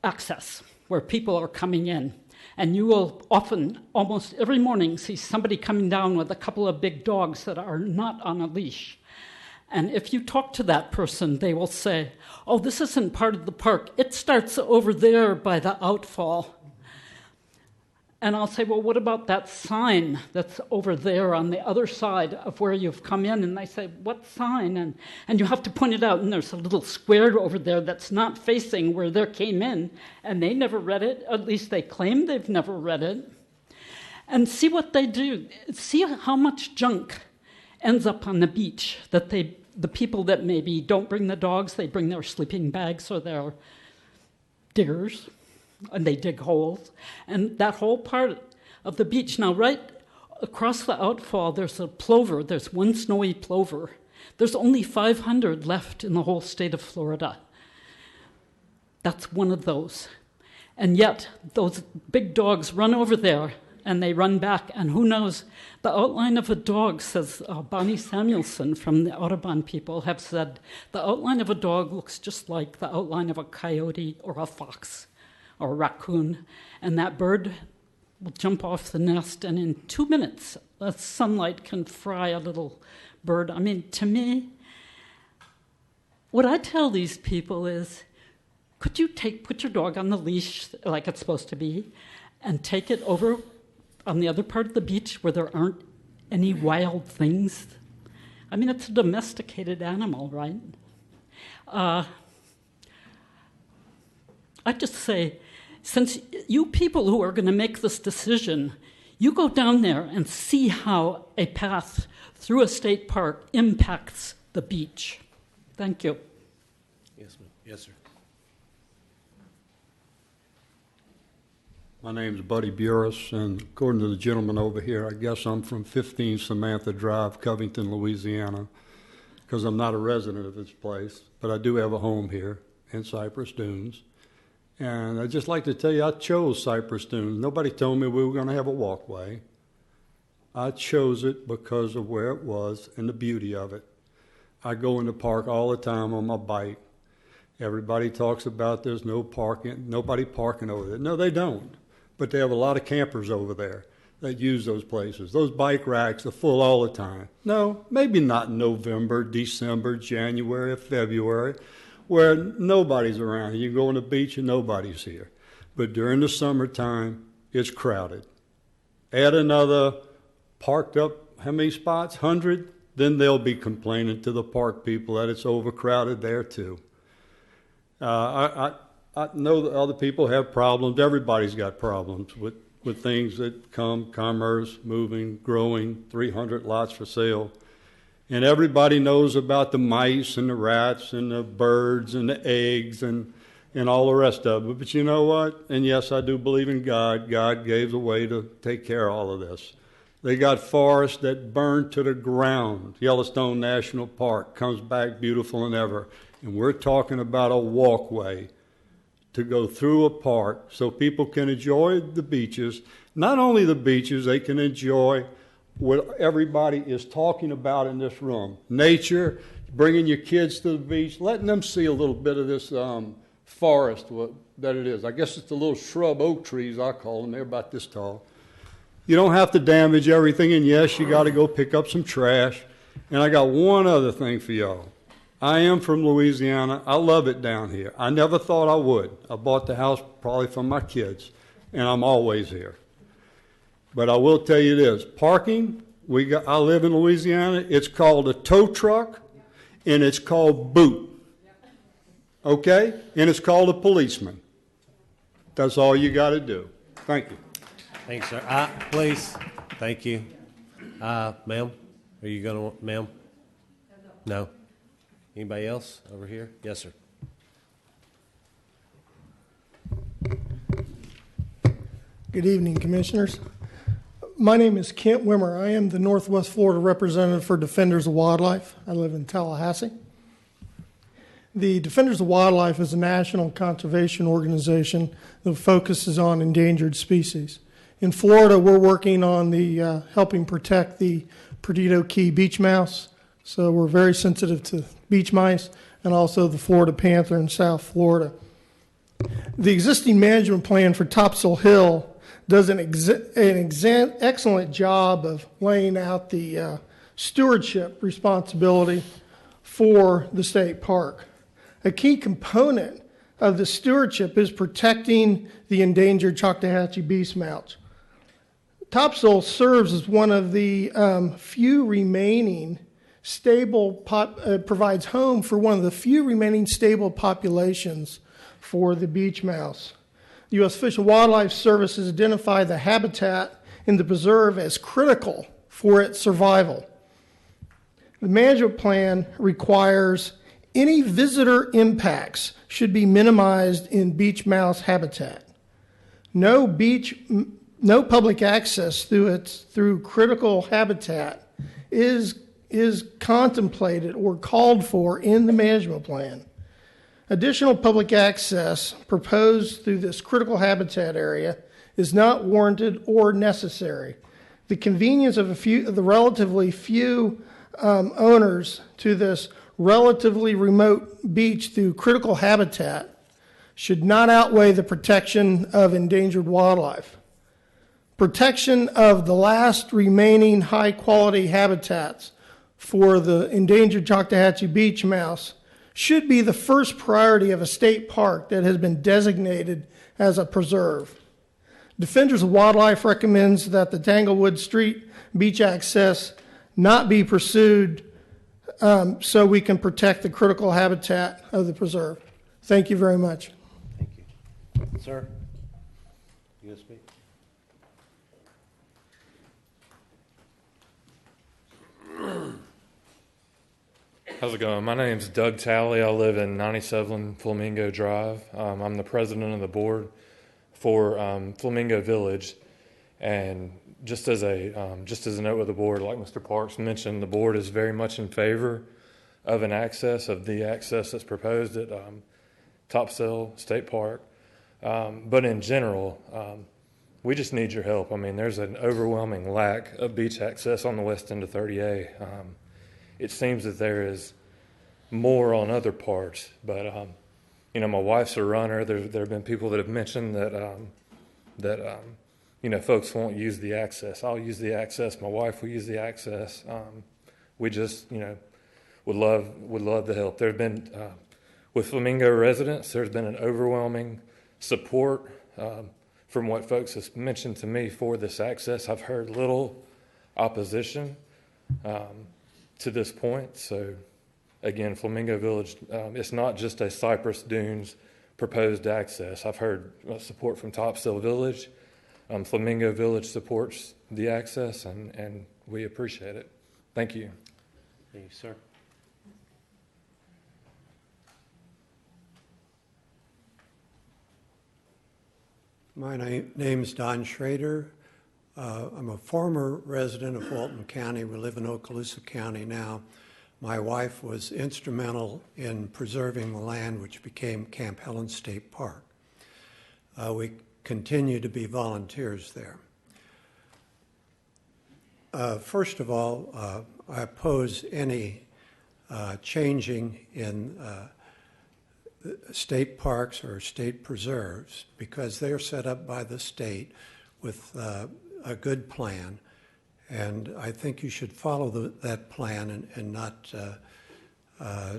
access where people are coming in. And you will often, almost every morning, see somebody coming down with a couple of big dogs that are not on a leash. And if you talk to that person, they will say, oh, this isn't part of the park. It starts over there by the outfall. And I'll say, well, what about that sign that's over there on the other side of where you've come in? And they say, what sign? And you have to point it out. And there's a little square over there that's not facing where they came in. And they never read it. At least they claim they've never read it. And see what they do. See how much junk ends up on the beach that the people that maybe don't bring the dogs, they bring their sleeping bags or their diggers. And they dig holes. And that whole part of the beach. Now, right across the outfall, there's a plover. There's one snowy plover. There's only 500 left in the whole state of Florida. That's one of those. And yet, those big dogs run over there, and they run back. And who knows? The outline of a dog, says Bonnie Samuelson from the Audubon people, have said, the outline of a dog looks just like the outline of a coyote or a fox or a raccoon, and that bird will jump off the nest, and in 2 minutes, the sunlight can fry a little bird. I mean, to me, what I tell these people is, could you put your dog on the leash like it's supposed to be, and take it over on the other part of the beach where there aren't any wild things? I mean, it's a domesticated animal, right? I just say, since you people who are going to make this decision, you go down there and see how a path through a state park impacts the beach. Thank you. Yes, ma'am. Yes, sir. My name's Buddy Burris, and according to the gentleman over here, I guess I'm from 15 Samantha Drive, Covington, Louisiana, because I'm not a resident of this place, but I do have a home here in Cypress Dunes. And I'd just like to tell you, I chose Cypress Dunes. Nobody told me we were going to have a walkway. I chose it because of where it was and the beauty of it. I go in the park all the time on my bike. Everybody talks about there's no parking, nobody parking over there. No, they don't. But they have a lot of campers over there that use those places. Those bike racks are full all the time. No, maybe not in November, December, January, or February, where nobody's around. You go on the beach and nobody's here. But during the summertime, it's crowded. Add another parked up, how many spots? 100? then they'll be complaining to the park people that it's overcrowded there too. I know that other people have problems. Everybody's got problems with things that come, commerce, moving, growing, 300 lots for sale. And everybody knows about the mice and the rats and the birds and the eggs and all the rest of it. But you know what? And yes, I do believe in God. God gave the way to take care of all of this. They got forests that burn to the ground. Yellowstone National Park comes back beautiful than ever. And we're talking about a walkway to go through a park so people can enjoy the beaches. Not only the beaches, they can enjoy what everybody is talking about in this room. Nature, bringing your kids to the beach, letting them see a little bit of this forest that it is. I guess it's the little shrub oak trees, I call them. They're about this tall. You don't have to damage everything, and yes, you got to go pick up some trash. And I got one other thing for y'all. I am from Louisiana. I love it down here. I never thought I would. I bought the house probably for my kids, and I'm always here. But I will tell you this, parking, I live in Louisiana, it's called a tow truck, and it's called boot, okay? And it's called a policeman. That's all you got to do. Thank you. Thanks, sir. Please, thank you. Ma'am, are you going to, ma'am? No. Anybody else over here? Yes, sir. Good evening, Commissioners. My name is Kent Wimmer. I am the Northwest Florida representative for Defenders of Wildlife. I live in Tallahassee. The Defenders of Wildlife is a national conservation organization that focuses on endangered species. In Florida, we're working on the helping protect the Perdido Key beach mouse. So we're very sensitive to beach mice and also the Florida panther in South Florida. The existing management plan for Topsail Hill does an excellent job of laying out the stewardship responsibility for the state park. A key component of the stewardship is protecting the endangered Choctawhatchee beast mouse. Topsail serves as one of the few remaining provides home for one of the few remaining stable populations for the beach mouse. The U.S. Fish and Wildlife Service has identified the habitat in the preserve as critical for its survival. The management plan requires any visitor impacts should be minimized in beach mouse habitat. No public access through critical habitat is contemplated or called for in the management plan. Additional public access proposed through this critical habitat area is not warranted or necessary. The convenience of the relatively few owners to this relatively remote beach through critical habitat should not outweigh the protection of endangered wildlife. Protection of the last remaining high-quality habitats for the endangered Choctawhatchee beach mouse should be the first priority of a state park that has been designated as a preserve. Defenders of Wildlife recommends that the Tanglewood Street beach access not be pursued so we can protect the critical habitat of the preserve. Thank you very much. Thank you. Sir, you going to speak? How's it going? My name's Doug Talley. I live in 97 Flamingo Drive. I'm the president of the board for Flamingo Village. And just as a note with the board, like Mr. Parks mentioned, the board is very much in favor of the access that's proposed at Topsail State Park. But in general, we just need your help. I mean, there's an overwhelming lack of beach access on the west end of 30A. It seems that there is more on other parts, but my wife's a runner. There have been people that have mentioned that folks won't use the access. I'll use the access. My wife will use the access. We just would love the help. There have been with Flamingo residents. There's been an overwhelming support from what folks have mentioned to me for this access. I've heard little opposition. to this point. So, again, Flamingo Village, it's not just a Cypress Dunes proposed access. I've heard support from Topsail Village. Flamingo Village supports the access, and we appreciate it. Thank you. Thank you, sir. My name's Don Schrader. I'm a former resident of Walton County. We live in Okaloosa County now. My wife was instrumental in preserving the land which became Camp Helen State Park. We continue to be volunteers there. First of all, I oppose any changing in state parks or state preserves because they're set up by the state with a good plan, and I think you should follow that plan and not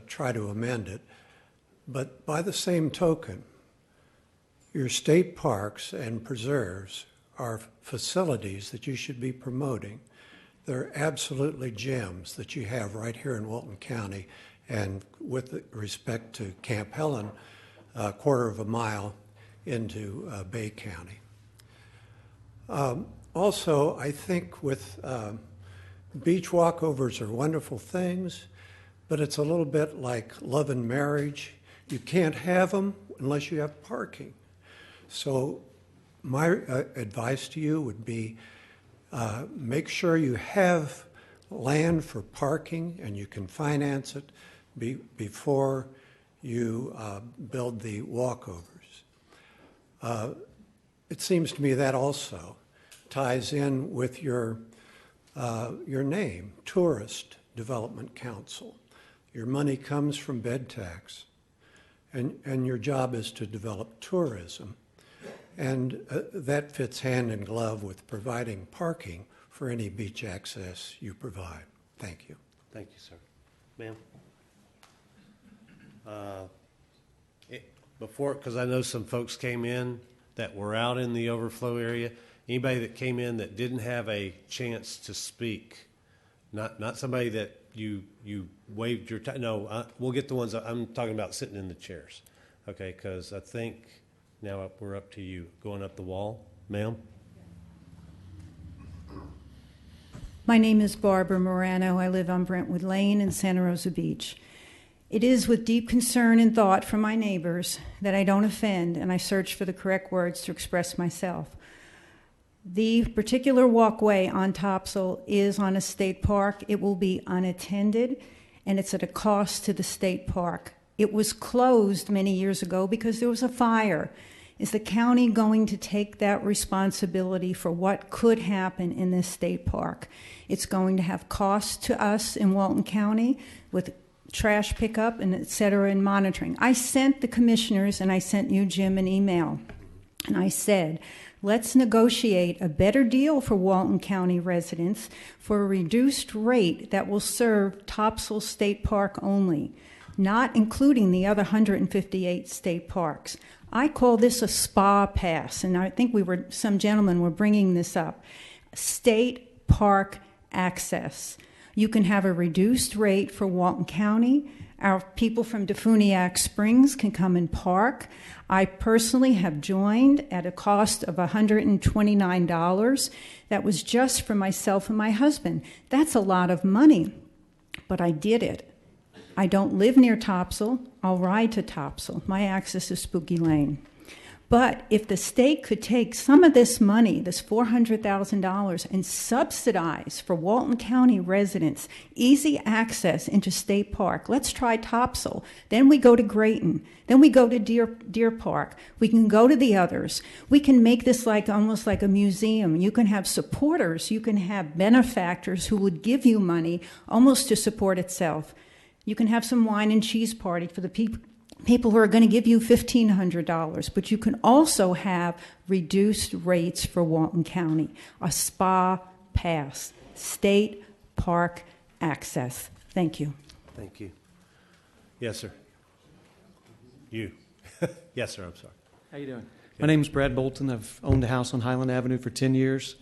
try to amend it. But by the same token, your state parks and preserves are facilities that you should be promoting. They're absolutely gems that you have right here in Walton County, and with respect to Camp Helen, a quarter of a mile into Bay County. Also, I think with beach walkovers are wonderful things, but it's a little bit like love and marriage. You can't have them unless you have parking. So my advice to you would be make sure you have land for parking and you can finance it before you build the walkovers. It seems to me that also ties in with your name, Tourist Development Council. Your money comes from bed tax, and your job is to develop tourism. And that fits hand in glove with providing parking for any beach access you provide. Thank you. Thank you, sir. Ma'am? Before, because I know some folks came in that were out in the overflow area. Anybody that came in that didn't have a chance to speak, not somebody that you waived your time. No, we'll get the ones I'm talking about sitting in the chairs. Okay, because I think now we're up to you. Going up the wall, ma'am. My name is Barbara Morano. I live on Brentwood Lane in Santa Rosa Beach. It is with deep concern and thought for my neighbors that I don't offend and I search for the correct words to express myself. The particular walkway on Topsail is on a state park. It will be unattended, and it's at a cost to the state park. It was closed many years ago because there was a fire. Is the county going to take that responsibility for what could happen in this state park? It's going to have costs to us in Walton County with trash pickup and et cetera and monitoring. I sent the commissioners and I sent you, Jim, an email. And I said, let's negotiate a better deal for Walton County residents for a reduced rate that will serve Topsail State Park only, not including the other 158 state parks. I call this a spa pass, and I think some gentlemen were bringing this up. State park access. You can have a reduced rate for Walton County. Our people from Defuniak Springs can come and park. I personally have joined at a cost of $129. That was just for myself and my husband. That's a lot of money, but I did it. I don't live near Topsail. I'll ride to Topsail. My access is Spooky Lane. But if the state could take some of this money, this $400,000, and subsidize for Walton County residents easy access into State Park, let's try Topsail. Then we go to Grayton. Then we go to Deer Park. We can go to the others. We can make this almost like a museum. You can have supporters. You can have benefactors who would give you money almost to support itself. You can have some wine and cheese party for the people who are going to give you $1,500, but you can also have reduced rates for Walton County, a spa pass, state park access. Thank you. Thank you. Yes, sir. You. Yes, sir, I'm sorry. How you doing? My name is Brad Bolton. I've owned a house on Highland Avenue for 10 years.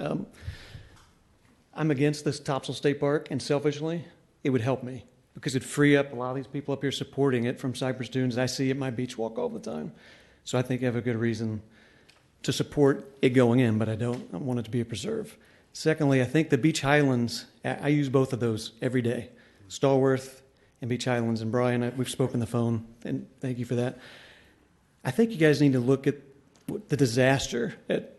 I'm against this Topsail State Park, and selfishly, it would help me because it'd free up a lot of these people up here supporting it from Cypress Dunes. I see at my beach walk all the time. So I think I have a good reason to support it going in, but I don't. I want it to be a preserve. Secondly, I think the Beach Highlands, I use both of those every day, Stallworth and Beach Highlands. And Brian, we've spoken on the phone, and thank you for that. I think you guys need to look at the disaster at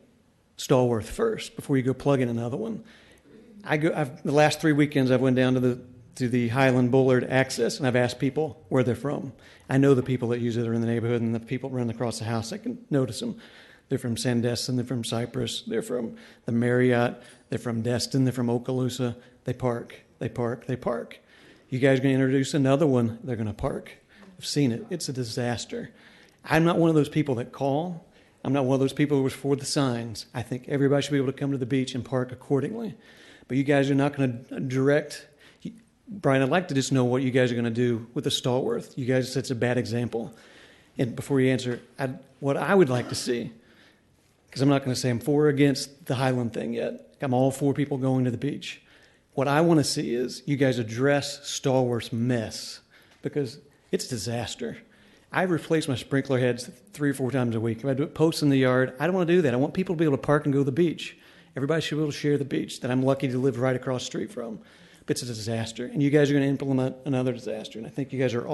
Stallworth first before you go plug in another one. The last 3 weekends I've went down to the Highland Bullard access, and I've asked people where they're from. I know the people that use it are in the neighborhood, and the people running across the house, I can notice them. They're from Sandestin, they're from Cypress, they're from the Marriott, they're from Destin, they're from Okaloosa. They park. You guys are going to introduce another one, they're going to park. I've seen it. It's a disaster. I'm not one of those people that call. I'm not one of those people who was for the signs. I think everybody should be able to come to the beach and park accordingly. But you guys are not going to direct. Brian, I'd like to just know what you guys are going to do with the Stallworth. You guys said it's a bad example. And before you answer, what I would like to see, because I'm not going to say I'm for or against the Highland thing yet. I'm all for people going to the beach. What I want to see is you guys address Stallworth's mess, because it's a disaster. I replace my sprinkler heads 3 or 4 times a week. If I do it posts in the yard, I don't want to do that. I want people to be able to park and go to the beach. Everybody should be able to share the beach that I'm lucky to live right across the street from. But it's a disaster, and you guys are going to implement another disaster. And I think you guys are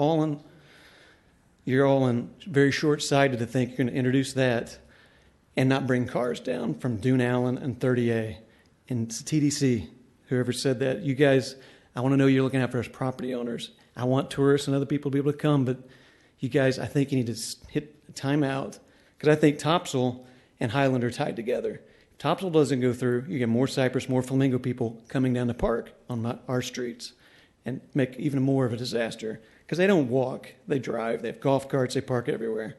you're all very short-sighted to think you're going to introduce that and not bring cars down from Dune Allen and 30A. And it's TDC, whoever said that. You guys, I want to know you're looking out for us property owners. I want tourists and other people to be able to come, but you guys, I think you need to hit a timeout, because I think Topsail and Highland are tied together. If Topsail doesn't go through, you get more Cypress, more Flamingo people coming down the park on our streets and make even more of a disaster, because they don't walk, they drive, they have golf carts, they park everywhere.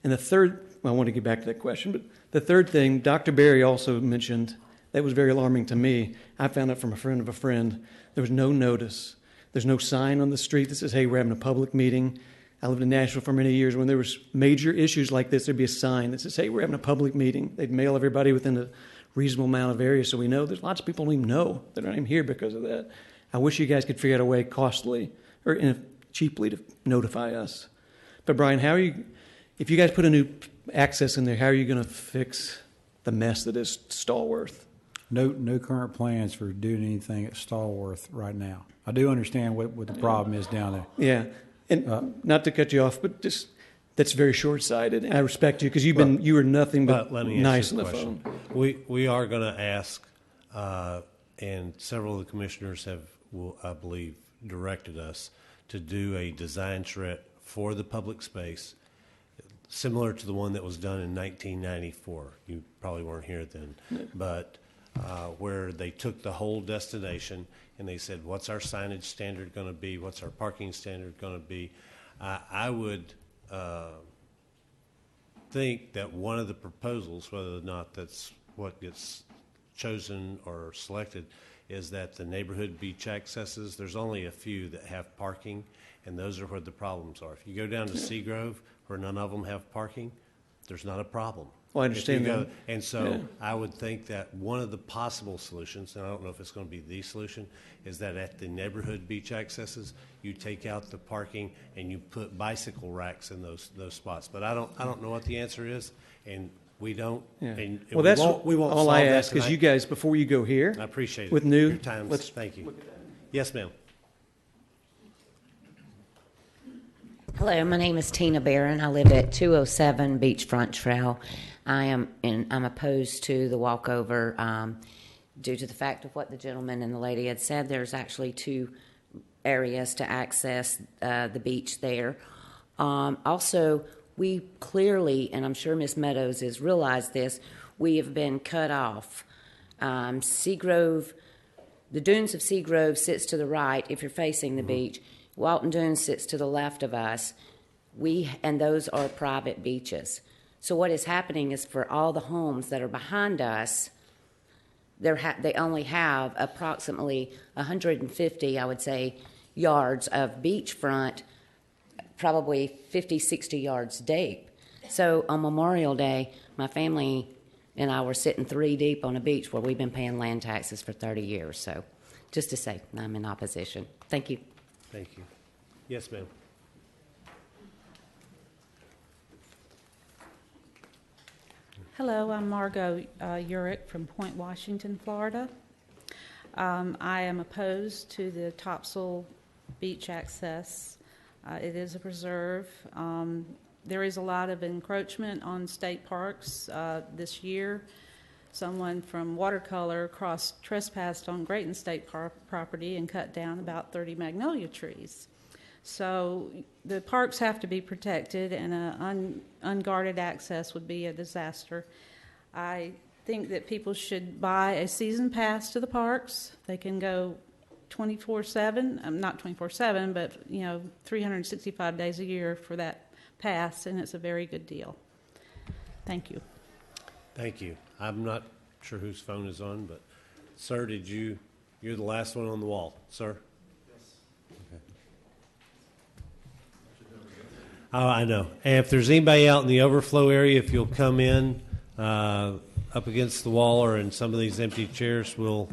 And the third, I want to get back to that question, but the third thing, Dr. Berry also mentioned, that was very alarming to me. I found out from a friend of a friend, there was no notice. There's no sign on the street that says, hey, we're having a public meeting. I lived in Nashville for many years. When there was major issues like this, there'd be a sign that says, hey, we're having a public meeting. They'd mail everybody within a reasonable amount of area, so we know. There's lots of people who don't even know. They're not even here because of that. I wish you guys could figure out a way costly or cheaply to notify us. But Brian, if you guys put a new access in there, how are you going to fix the mess that is Stallworth? No current plans for doing anything at Stallworth right now. I do understand what the problem is down there. Yeah, and not to cut you off, but just that's very short-sighted. And I respect you because you were nothing but nice on the phone. We are going to ask, and several of the commissioners have, I believe, directed us to do a design charrette for the public space, similar to the one that was done in 1994. You probably weren't here then, but where they took the whole destination and they said, what's our signage standard going to be? What's our parking standard going to be? I would think that one of the proposals, whether or not that's what gets chosen or selected, is that the neighborhood beach accesses, there's only a few that have parking, and those are where the problems are. If you go down to Seagrove, where none of them have parking, there's not a problem. Well, I understand that. And so I would think that one of the possible solutions, and I don't know if it's going to be the solution, is that at the neighborhood beach accesses, you take out the parking and you put bicycle racks in those spots. But I don't know what the answer is, and we don't. Yeah. And well, that's we won't all solve I that ask is tonight. you guys, before you go here, I appreciate it. With new, your time. Thank you. Yes, ma'am. Hello, my name is Tina Barron. I live at 207 Beachfront Trail. I'm opposed to the walkover due to the fact of what the gentleman and the lady had said. There's actually 2 areas to access the beach there. Also, we clearly, and I'm sure Ms. Meadows has realized this, we have been cut off. Seagrove, the dunes of Seagrove sits to the right if you're facing the beach. Walton Dunes sits to the left of us. And those are private beaches. So what is happening is for all the homes that are behind us, they only have approximately 150, I would say, yards of beachfront, probably 50, 60 yards deep. So on Memorial Day, my family and I were sitting 3 deep on a beach where we've been paying land taxes for 30 years. So just to say I'm in opposition. Thank you. Thank you. Yes, ma'am. Hello, I'm Margot Urick from Point Washington, Florida. I am opposed to the Topsail beach access. It is a preserve. There is a lot of encroachment on state parks this year. Someone from Watercolor trespassed on Grayton State property and cut down about 30 magnolia trees. So the parks have to be protected, and unguarded access would be a disaster. I think that people should buy a season pass to the parks. They can go 24/7, not 24/7, but 365 days a year for that pass, and it's a very good deal. Thank you. Thank you. I'm not sure whose phone is on, but sir, you're the last one on the wall, sir? Yes. Okay. Oh, I know. And if there's anybody out in the overflow area, if you'll come in up against the wall or in some of these empty chairs, we'll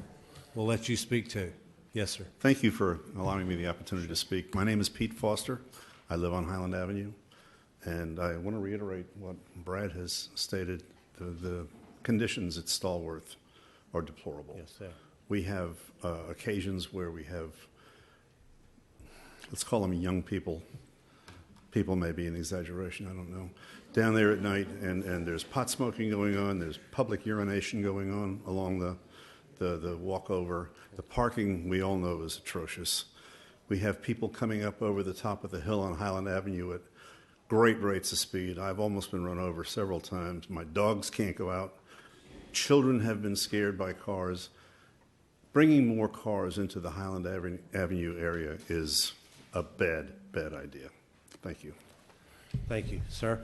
let you speak too. Yes, sir. Thank you for allowing me the opportunity to speak. My name is Pete Foster. I live on Highland Avenue, and I want to reiterate what Brad has stated. The conditions at Stallworth are deplorable. Yes, sir. We have occasions where we have, let's call them young people. People may be an exaggeration, I don't know. Down there at night, and there's pot smoking going on, there's public urination going on along the walkover. The parking, we all know, is atrocious. We have people coming up over the top of the hill on Highland Avenue at great rates of speed. I've almost been run over several times. My dogs can't go out. Children have been scared by cars. Bringing more cars into the Highland Avenue area is a bad idea. Thank you. Thank you. Sir?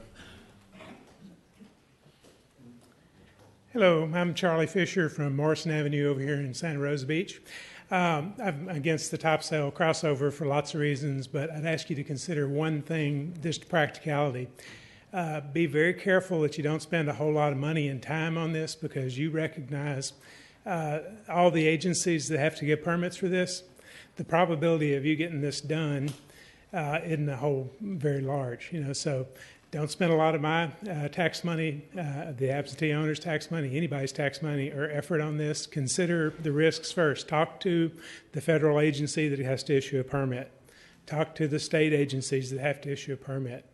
Hello, I'm Charlie Fisher from Morrison Avenue over here in Santa Rosa Beach. I'm against the topsail crossover for lots of reasons, but I'd ask you to consider one thing, just practicality. Be very careful that you don't spend a whole lot of money and time on this, because you recognize all the agencies that have to get permits for this. The probability of you getting this done isn't a whole very large, so don't spend a lot of my tax money, the absentee owner's tax money, anybody's tax money or effort on this. Consider the risks first. Talk to the federal agency that has to issue a permit. Talk to the state agencies that have to issue a permit.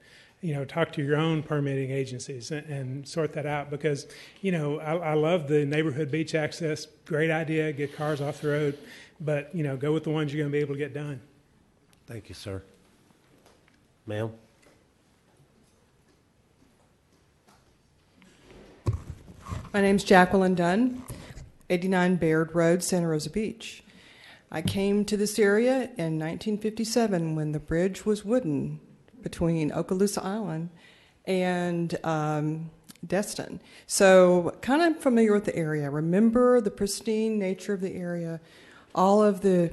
Talk to your own permitting agencies and sort that out, because, I love the neighborhood beach access. Great idea, get cars off the road, but, go with the ones you're going to be able to get done. Thank you, sir. Ma'am? My name's Jacqueline Dunn, 89 Baird Road, Santa Rosa Beach. I came to this area in 1957 when the bridge was wooden between Okaloosa Island and Destin. So kind of familiar with the area. Remember the pristine nature of the area, all of the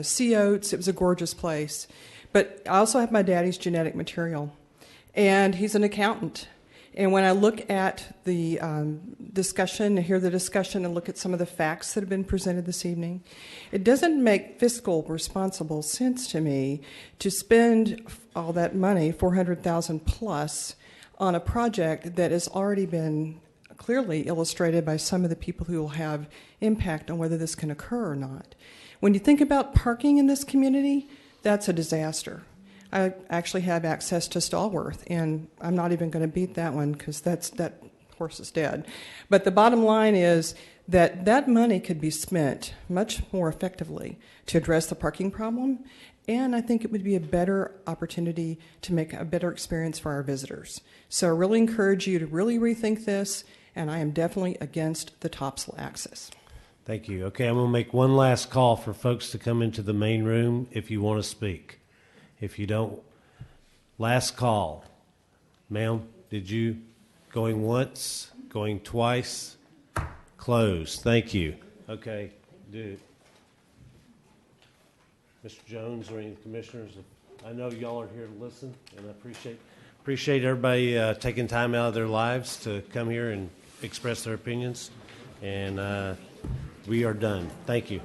sea oats. It was a gorgeous place. But I also have my daddy's genetic material, and he's an accountant. And when I look at the discussion, hear the discussion, and look at some of the facts that have been presented this evening, it doesn't make fiscal responsible sense to me to spend all that money, $400,000 plus, on a project that has already been clearly illustrated by some of the people who will have impact on whether this can occur or not. When you think about parking in this community, that's a disaster. I actually have access to Stallworth, and I'm not even going to beat that one because that horse is dead. But the bottom line is that money could be spent much more effectively to address the parking problem, and I think it would be a better opportunity to make a better experience for our visitors. So I really encourage you to really rethink this, and I am definitely against the topsail access. Thank you. Okay, I'm going to make one last call for folks to come into the main room if you want to speak. If you don't, last call. Ma'am, did you going once, going twice? Closed. Thank you. Okay, dude. Mr. Jones or any of the commissioners, I know y'all are here to listen, and I appreciate everybody taking time out of their lives to come here and express their opinions. And we are done. Thank you.